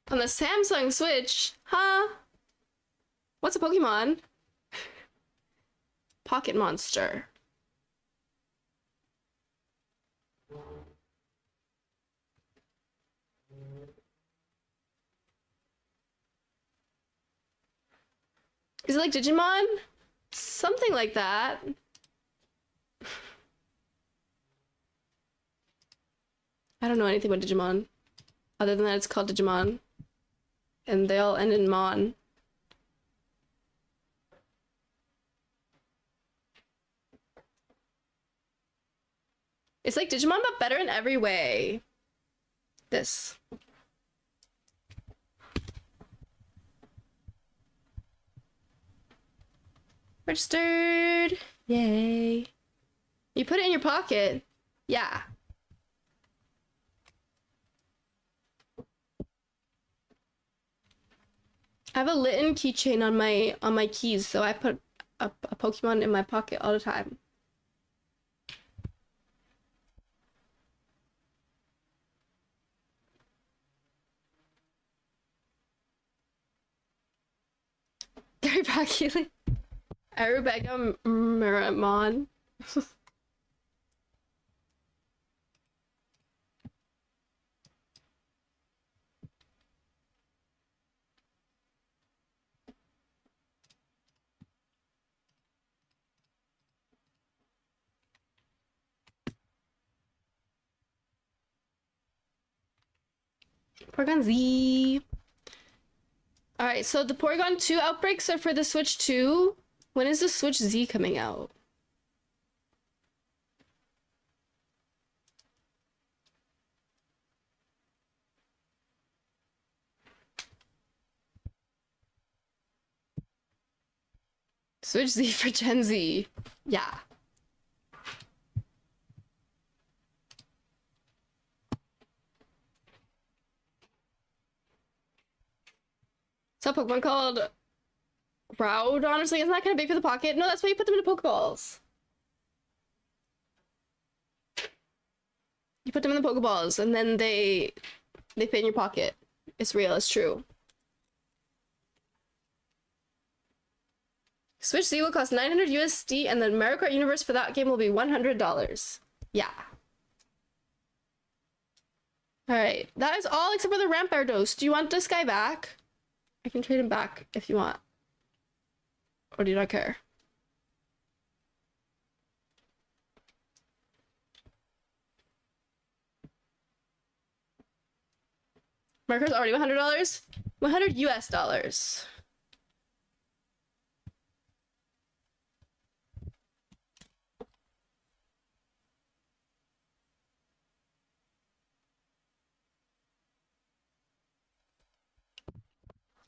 On the Samsung Switch? Huh? What's a Pokemon? Pocket Monster. Is it like Digimon? Something like that. I don't know anything about Digimon. Other than that, it's called Digimon. And they all end in Mon. It's like Digimon, but better in every way. This. Registered. Yay. You put it in your pocket. Yeah. I have a Litten keychain on my keys, so I put a Pokemon in my pocket all the time. Gary Keely. Arubega Miramon. Porygon Z. Alright, so the Porygon 2 outbreaks are for the Switch 2. When is the Switch Z coming out? Switch Z for Gen Z. Yeah. It's a Pokemon called Groudon or something. It's not kind of big for the pocket. No, that's why you put them into Pokeballs. You put them in the Pokeballs and then they fit in your pocket. It's real, it's true. Switch Z will cost 900 USD and the Mario Kart universe for that game will be $100. Yeah. Alright, that is all except for the Rampardos. Do you want this guy back? I can trade him back if you want. Or do you not care? Marker's already $100? 100 US dollars.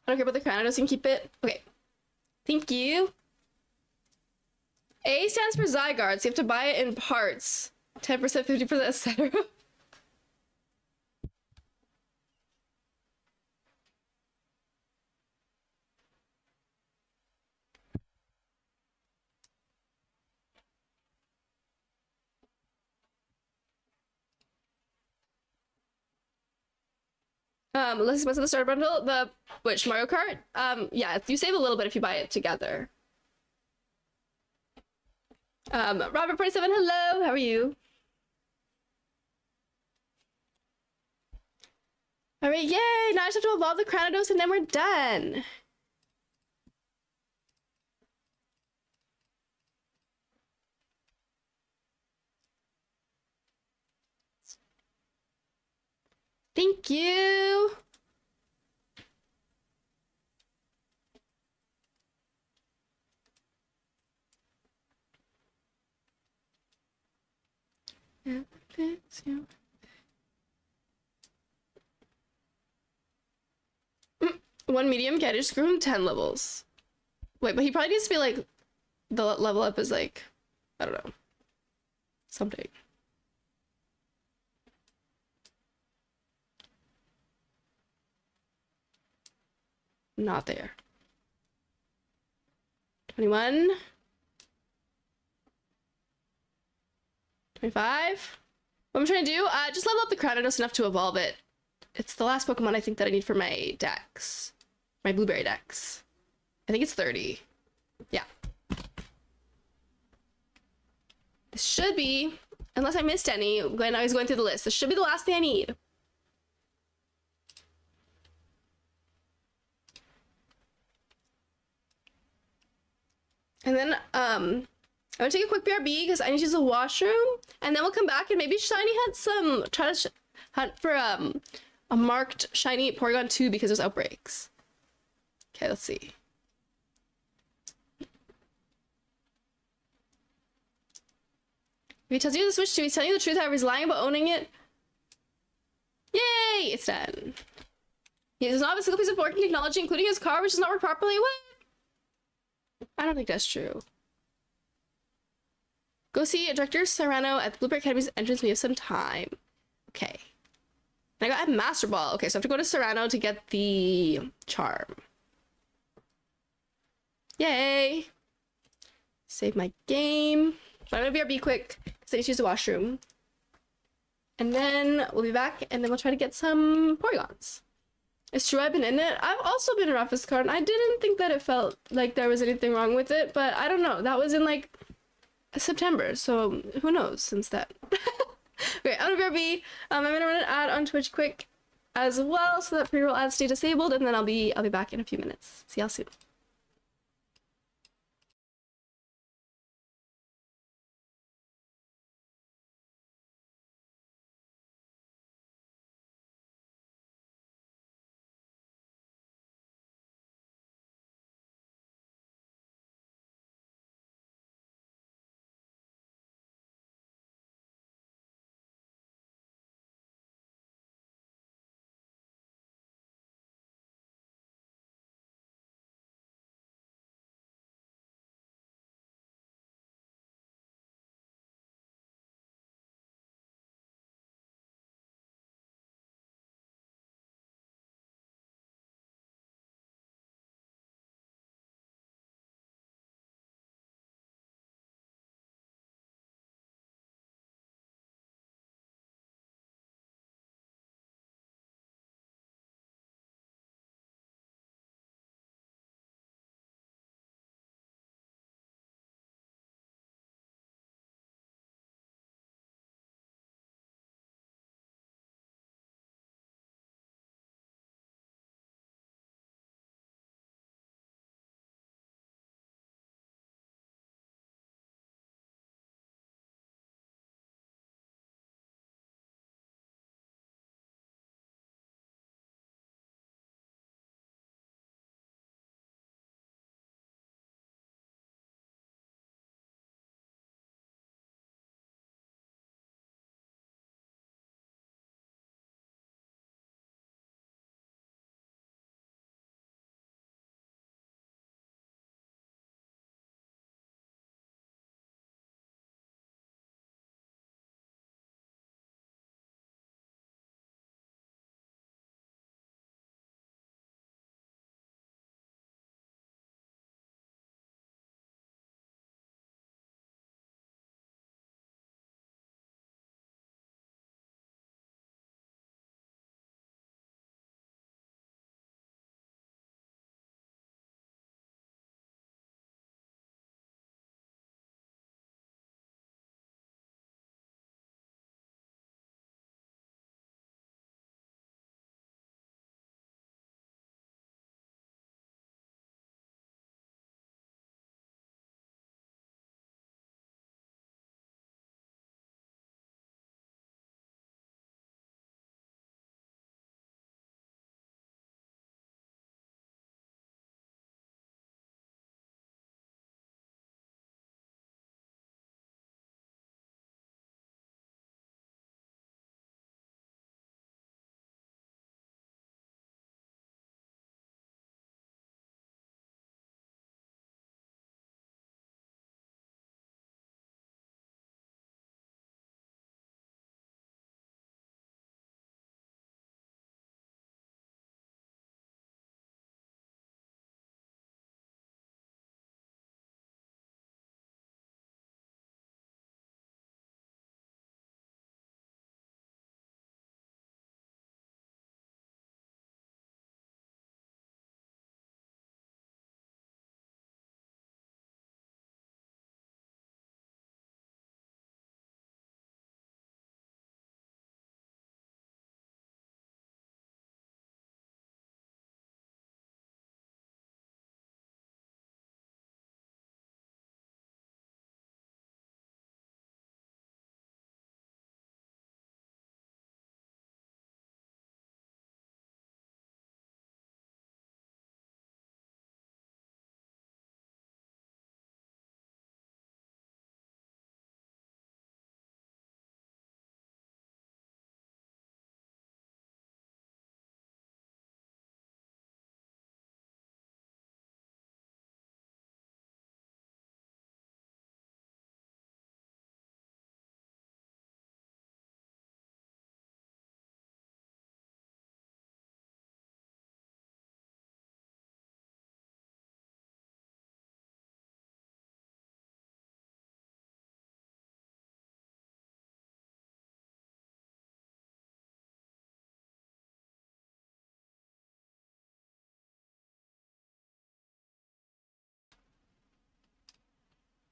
I don't care about the crown, I just can keep it. Okay. Thank you. A stands for Zygarde, so you have to buy it in parts. 10%, 50%, etc. Less expensive the starter bundle. The which Mario Kart? Yeah, you save a little bit if you buy it together. Robert47, hello, how are you? All right, yay! Now I just have to evolve the Cranidos and then we're done. Thank you. One medium cat, just grew him 10 levels. Wait, but he probably needs to be like, the level up is like, I don't know, something. Not there. 21. 25. What I'm trying to do, just level up the Cranidos enough to evolve it. it's the last Pokemon I think that I need for my decks. My blueberry decks. I think it's 30. Yeah. This should be, unless I missed any, when I was going through the list, this should be the last thing I need. And then, I'm gonna take a quick BRB because I need to use the washroom, and then we'll come back and maybe Shiny had some, try to hunt for, a marked Shiny Porygon 2 because there's outbreaks. Okay, let's see. If he tells you to switch to, he's telling you the truth, however, he's lying about owning it. Yay! It's done. He does not have a single piece of working technology, including his car, which does not work properly. What? I don't think that's true. Go see Director Serrano at the Blueberry Academy's entrance. We have some time. Okay. And I got a Master Ball. Okay, so I have to go to Serrano to get the charm. Yay! Save my game. But I'm gonna BRB quick because I need to use the washroom. And then we'll be back and then we'll try to get some Porygons. It's true, I've been in it. I've also been in Rafa's card, and I didn't think that it felt like there was anything wrong with it, but I don't know. That was in like September, so who knows since that. Okay, I'm gonna BRB. I'm gonna run an ad on Twitch quick as well so that pre-roll ads stay disabled, and then I'll be back in a few minutes. See y'all soon.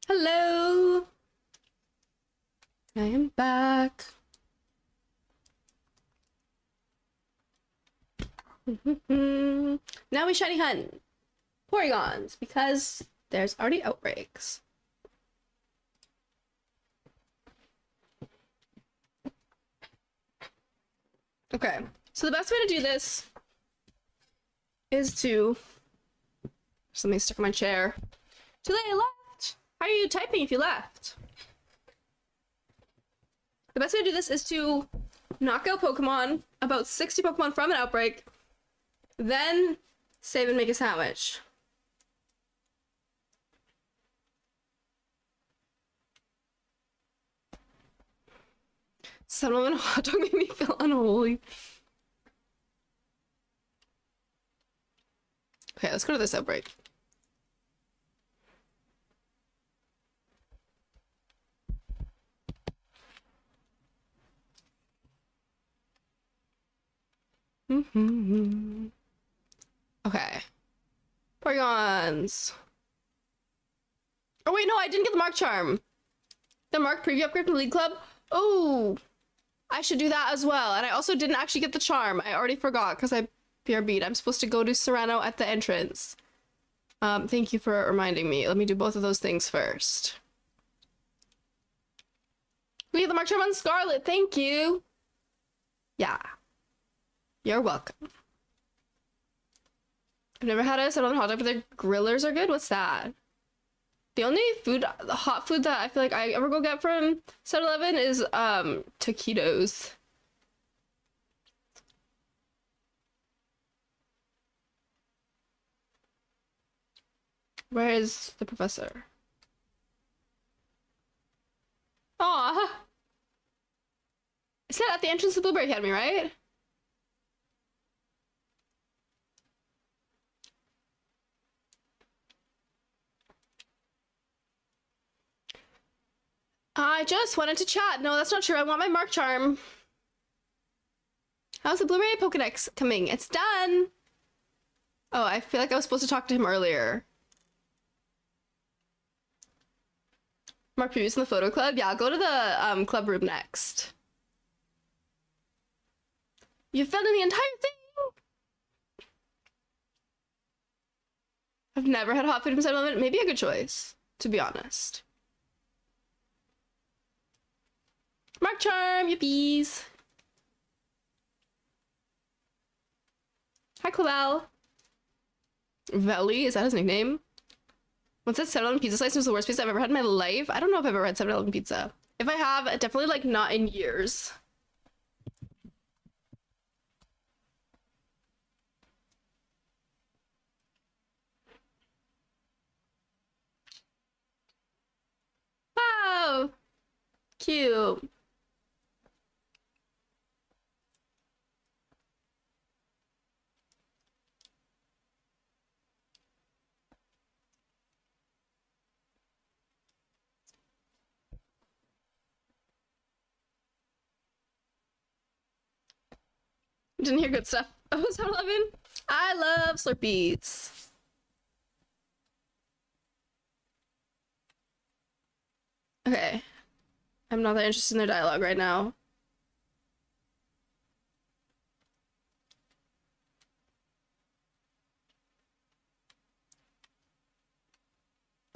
Hello. I am back. Now we shiny hunt Porygons because there's already outbreaks. Okay, so the best way to do this is to something stuck in my chair. Too late, I left. How are you typing if you left? The best way to do this is to knock out Pokemon, about 60 Pokemon from an outbreak, then save and make a sandwich. Someone hot dog made me feel unholy. Okay, let's go to this outbreak. Okay. Porygons. Oh wait, no, I didn't get the Mark Charm. The Mark preview upgrade from League Club. Oh, I should do that as well. And I also didn't actually get the charm. I already forgot because I BRB'd. I'm supposed to go to Serrano at the entrance. Thank you for reminding me. Let me do both of those things first. We get the Mark Charm on Scarlet. Thank you. Yeah. You're welcome. I've never had a 7-Eleven hot dog, but their grillers are good. What's that? The only food, the hot food that I feel like I ever go get from 7-Eleven is taquitos. Where is the professor? Aw. Is that at the entrance to Blueberry Academy, right? I just wanted to chat. No, that's not true. I want my Mark Charm. How's the Blueberry Pokedex coming? It's done. Oh, I feel like I was supposed to talk to him earlier. Mark previews in the photo club? Yeah, I'll go to the club room next. You filled in the entire thing? I've never had hot food from 7-Eleven. Maybe a good choice, to be honest. Mark Charm, yippies. Hi, Clavel. Veli, is that his nickname? Once that 7-Eleven pizza slice was the worst pizza I've ever had in my life. I don't know if I've ever had 7-Eleven pizza. If I have, definitely like not in years. Wow, cute. Didn't hear good stuff. Oh, 7-Eleven. I love Slurpees. Okay. I'm not that interested in their dialogue right now.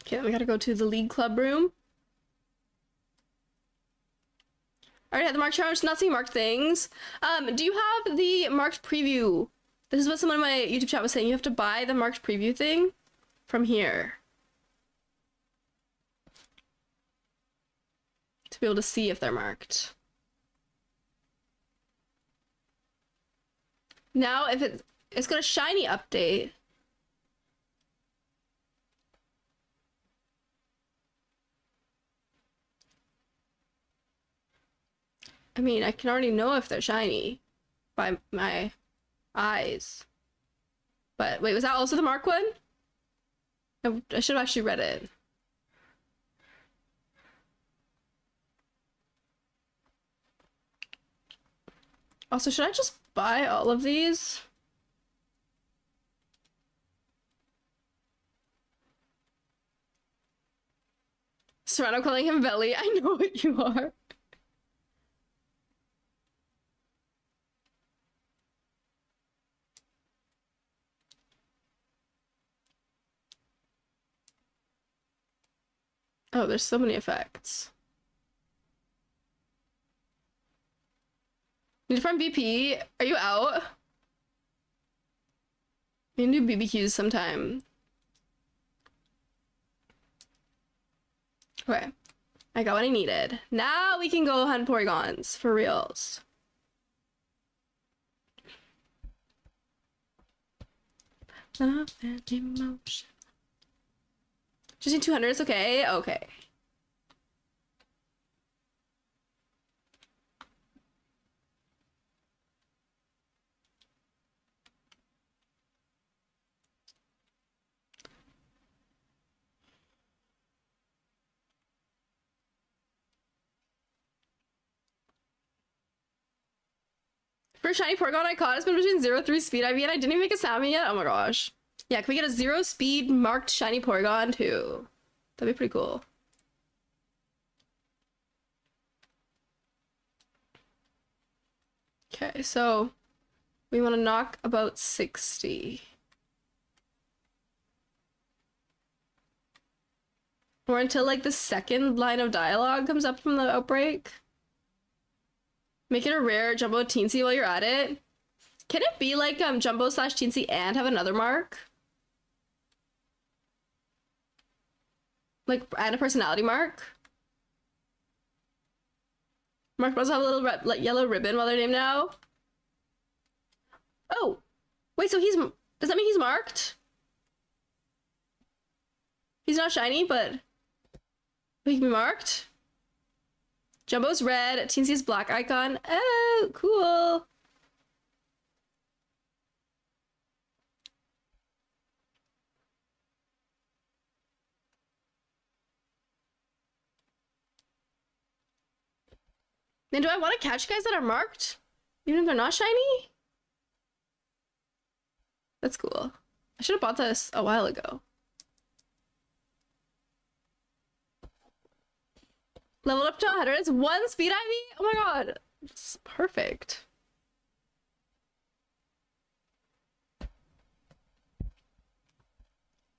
Okay, then we gotta go to the League Club room. I already had the Mark Charm, not seeing marked things. Do you have the marked preview? This is what someone in my YouTube chat was saying. You have to buy the marked preview thing from here to be able to see if they're marked. Now, if it's got a shiny update. I mean, I can already know if they're shiny by my eyes. But wait, was that also the mark one? I should have actually read it. Also, should I just buy all of these? Serrano calling him Belly. I know what you are. Oh, there's so many effects. Need to farm BP? Are you out? We can do BBQs sometime. Okay. I got what I needed. Now we can go hunt Porygons for reals. Love and emotion. Just need 200s, okay? Okay. First shiny Porygon I caught has been between 0-3 speed IV and I didn't even make a salmon yet. Oh my gosh. Yeah, can we get a 0 speed marked shiny Porygon too? That'd be pretty cool. Okay, so we want to knock about 60. Or until like the second line of dialogue comes up from the outbreak. Make it a rare Jumbo Teensy while you're at it. Can it be like Jumbo / Teensy and have another mark? Like, add a personality mark? Mark must have a little like yellow ribbon while they're named now. Oh, wait, so does that mean he's marked? He's not shiny, but he can be marked. Jumbo's red, Teensy's black icon. Oh, cool. Then do I want to catch guys that are marked? Even if they're not shiny? That's cool. I should have bought this a while ago. Leveled up to 100. It's 1 speed IV? Oh my god. It's perfect.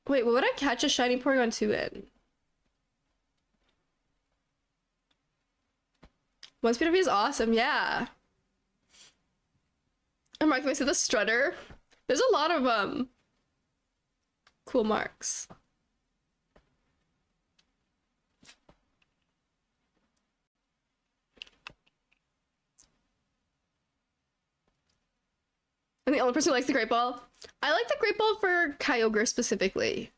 Wait, what would I catch a shiny Porygon 2 in? 1 speed IV is awesome, yeah. And Mark, can I say the Strutter? There's a lot of cool marks. I'm the only person who likes the Great Ball. I like the Great Ball for Kyogre specifically.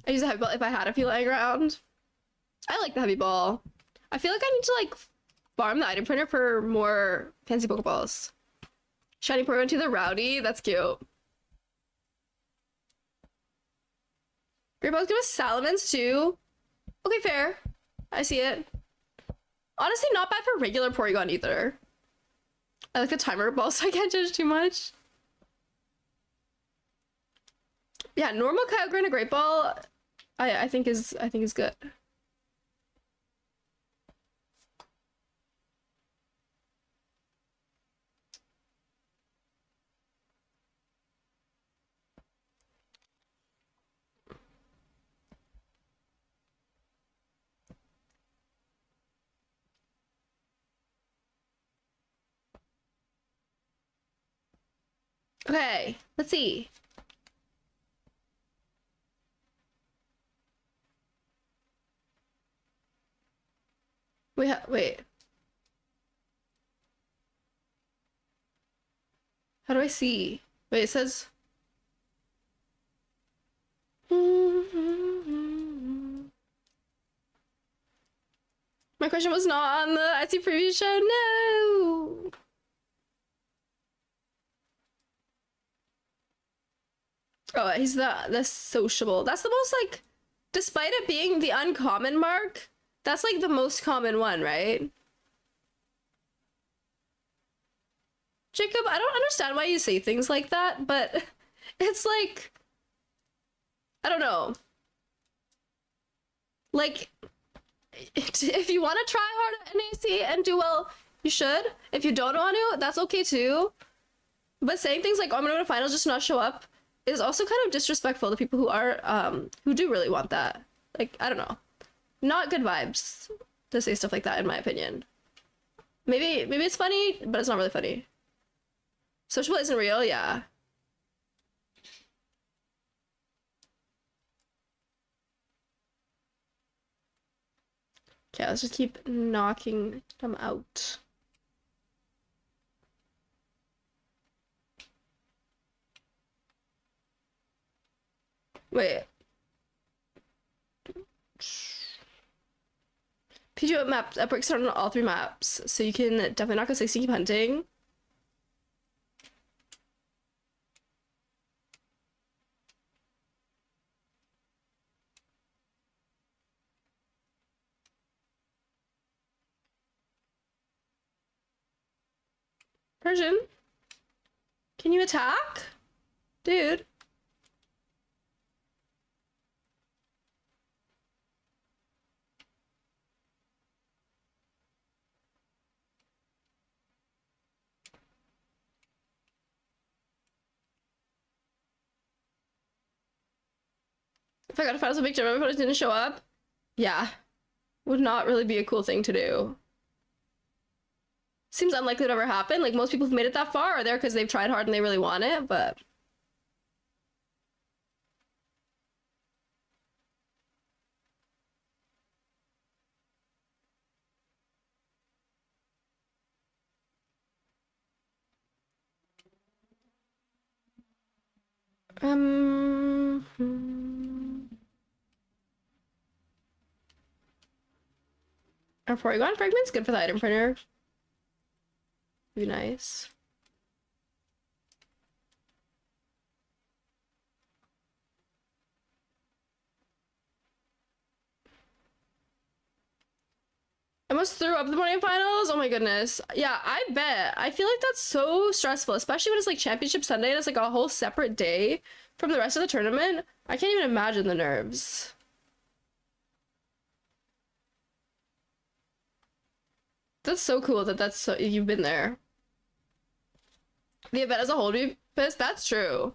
I use a Heavy Ball if I had a few lying around. I like the Heavy Ball. I feel like I need to like farm the item printer for more fancy Pokeballs. Shiny Porygon to the Rowdy. That's cute. Great Ball's give us Salamence too. Okay, fair. I see it. Honestly, not bad for regular Porygon either. I like the timer ball so I can't judge too much. Yeah, normal Kyogre and a Great Ball I think is good. Okay, let's see. Wait. How do I see? Wait, it says. My question was not on the Etsy preview show. No. Oh, he's the sociable. That's the most like, despite it being the uncommon mark, that's like the most common one, right? Jacob, I don't understand why you say things like that, but it's like, I don't know. Like, if you want to try hard at NAC and do well, you should. If you don't want to, that's okay too. But saying things like, oh, I'm gonna go to finals just to not show up is also kind of disrespectful to people who are, who do really want that. Like, I don't know. Not good vibes to say stuff like that, in my opinion. Maybe it's funny, but it's not really funny. Sociable isn't real, yeah. Okay, let's just keep knocking them out. Wait. PGO map breaks down on all 3 maps, so you can definitely not go 60 keep hunting. Persian, can you attack? Dude. If I got to find some big German opponent didn't show up, yeah, would not really be a cool thing to do. Seems unlikely to ever happen. Like, most people who've made it that far are there because they've tried hard and they really want it, but... Our Porygon fragment's good for the item printer. Be nice. I almost threw up the morning finals. Oh my goodness. Yeah, I bet. I feel like that's so stressful, especially when it's like Championship Sunday and it's like a whole separate day from the rest of the tournament. I can't even imagine the nerves. That's so cool that that's so you've been there. The event as a whole would be pissed. That's true.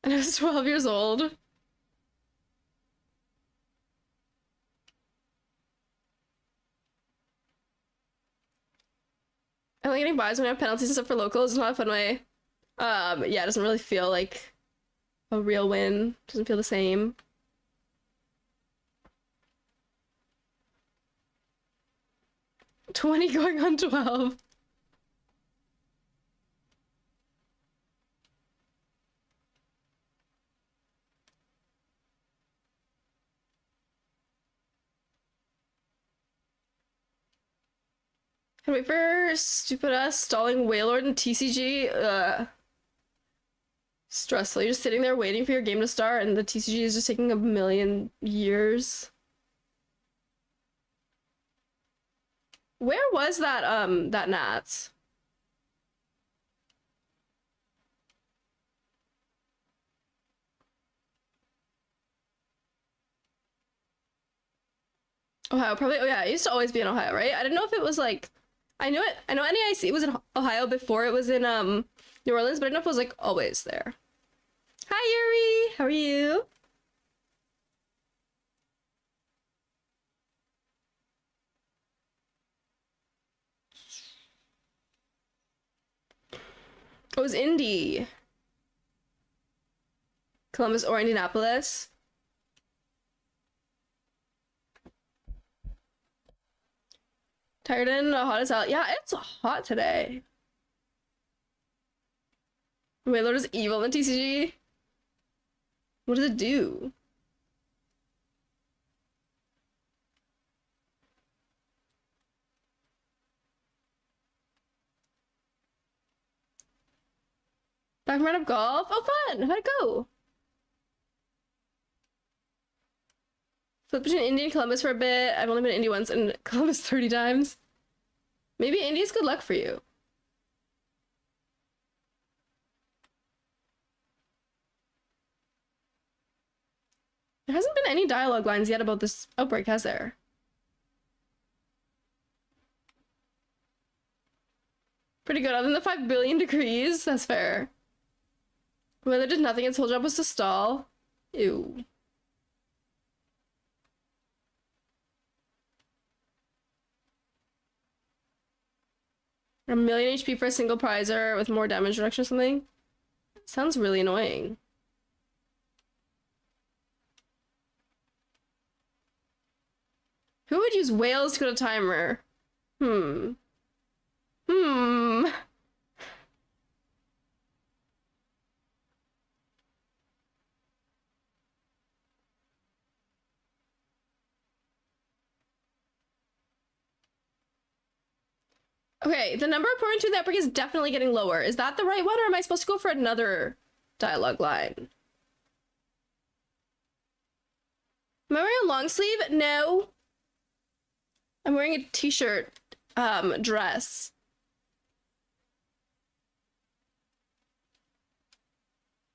And I was 12 years old. I like getting buys when we have penalties and stuff for locals. It's not a fun way. Yeah, it doesn't really feel like a real win. Doesn't feel the same. $20 going on 12. Can wait for stupid ass stalling Wailord and TCG. Stressful. You're just sitting there waiting for your game to start and the TCG is just taking a million years. Where was that Nats? Ohio, probably. Oh yeah, it used to always be in Ohio, right? I didn't know if it was like, I know NAIC was in Ohio before it was in New Orleans, but I didn't know if it was like always there. Hi Yuri, how are you? It was Indy. Columbus or Indianapolis. Tired and hot as hell. Yeah, it's hot today. Wailord is evil in the TCG. What does it do? Back round of golf? Oh, fun! How'd it go? Flip between Indy and Columbus for a bit. I've only been to Indy once and Columbus 30 times. Maybe Indy's good luck for you. There hasn't been any dialogue lines yet about this outbreak, has there? Pretty good. Other than the 5 billion degrees, that's fair. Weather did nothing. Its whole job was to stall. Ew. A million HP for a single prizer with more damage reduction or something? Sounds really annoying. Who would use whales to go to timer? Hmm. Okay, the number according to that brick is definitely getting lower. Is that the right one, or am I supposed to go for another dialogue line? Am I wearing a long sleeve? No. I'm wearing a t-shirt dress.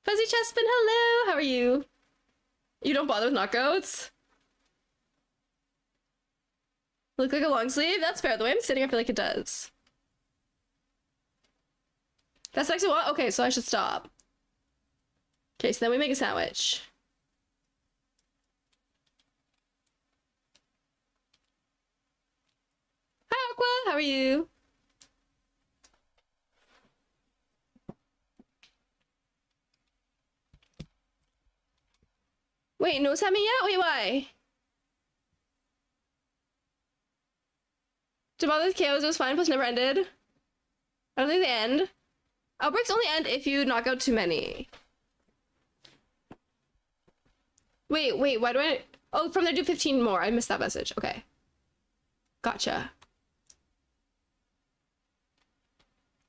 Fuzzy Chespin, hello! How are you? You don't bother with knockouts? Look like a long sleeve? That's fair. The way I'm sitting, I feel like it does. That's actually what? Okay, so I should stop. Okay, so then we make a sandwich. Hi, Aqua! How are you? Wait, no Sammy yet? Wait, why? To bother with KOs, it was fine, plus never ended. I don't think they end. Outbreaks only end if you knock out too many. Wait, why do I... Oh, from there do 15 more. I missed that message. Okay. Gotcha.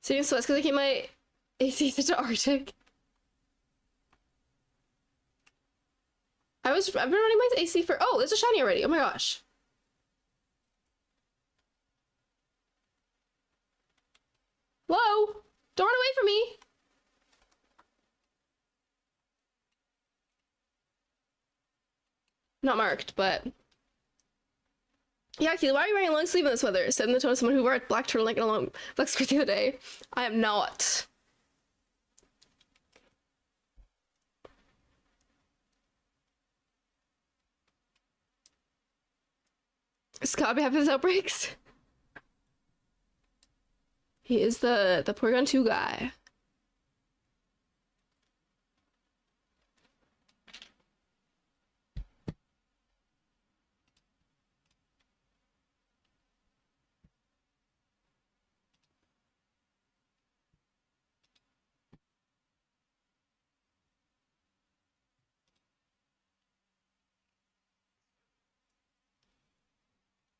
Sitting in sweats because I keep my AC set to Arctic. I've been running my AC for... Oh, there's a shiny already. Oh my gosh. Whoa! Don't run away from me! Not marked, but... Yeah, Keely, why are you wearing a long sleeve in this weather? Said in the tone of someone who wore a black turtleneck and a long black skirt the other day. I am not. Scott be having his outbreaks? He is the Porygon 2 guy.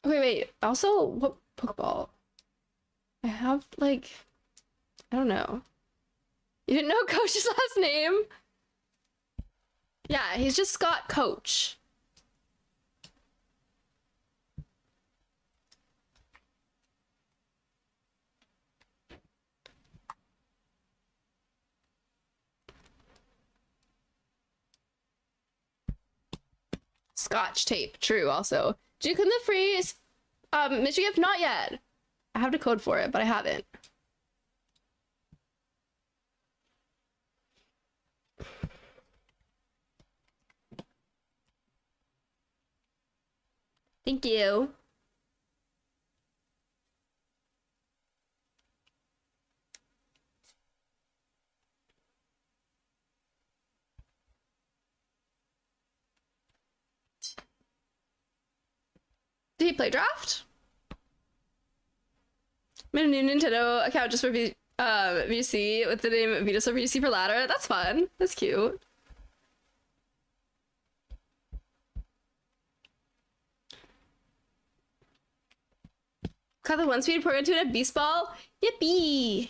Okay, wait. Also, what Pokeball? I have, like... I don't know. You didn't know Coach's last name? Yeah, he's just Scott Coach. Scotch tape, true, also. Did you claim the free mystery gift? Not yet. I have the code for it, but I haven't. Thank you. Did he play draft? Made a new Nintendo account just for VC with the name Venusaur VC for ladder. That's fun. That's cute. Caught the 1-speed Porygon 2 in a Beast Ball. Yippee!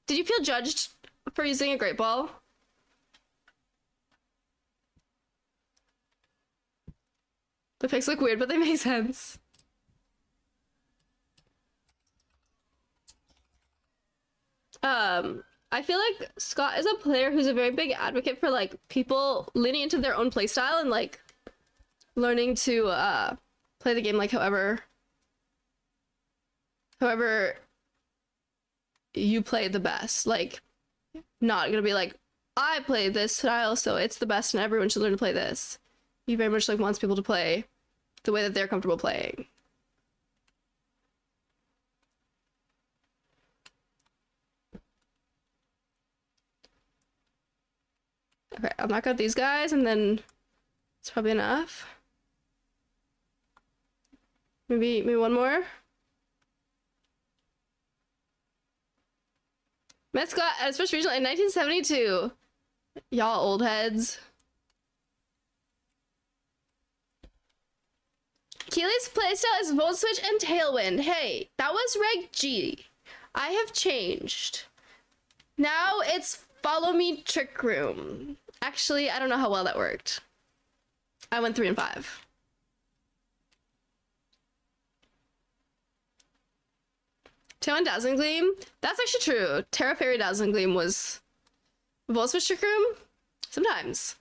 Did you feel judged for using a Great Ball? The pics look weird, but they make sense. I feel like Scott is a player who's a very big advocate for like people leaning into their own playstyle and like learning to play the game like however you play the best. Like, not gonna be like, I play this style, so it's the best and everyone should learn to play this. He very much like wants people to play the way that they're comfortable playing. Okay, I'll knock out these guys and then it's probably enough. Maybe one more. Met Scott at his first regional in 1972. Y'all old heads. Keely's playstyle is Volt Switch and Tailwind. Hey, that was Reg G. I have changed. Now it's Follow Me Trick Room. Actually, I don't know how well that worked. I went 3 and 5. Tailwind Dazzling Gleam. That's actually true. Terra Fairy Dazzling Gleam was Volt Switch Trick Room? Sometimes.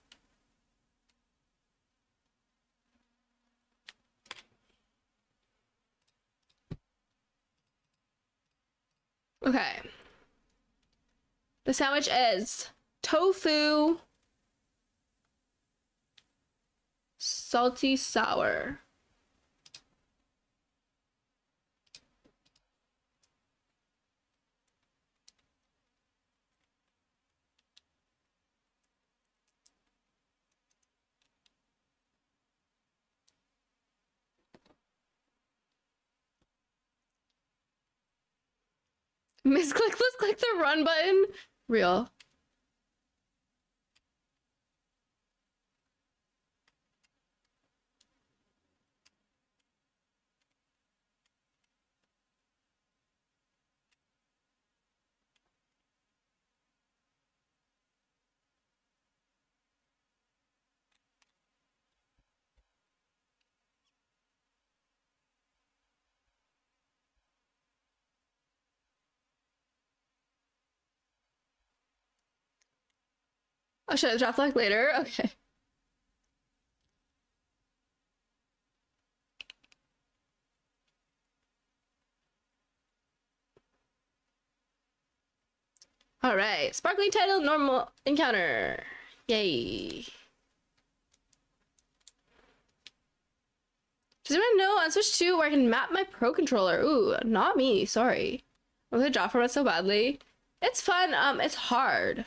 Okay. The sandwich is tofu, salty sour. Misclick, let's click the run button. Real. Oh, should I drop like later? Okay. All right, sparkling title, normal encounter. Yay. Does anyone know on Switch 2 where I can map my Pro controller? Ooh, not me, sorry. I'm gonna draw from it so badly. It's fun, it's hard.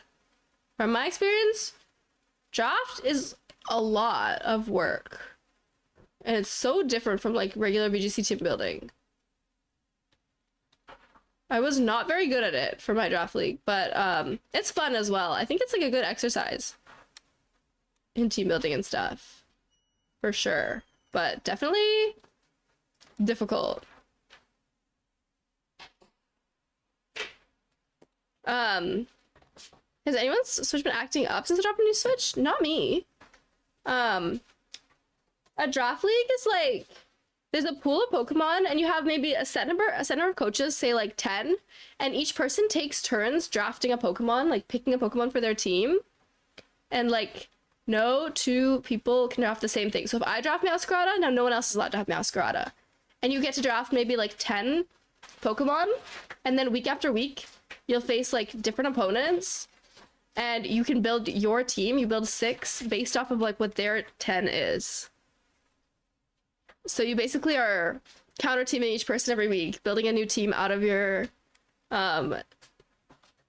From my experience, draft is a lot of work. And it's so different from like regular VGC team building. I was not very good at it for my draft league, but it's fun as well. I think it's like a good exercise in team building and stuff, for sure. But definitely difficult. Has anyone's Switch been acting up since I dropped a new Switch? Not me. A draft league is like, there's a pool of Pokemon and you have maybe a set number of coaches, say like 10, and each person takes turns drafting a Pokemon, like picking a Pokemon for their team. And like no two people can draft the same thing. So if I draft Meowscarada, now no one else is allowed to have Meowscarada. And you get to draft maybe like 10 Pokemon, and then week after week you'll face like different opponents and you can build your team. You build 6 based off of like what their 10 is. So you basically are counter teaming each person every week, building a new team out of your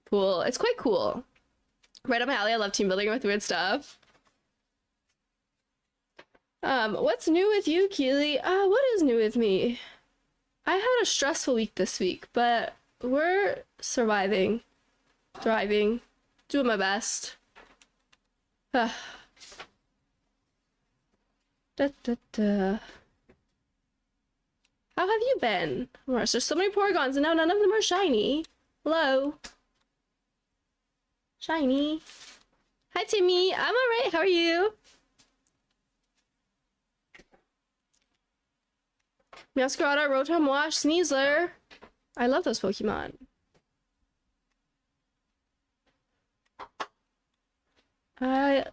pool. It's quite cool. Right up my alley. I love team building with weird stuff. What's new with you, Keely? What is new with me? I had a stressful week this week, but we're surviving, thriving, doing my best. Da, da, da. How have you been? There's so many Porygons and now none of them are shiny. Hello. Shiny. Hi, Timmy. I'm alright. How are you? Meowscarada, Rotom Wash, Sneasler. I love those Pokemon. I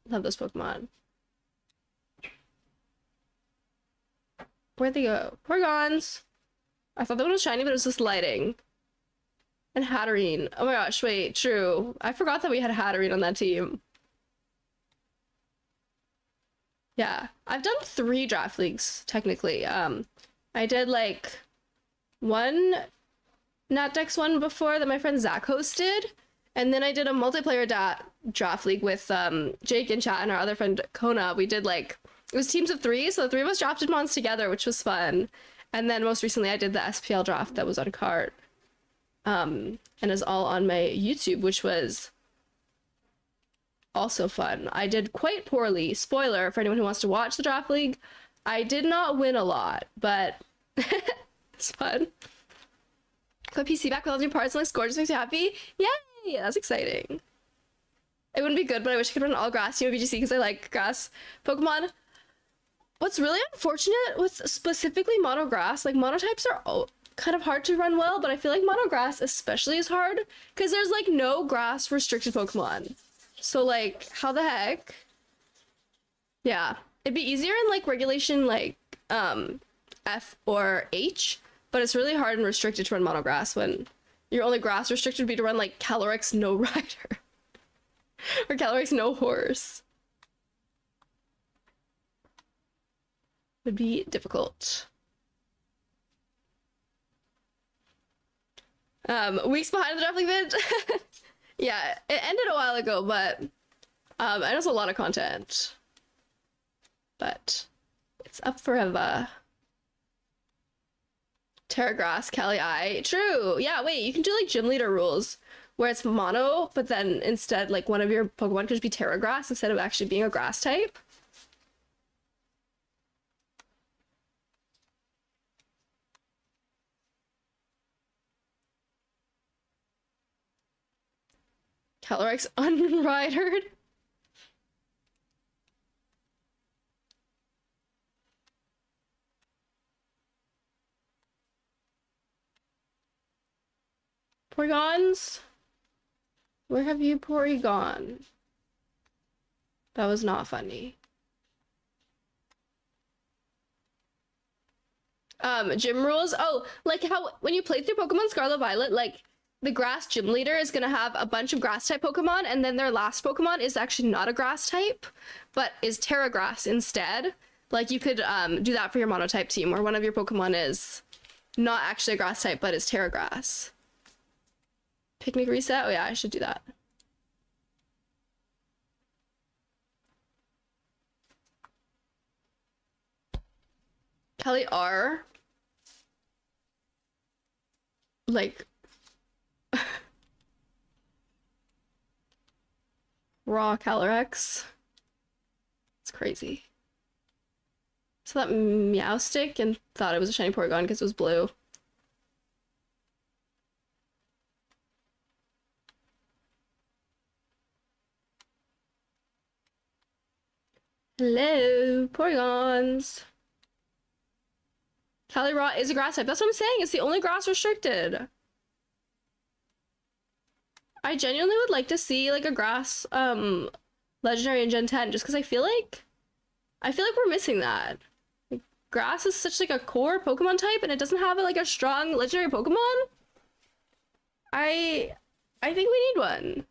love this Pokemon. Where'd they go? Porygons. I thought that one was shiny, but it was just lighting. And Hatterene. Oh my gosh, wait, true. I forgot that we had Hatterene on that team. Yeah, I've done 3 draft leagues, technically. I did like one NatDex one before that my friend Zach hosted, and then I did a multiplayer draft league with Jake and Chat and our other friend Kona. We did like, it was teams of 3, so the 3 of us drafted mons together, which was fun. And then most recently I did the SPL draft that was on cart. And is all on my YouTube, which was also fun. I did quite poorly. Spoiler for anyone who wants to watch the draft league. I did not win a lot, but it's fun. Got PC back with all new parts and looks gorgeous, makes you happy. Yay! That's exciting. It wouldn't be good, but I wish I could run all grass team VGC because I like grass Pokemon. What's really unfortunate with specifically mono grass, like monotypes are kind of hard to run well, but I feel like mono grass especially is hard because there's like no grass restricted Pokemon. So like, how the heck? Yeah, it'd be easier in like regulation like F or H, but it's really hard and restricted to run mono grass when your only grass restricted would be to run like Calyrex no rider or Calyrex no horse. Would be difficult. Weeks behind the draft league vid. Yeah, it ended a while ago, but I know it's a lot of content. But it's up forever. Terragrass, Kali. True. Yeah, wait, you can do like gym leader rules where it's mono, but then instead like one of your Pokemon could just be Terragrass instead of actually being a grass type. Calyrex unridered. Porygons? Where have you Porygon? That was not funny. Gym rules. Oh, like how when you play through Pokemon Scarlet Violet, like the grass gym leader is gonna have a bunch of grass type Pokemon, and then their last Pokemon is actually not a grass type, but is Terragrass instead. Like you could do that for your monotype team, where one of your Pokemon is not actually a grass type, but is Terragrass. Picnic reset? Oh yeah, I should do that. Kelly R. Like raw Calyrex. It's crazy. So that Meowstic and thought it was a shiny Porygon because it was blue. Hello, Porygons. Calyraw is a grass type. That's what I'm saying. It's the only grass restricted. I genuinely would like to see like a grass legendary in Gen 10 just because I feel like we're missing that. Like, grass is such like a core Pokemon type and it doesn't have like a strong legendary Pokemon. I think we need one.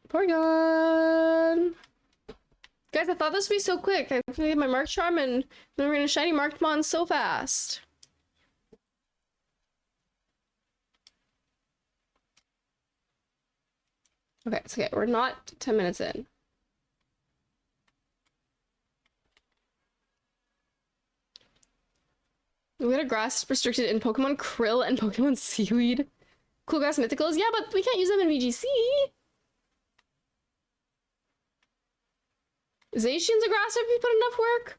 Porygon! Guys, I thought this would be so quick. I'm gonna get my Mark Charm and then we're gonna shiny Marked Mon so fast. Okay, it's okay. We're not 10 minutes in. We got a grass restricted in Pokemon Krill and Pokemon Seaweed. Cool grass mythicals. Yeah, but we can't use them in VGC. Zacian's a grass type if you put enough work.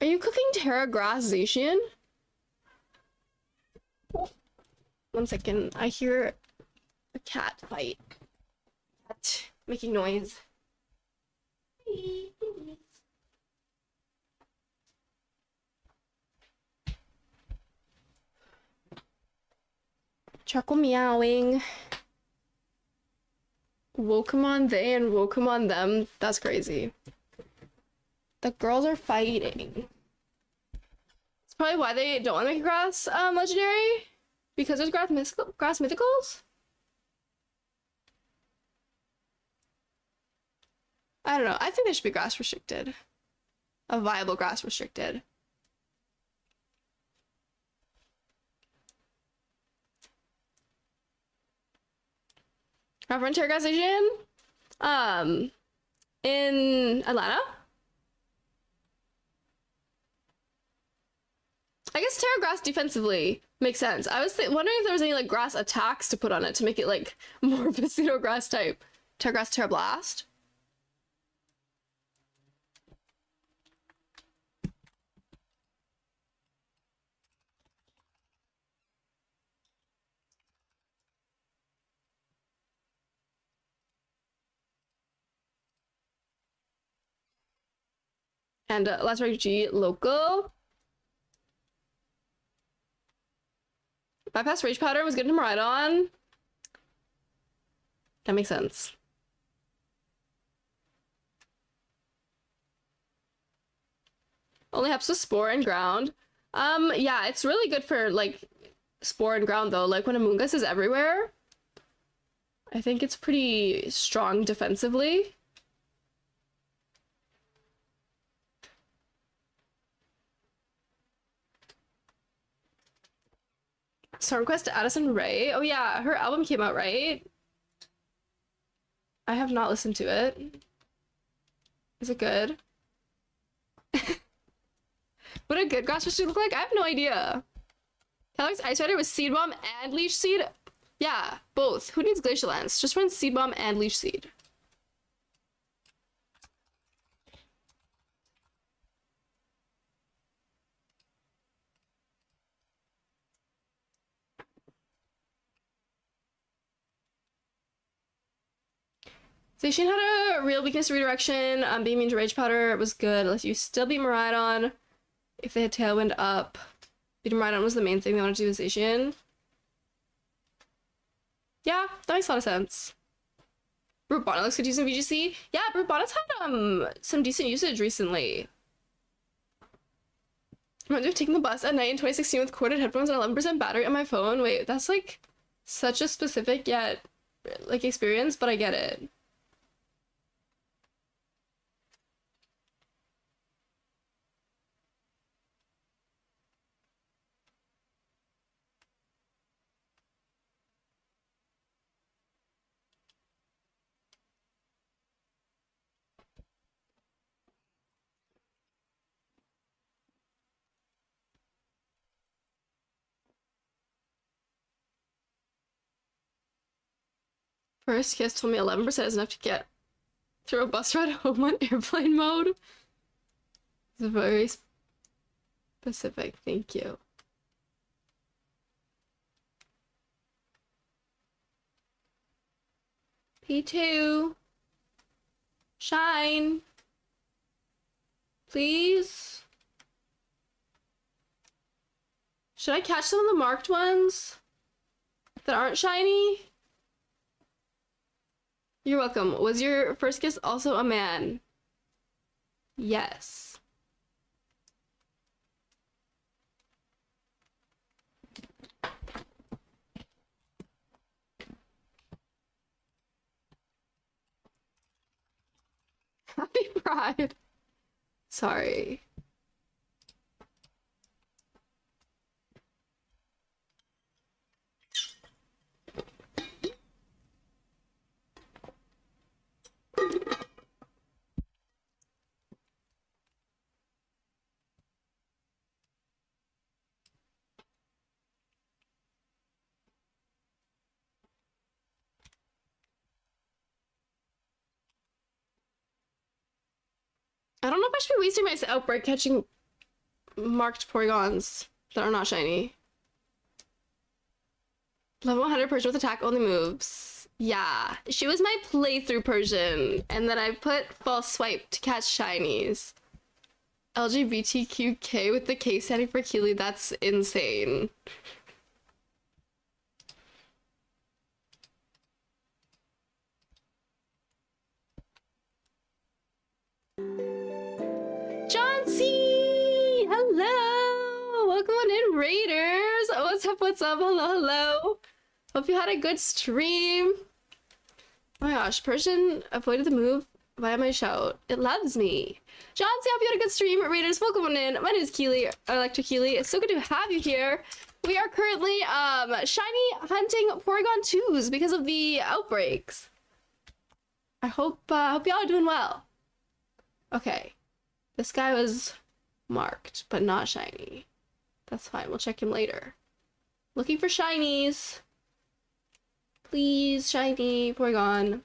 Are you cooking Terra Grass Zacian? 1 second. I hear a cat fight. Cat making noise. Chuckle meowing. Wokamon they and Wokamon them. That's crazy. The girls are fighting. It's probably why they don't want to make a grass legendary. Because there's grass mythicals? I don't know. I think they should be grass restricted. A viable grass restricted. Frontier Grass Station? In Atlanta? I guess Terra Grass defensively makes sense. I was wondering if there was any like grass attacks to put on it to make it like more of a pseudo grass type. Terra Grass, Terra Blast. And last G local. Bypass Rage Powder was good to ride on. That makes sense. Only helps with Spore and Ground. Yeah, it's really good for like Spore and Ground though. Like when Amoonguss is everywhere, I think it's pretty strong defensively. Stormquest to Addison Rae. Oh yeah, her album came out, right? I have not listened to it. Is it good? What a good grass should look like? I have no idea. Calyx Ice Rider with Seed Bomb and Leech Seed? Yeah, both. Who needs Glacial Lance? Just run Seed Bomb and Leech Seed. Zacian had a real weakness to redirection. Beaming to Rage Powder was good. Let you still beat Miraidon if they had Tailwind up. Beating Miraidon was the main thing they wanted to do with Zacian. Yeah, that makes a lot of sense. Brute Bonnet looks good using VGC. Yeah, Brute Bonnet's had some decent usage recently. I remember taking the bus at night in 2016 with corded headphones and 11% battery on my phone. Wait, that's like such a specific yet like experience, but I get it. First Kiss told me 11% is enough to get through a bus ride home on airplane mode. It's very specific, thank you. P2. Shine. Please. Should I catch some of the marked ones that aren't shiny? You're welcome. Was your first kiss also a man? Yes. Happy Pride. Sorry. I don't know if I should be wasting my outbreak catching marked Porygons that are not shiny. Level 100 Persian with attack only moves. Yeah, she was my playthrough Persian, and then I put false swipe to catch shinies. LGBTQK with the K standing for Keely, that's insane. John C! Hello! Welcome on in, Raiders! What's up, what's up? Hello, hello! Hope you had a good stream. Oh my gosh, Persian avoided the move via my shout. It loves me. John C, hope you had a good stream. Raiders, welcome on in. My name is Keely, Electric Keely. It's so good to have you here. We are currently shiny hunting Porygon 2s because of the outbreaks. I hope y'all are doing well. Okay. This guy was marked, but not shiny. That's fine. We'll check him later. Looking for shinies. Please, shiny Porygon.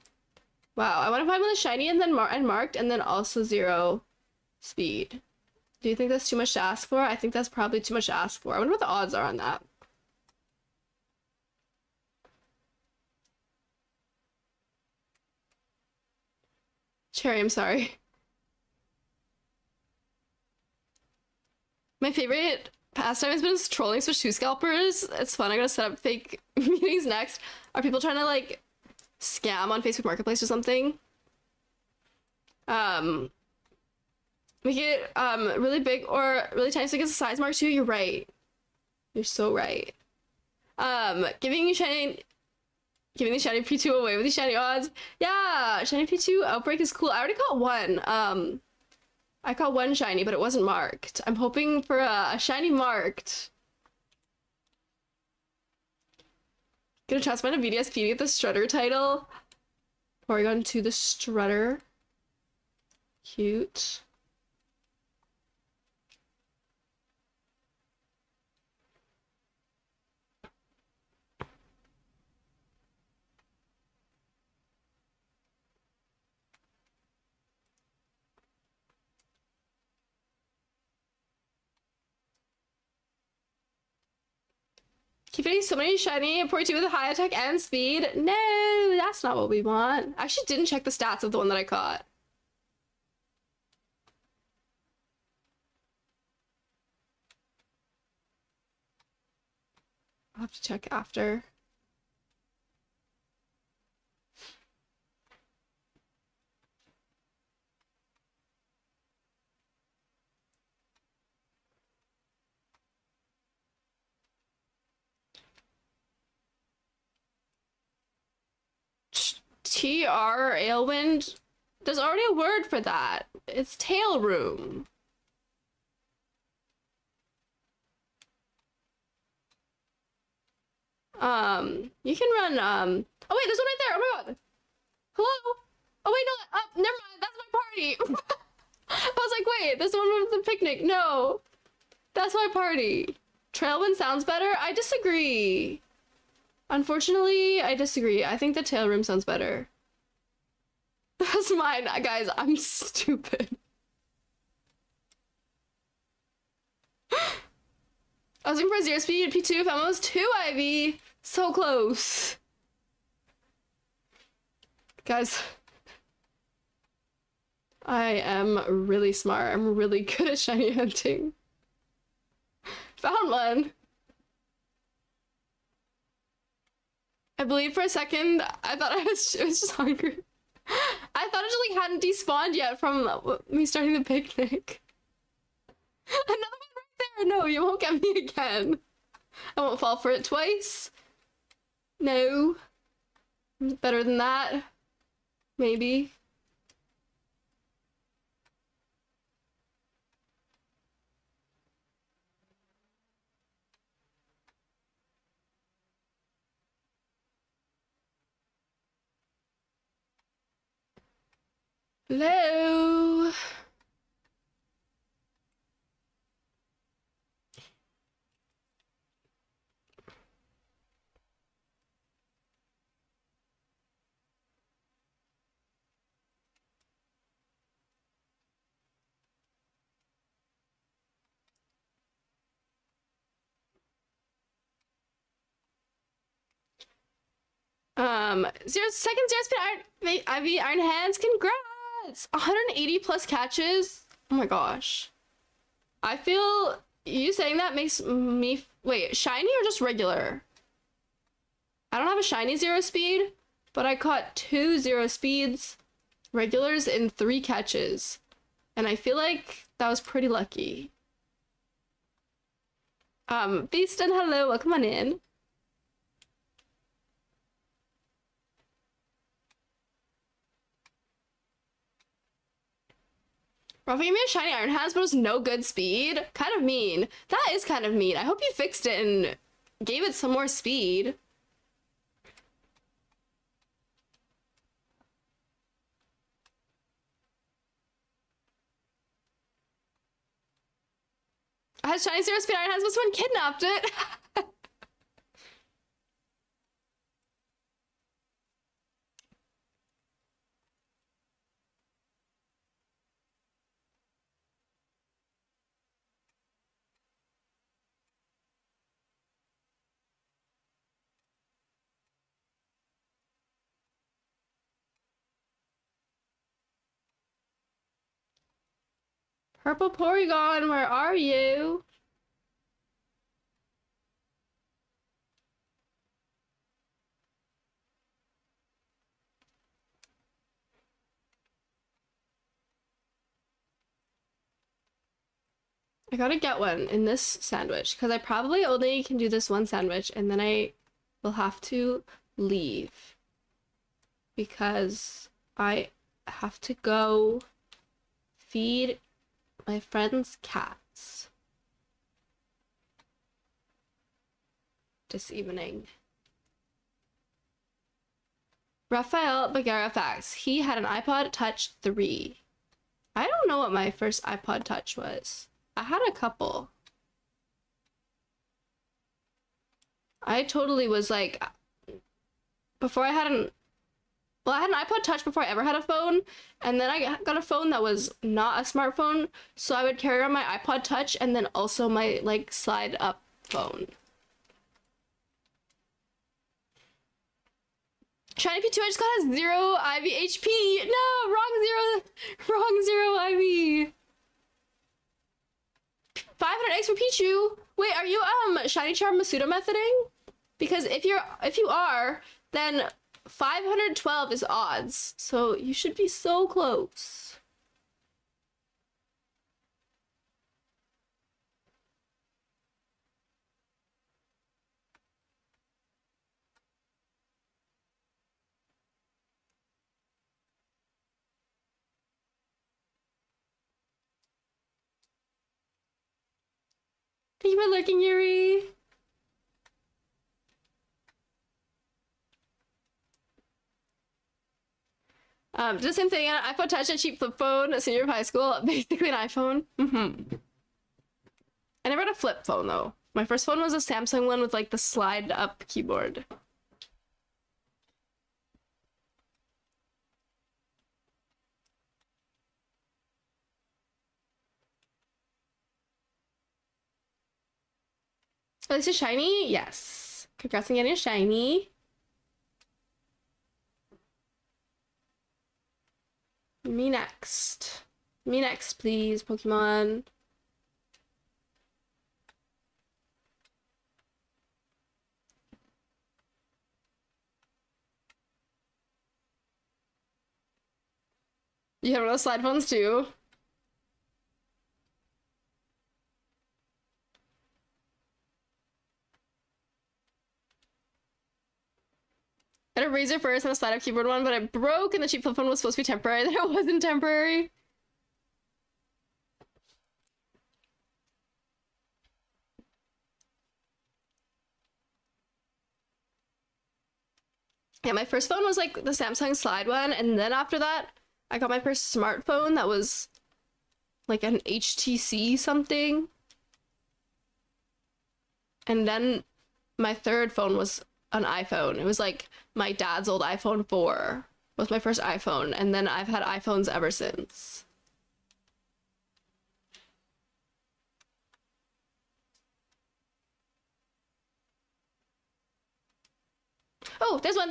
Wow, I want to find one that's shiny and then marked and then also 0 speed. Do you think that's too much to ask for? I think that's probably too much to ask for. I wonder what the odds are on that. Cherry, I'm sorry. My favorite pastime has been trolling Switch 2 scalpers. It's fun. I'm gonna set up fake meetings next. Are people trying to like scam on Facebook Marketplace or something? Make it really big or really tiny so it gets a size mark too. You're right. You're so right. Giving the shiny P2 away with these shiny odds. Yeah, shiny P2 outbreak is cool. I already got one. I caught one shiny, but it wasn't marked. I'm hoping for a shiny marked. Gonna trust my VDSP to get the Strutter title. Porygon to the Strutter. Cute. Keep getting so many shiny and 42 with a high attack and speed. No, that's not what we want. I actually didn't check the stats of the one that I caught. I'll have to check after. TR Ailwind. There's already a word for that. It's tail room. You can run, oh wait, there's one right there. Oh my god. Hello? Oh wait, no, never mind. That's my party. I was like, wait, there's the one with the picnic. No, that's my party. Trailwind sounds better. I disagree. Unfortunately, I disagree. I think the tail room sounds better. That's mine, guys. I'm stupid. I was looking for 0 speed P2 if almost 2 IV. So close. Guys, I am really smart. I'm really good at shiny hunting. Found one. I believe for a second, I thought it was just hungry. I thought it just like hadn't despawned yet from me starting the picnic. Another one right there. No, you won't get me again. I won't fall for it twice. No. Better than that. Maybe. Hello. Second zero speed Ivy Iron Hands. Congrats! 180 plus catches. Oh my gosh. I feel you saying that makes me wait, shiny or just regular? I don't have a shiny zero speed, but I caught 2 zero speeds regulars in 3 catches. And I feel like that was pretty lucky. Beast and hello, welcome on in. Rafa gave me a shiny Iron Hands, but it was no good speed. Kind of mean. That is kind of mean. I hope you fixed it and gave it some more speed. I had shiny zero speed Iron Hands, but someone kidnapped it. Purple Porygon, where are you? I gotta get one in this sandwich because I probably only can do this one sandwich and then I will have to leave because I have to go feed my friend's cats this evening. Rafael Bagara facts. He had an iPod Touch 3. I don't know what my first iPod Touch was. I had a couple. I totally was like, before I had an, well, I had an iPod Touch before I ever had a phone, and then I got a phone that was not a smartphone, so I would carry around my iPod Touch and then also my, like, slide-up phone. Shiny P2 I just got a 0 Ivy HP! No! Wrong 0 Ivy! 500x for Pichu! Wait, are you Shiny Charm Masuda methoding? Because if you are, then 512 is odds, so you should be so close. Thank you for lurking, Yuri. Did the same thing. An iPod Touch, a cheap flip phone, senior of high school, basically an iPhone. I never had a flip phone though. My first phone was a Samsung one with like the slide up keyboard. Oh, this is shiny? Yes. Congrats on getting a shiny. Me next. Me next, please, Pokemon. You have one of those slide phones too? I had a Razer first and a slide-up keyboard one, but it broke and the cheap flip phone was supposed to be temporary. Then it wasn't temporary. Yeah, my first phone was like the Samsung slide one, and then after that, I got my first smartphone that was like an HTC something. And then my third phone was an iPhone. It was like my dad's old iPhone 4 was my first iPhone, and then I've had iPhones ever since. Oh, there's one.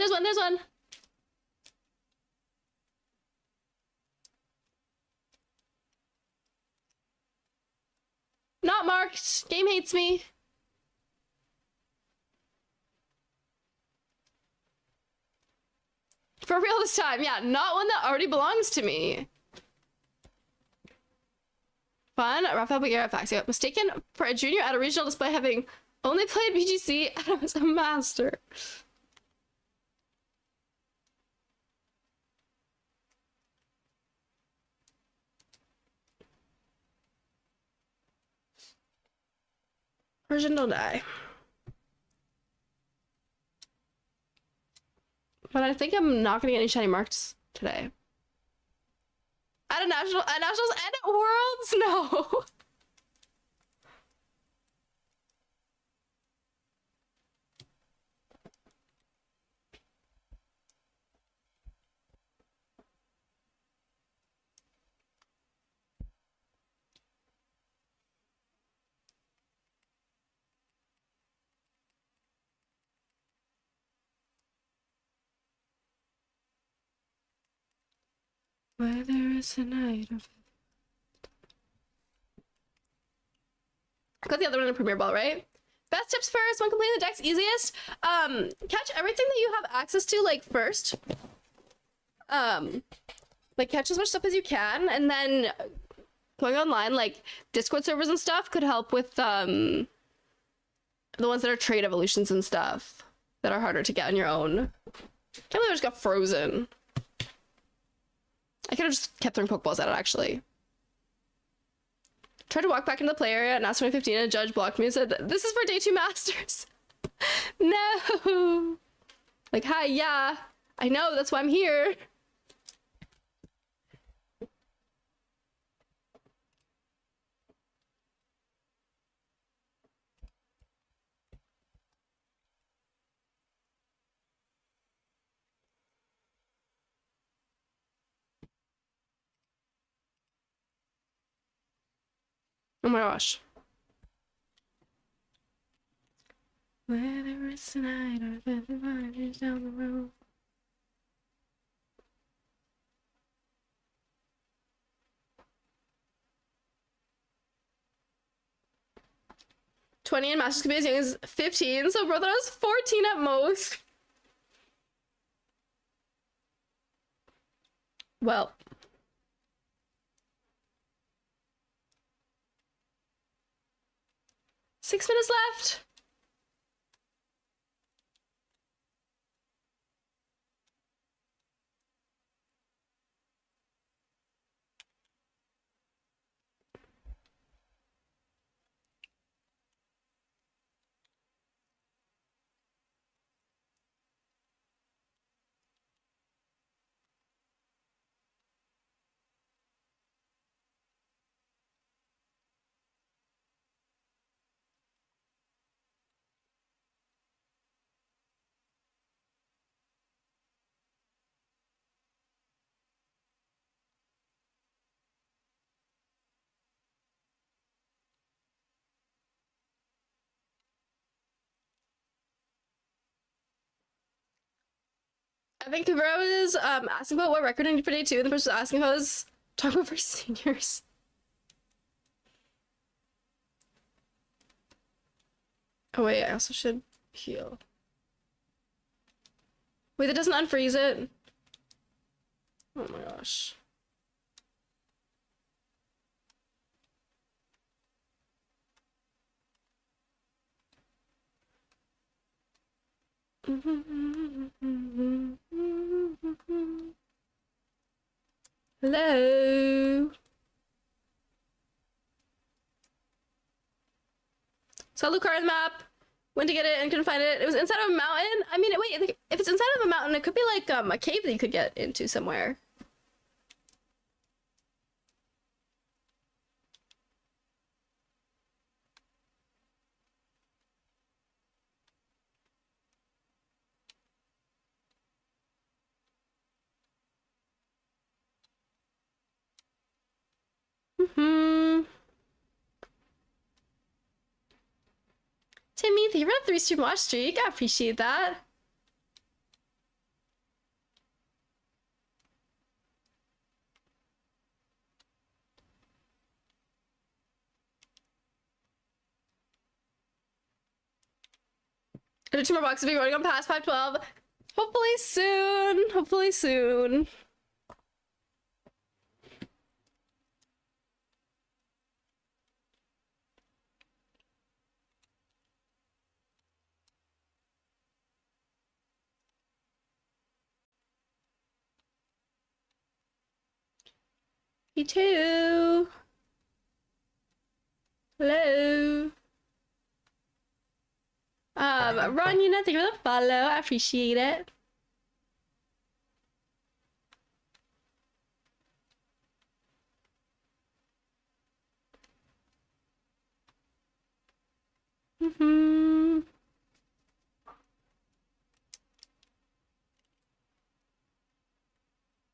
marked. Game hates me. For real this time. Yeah, not one that already belongs to me. Fun. Rafael Bagheera Faxio. Mistaken for a junior at a regional display having only played BGC and was a master. Persian don't die. But I think I'm not gonna get any shiny marks today. At nationals and at worlds? No. Where there is a night of... Got the other one in Premier Ball, right? Best tips first, when completing the deck's easiest. Catch everything that you have access to, like, first. Like, catch as much stuff as you can, and then going online, like, Discord servers and stuff could help with, the ones that are trade evolutions and stuff that are harder to get on your own. Can't believe I just got frozen. I could have just kept throwing Pokeballs at it, actually. Tried to walk back into the play area and asked 2015 and a judge blocked me and said, "This is for day 2 masters." No. Like, hi, yeah. I know, that's why I'm here. Oh my gosh. Whether it's tonight or 55 years down the road. "20 and masters could be as young as 15, so bro, that was 14 at most." Well. Six minutes left. I think Kagura was asking about what record I need for day 2, and the person was asking if I was talking about for seniors. Oh wait, I also should heal. Wait, that doesn't unfreeze it? Oh my gosh. Hello. Saw Lucar's map. Went to get it and couldn't find it. It was inside of a mountain. I mean, wait, if it's inside of a mountain, it could be like a cave that you could get into somewhere. Timmy, thank you for a 3-stream watch streak. I appreciate that. 2 more boxes. Be running on past 512. Hopefully soon. Hopefully soon. Me too. Hello. Ron, you know, thank you for the follow. I appreciate it.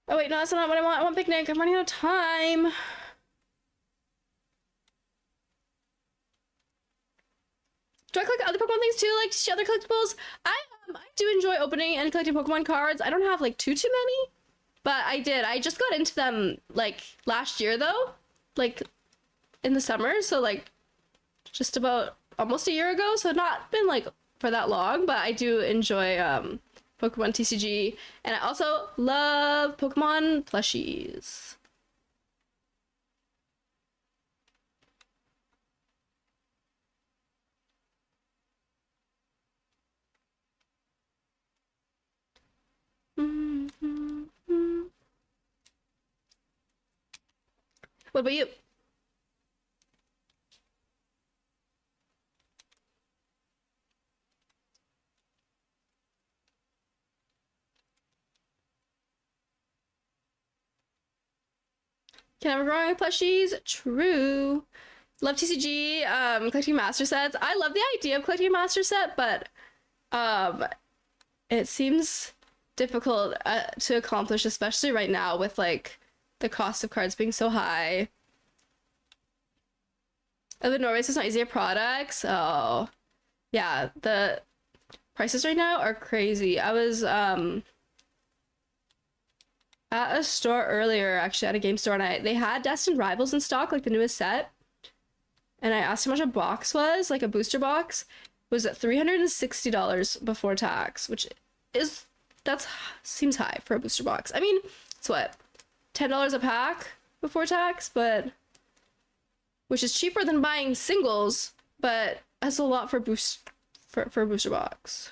Oh wait, no, that's not what I want. I want picnic. I'm running out of time. Do I collect other Pokemon things too, like other collectibles? I do enjoy opening and collecting Pokemon cards. I don't have like too many, but I did. I just got into them like last year though, like in the summer. So like just about almost a year ago. So not been like for that long, but I do enjoy Pokemon TCG, and I also love Pokemon plushies. What about you? Can I have growing plushies? True. Love TCG, collecting master sets. I love the idea of collecting a master set, but it seems difficult to accomplish, especially right now with like the cost of cards being so high. Oh, the Norway is not easier products. Oh, yeah, the prices right now are crazy. I was at a store earlier, actually at a game store, and they had Destined Rivals in stock, like the newest set. And I asked how much a box was, like a booster box. It was at $360 before tax, which is seems high for a booster box. I mean, it's what, $10 a pack before tax, but which is cheaper than buying singles, but that's a lot for a booster box.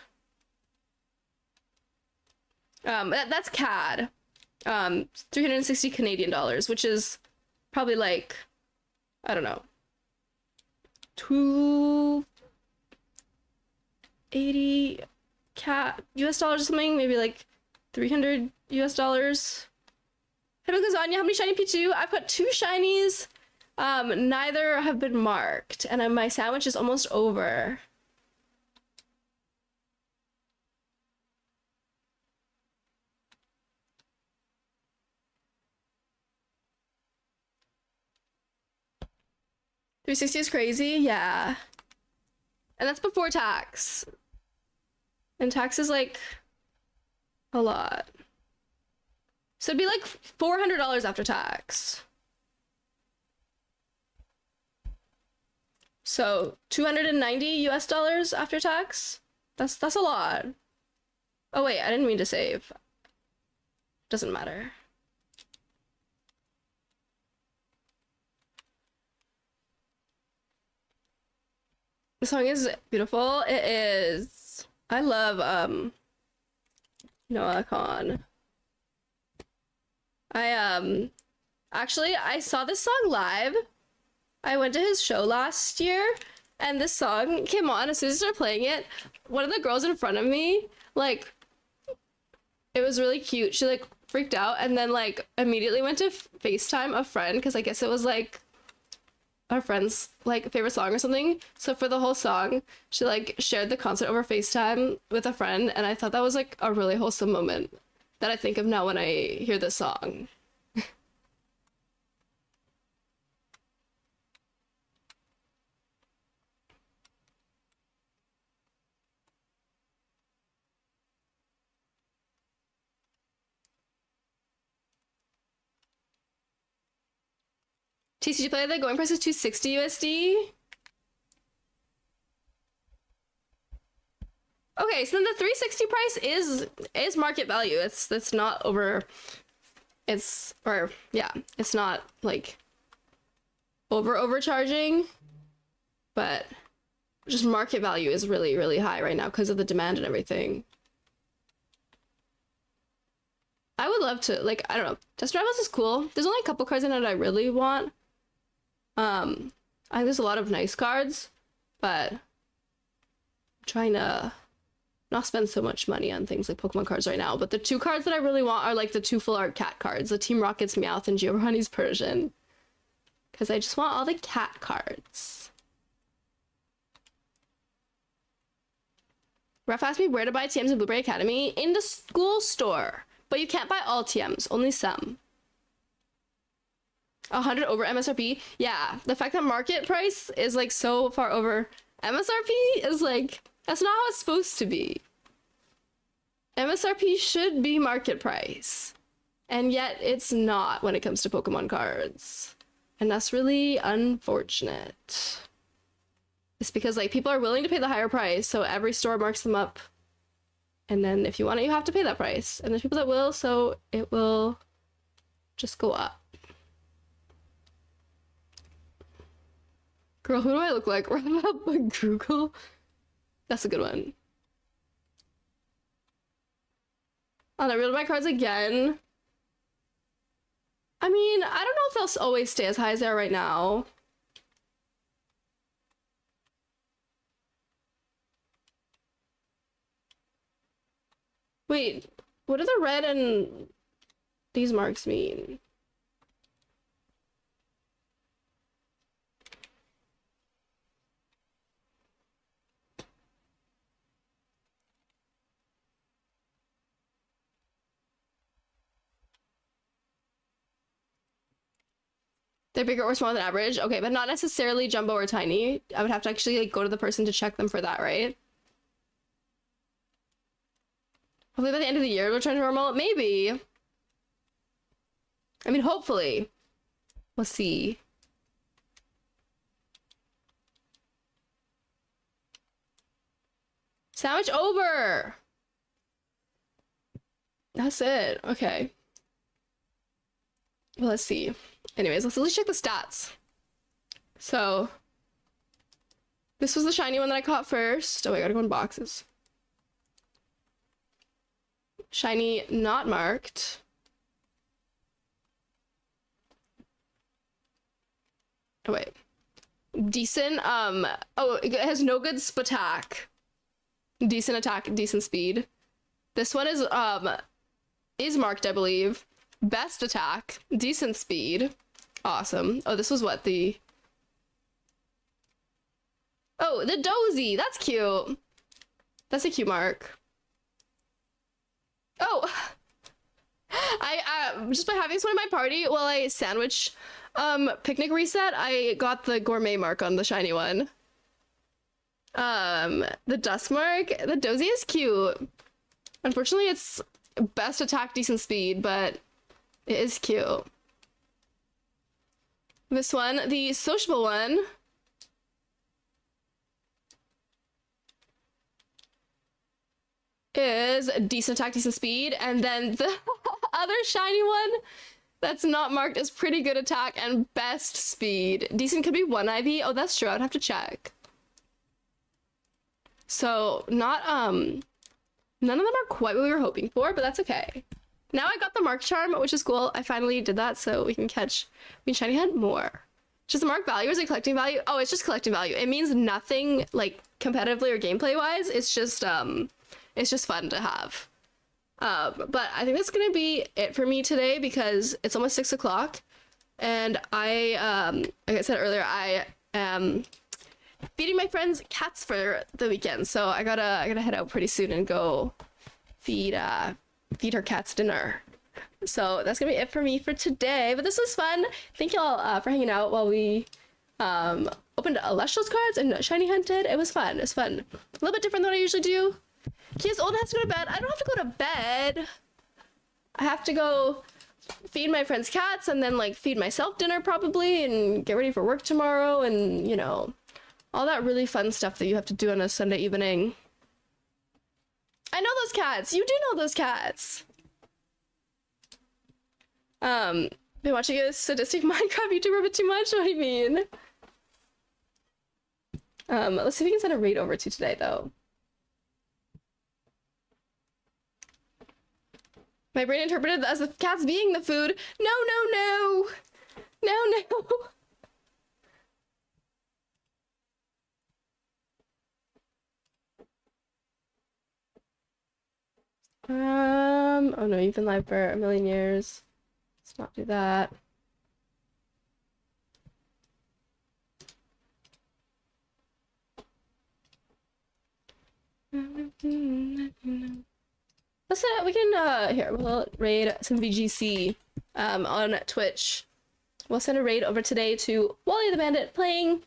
That's CAD. 360 Canadian dollars, which is probably like, I don't know, $280 US dollars or something, maybe like $300 US dollars. Hey, Lasagna, how many shiny P2? I've got 2 shinies. Neither have been marked, and my sandwich is almost over. $360 is crazy, yeah. And that's before tax. And tax is like a lot. So it'd be like $400 after tax. So 290 US dollars after tax. That's a lot. Oh wait, I didn't mean to save. Doesn't matter. The song is beautiful. It is. I love Noah Khan. Actually I saw this song live. I went to his show last year, and this song came on. As soon as I started playing it, one of the girls in front of me, like, it was really cute. She like freaked out and then like immediately went to FaceTime a friend, because I guess it was like our friend's like favorite song or something. So for the whole song, she like shared the concert over FaceTime with a friend, and I thought that was like a really wholesome moment that I think of now when I hear this song. TCG player, the going price is 260 USD. Okay, so then the 360 price is market value. It's not over. It's not like overcharging, but just market value is really, really high right now because of the demand and everything. I would love to, like, I don't know. Test Rivals is cool. There's only a couple cards in it I really want. I think there's a lot of nice cards, but I'm trying to not spend so much money on things like Pokemon cards right now. But the two cards that I really want are like the two full art cat cards, the Team Rocket's Meowth and Giovanni's Persian. Because I just want all the cat cards. Ref asked me where to buy TMs in Blueberry Academy. In the school store. But you can't buy all TMs, only some. 100 over MSRP? Yeah, the fact that market price is like so far over MSRP is like, that's not how it's supposed to be. MSRP should be market price. And yet it's not when it comes to Pokemon cards. And that's really unfortunate. It's because like people are willing to pay the higher price, so every store marks them up. And then if you want it, you have to pay that price. And there's people that will, so it will just go up. Girl, who do I look like? Google? That's a good one. I'll get rid of my cards again. I mean, I don't know if they'll always stay as high as they are right now. Wait, what do the red and these marks mean? They're bigger or smaller than average? Okay, but not necessarily jumbo or tiny. I would have to actually like go to the person to check them for that, right? Hopefully by the end of the year it'll return to normal. Maybe. I mean, hopefully. We'll see. Sandwich over! That's it. Okay. Well, let's see. Anyways, let's at least check the stats. So, this was the shiny one that I caught first. Oh, I gotta go in boxes. Shiny not marked. Oh, wait. Decent, oh, it has no good attack. Decent attack, decent speed. This one is marked, I believe. Best attack, decent speed. Awesome. Oh, this was what the... Oh, the Dozy! That's cute! That's a cute mark. Oh! I, just by having this one in my party while I sandwich, picnic reset, I got the gourmet mark on the shiny one. The dust mark, the Dozy is cute. Unfortunately, it's best attack, decent speed, but it is cute. This one, the sociable one, is decent attack, decent speed, and then the other shiny one that's not marked is pretty good attack and best speed. Decent could be 1 IV. Oh, that's true. I'd have to check. So not none of them are quite what we were hoping for, but that's okay. Now I got the mark charm, which is cool. I finally did that, so we can shiny hunt more. Just the mark value, or is it collecting value? Oh, it's just collecting value. It means nothing like competitively or gameplay wise. It's just fun to have. But I think that's gonna be it for me today because it's almost 6 o'clock, and I like I said earlier, I am feeding my friends cats for the weekend, so I gotta head out pretty soon and go feed her cats dinner. So that's gonna be it for me for today, but this was fun. Thank y'all for hanging out while we opened Elestrals cards and shiny hunted. It was fun. A little bit different than what I usually do. Kia's old has to go to bed. I don't have to go to bed. I have to go feed my friends cats and then like feed myself dinner probably and get ready for work tomorrow, and you know, all that really fun stuff that you have to do on a Sunday evening. I know those cats. You do know those cats. Been watching a sadistic Minecraft YouTuber a bit too much. What do you mean? Let's see if we can send a raid over to today, though. My brain interpreted that as the cats being the food. No, no, no! No, no! Oh no, you've been live for a million years. Let's not do that. We can, here, we'll raid some VGC, on Twitch. We'll send a raid over today to Wally the Bandit playing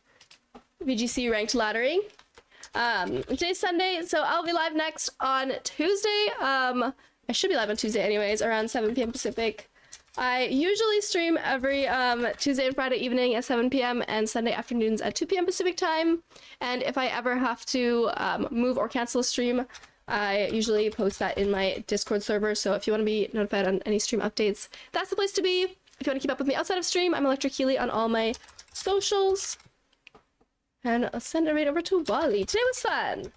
VGC ranked laddering. Today's Sunday, so I'll be live next on Tuesday. I should be live on Tuesday anyways, around 7 p.m. Pacific. I usually stream every Tuesday and Friday evening at 7 p.m. and Sunday afternoons at 2 p.m. Pacific time. And if I ever have to move or cancel a stream, I usually post that in my Discord server. So if you want to be notified on any stream updates, that's the place to be. If you want to keep up with me outside of stream, I'm Electric Keely on all my socials. And I'll send a raid over to Wally. Today was fun.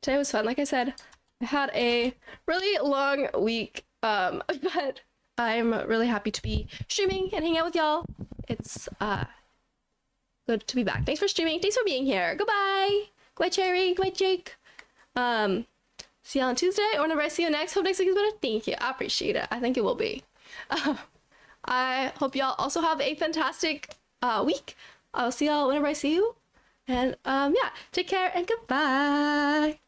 Today was fun. Like I said, I had a really long week, but I'm really happy to be streaming and hanging out with y'all. It's good to be back. Thanks for streaming. Thanks for being here. Goodbye. Goodbye, Cherry. Goodbye, Jake. See y'all on Tuesday or whenever I see you next. Hope next week is better. Thank you. I appreciate it. I think it will be. I hope y'all also have a fantastic week. I'll see y'all whenever I see you. And yeah, take care and goodbye.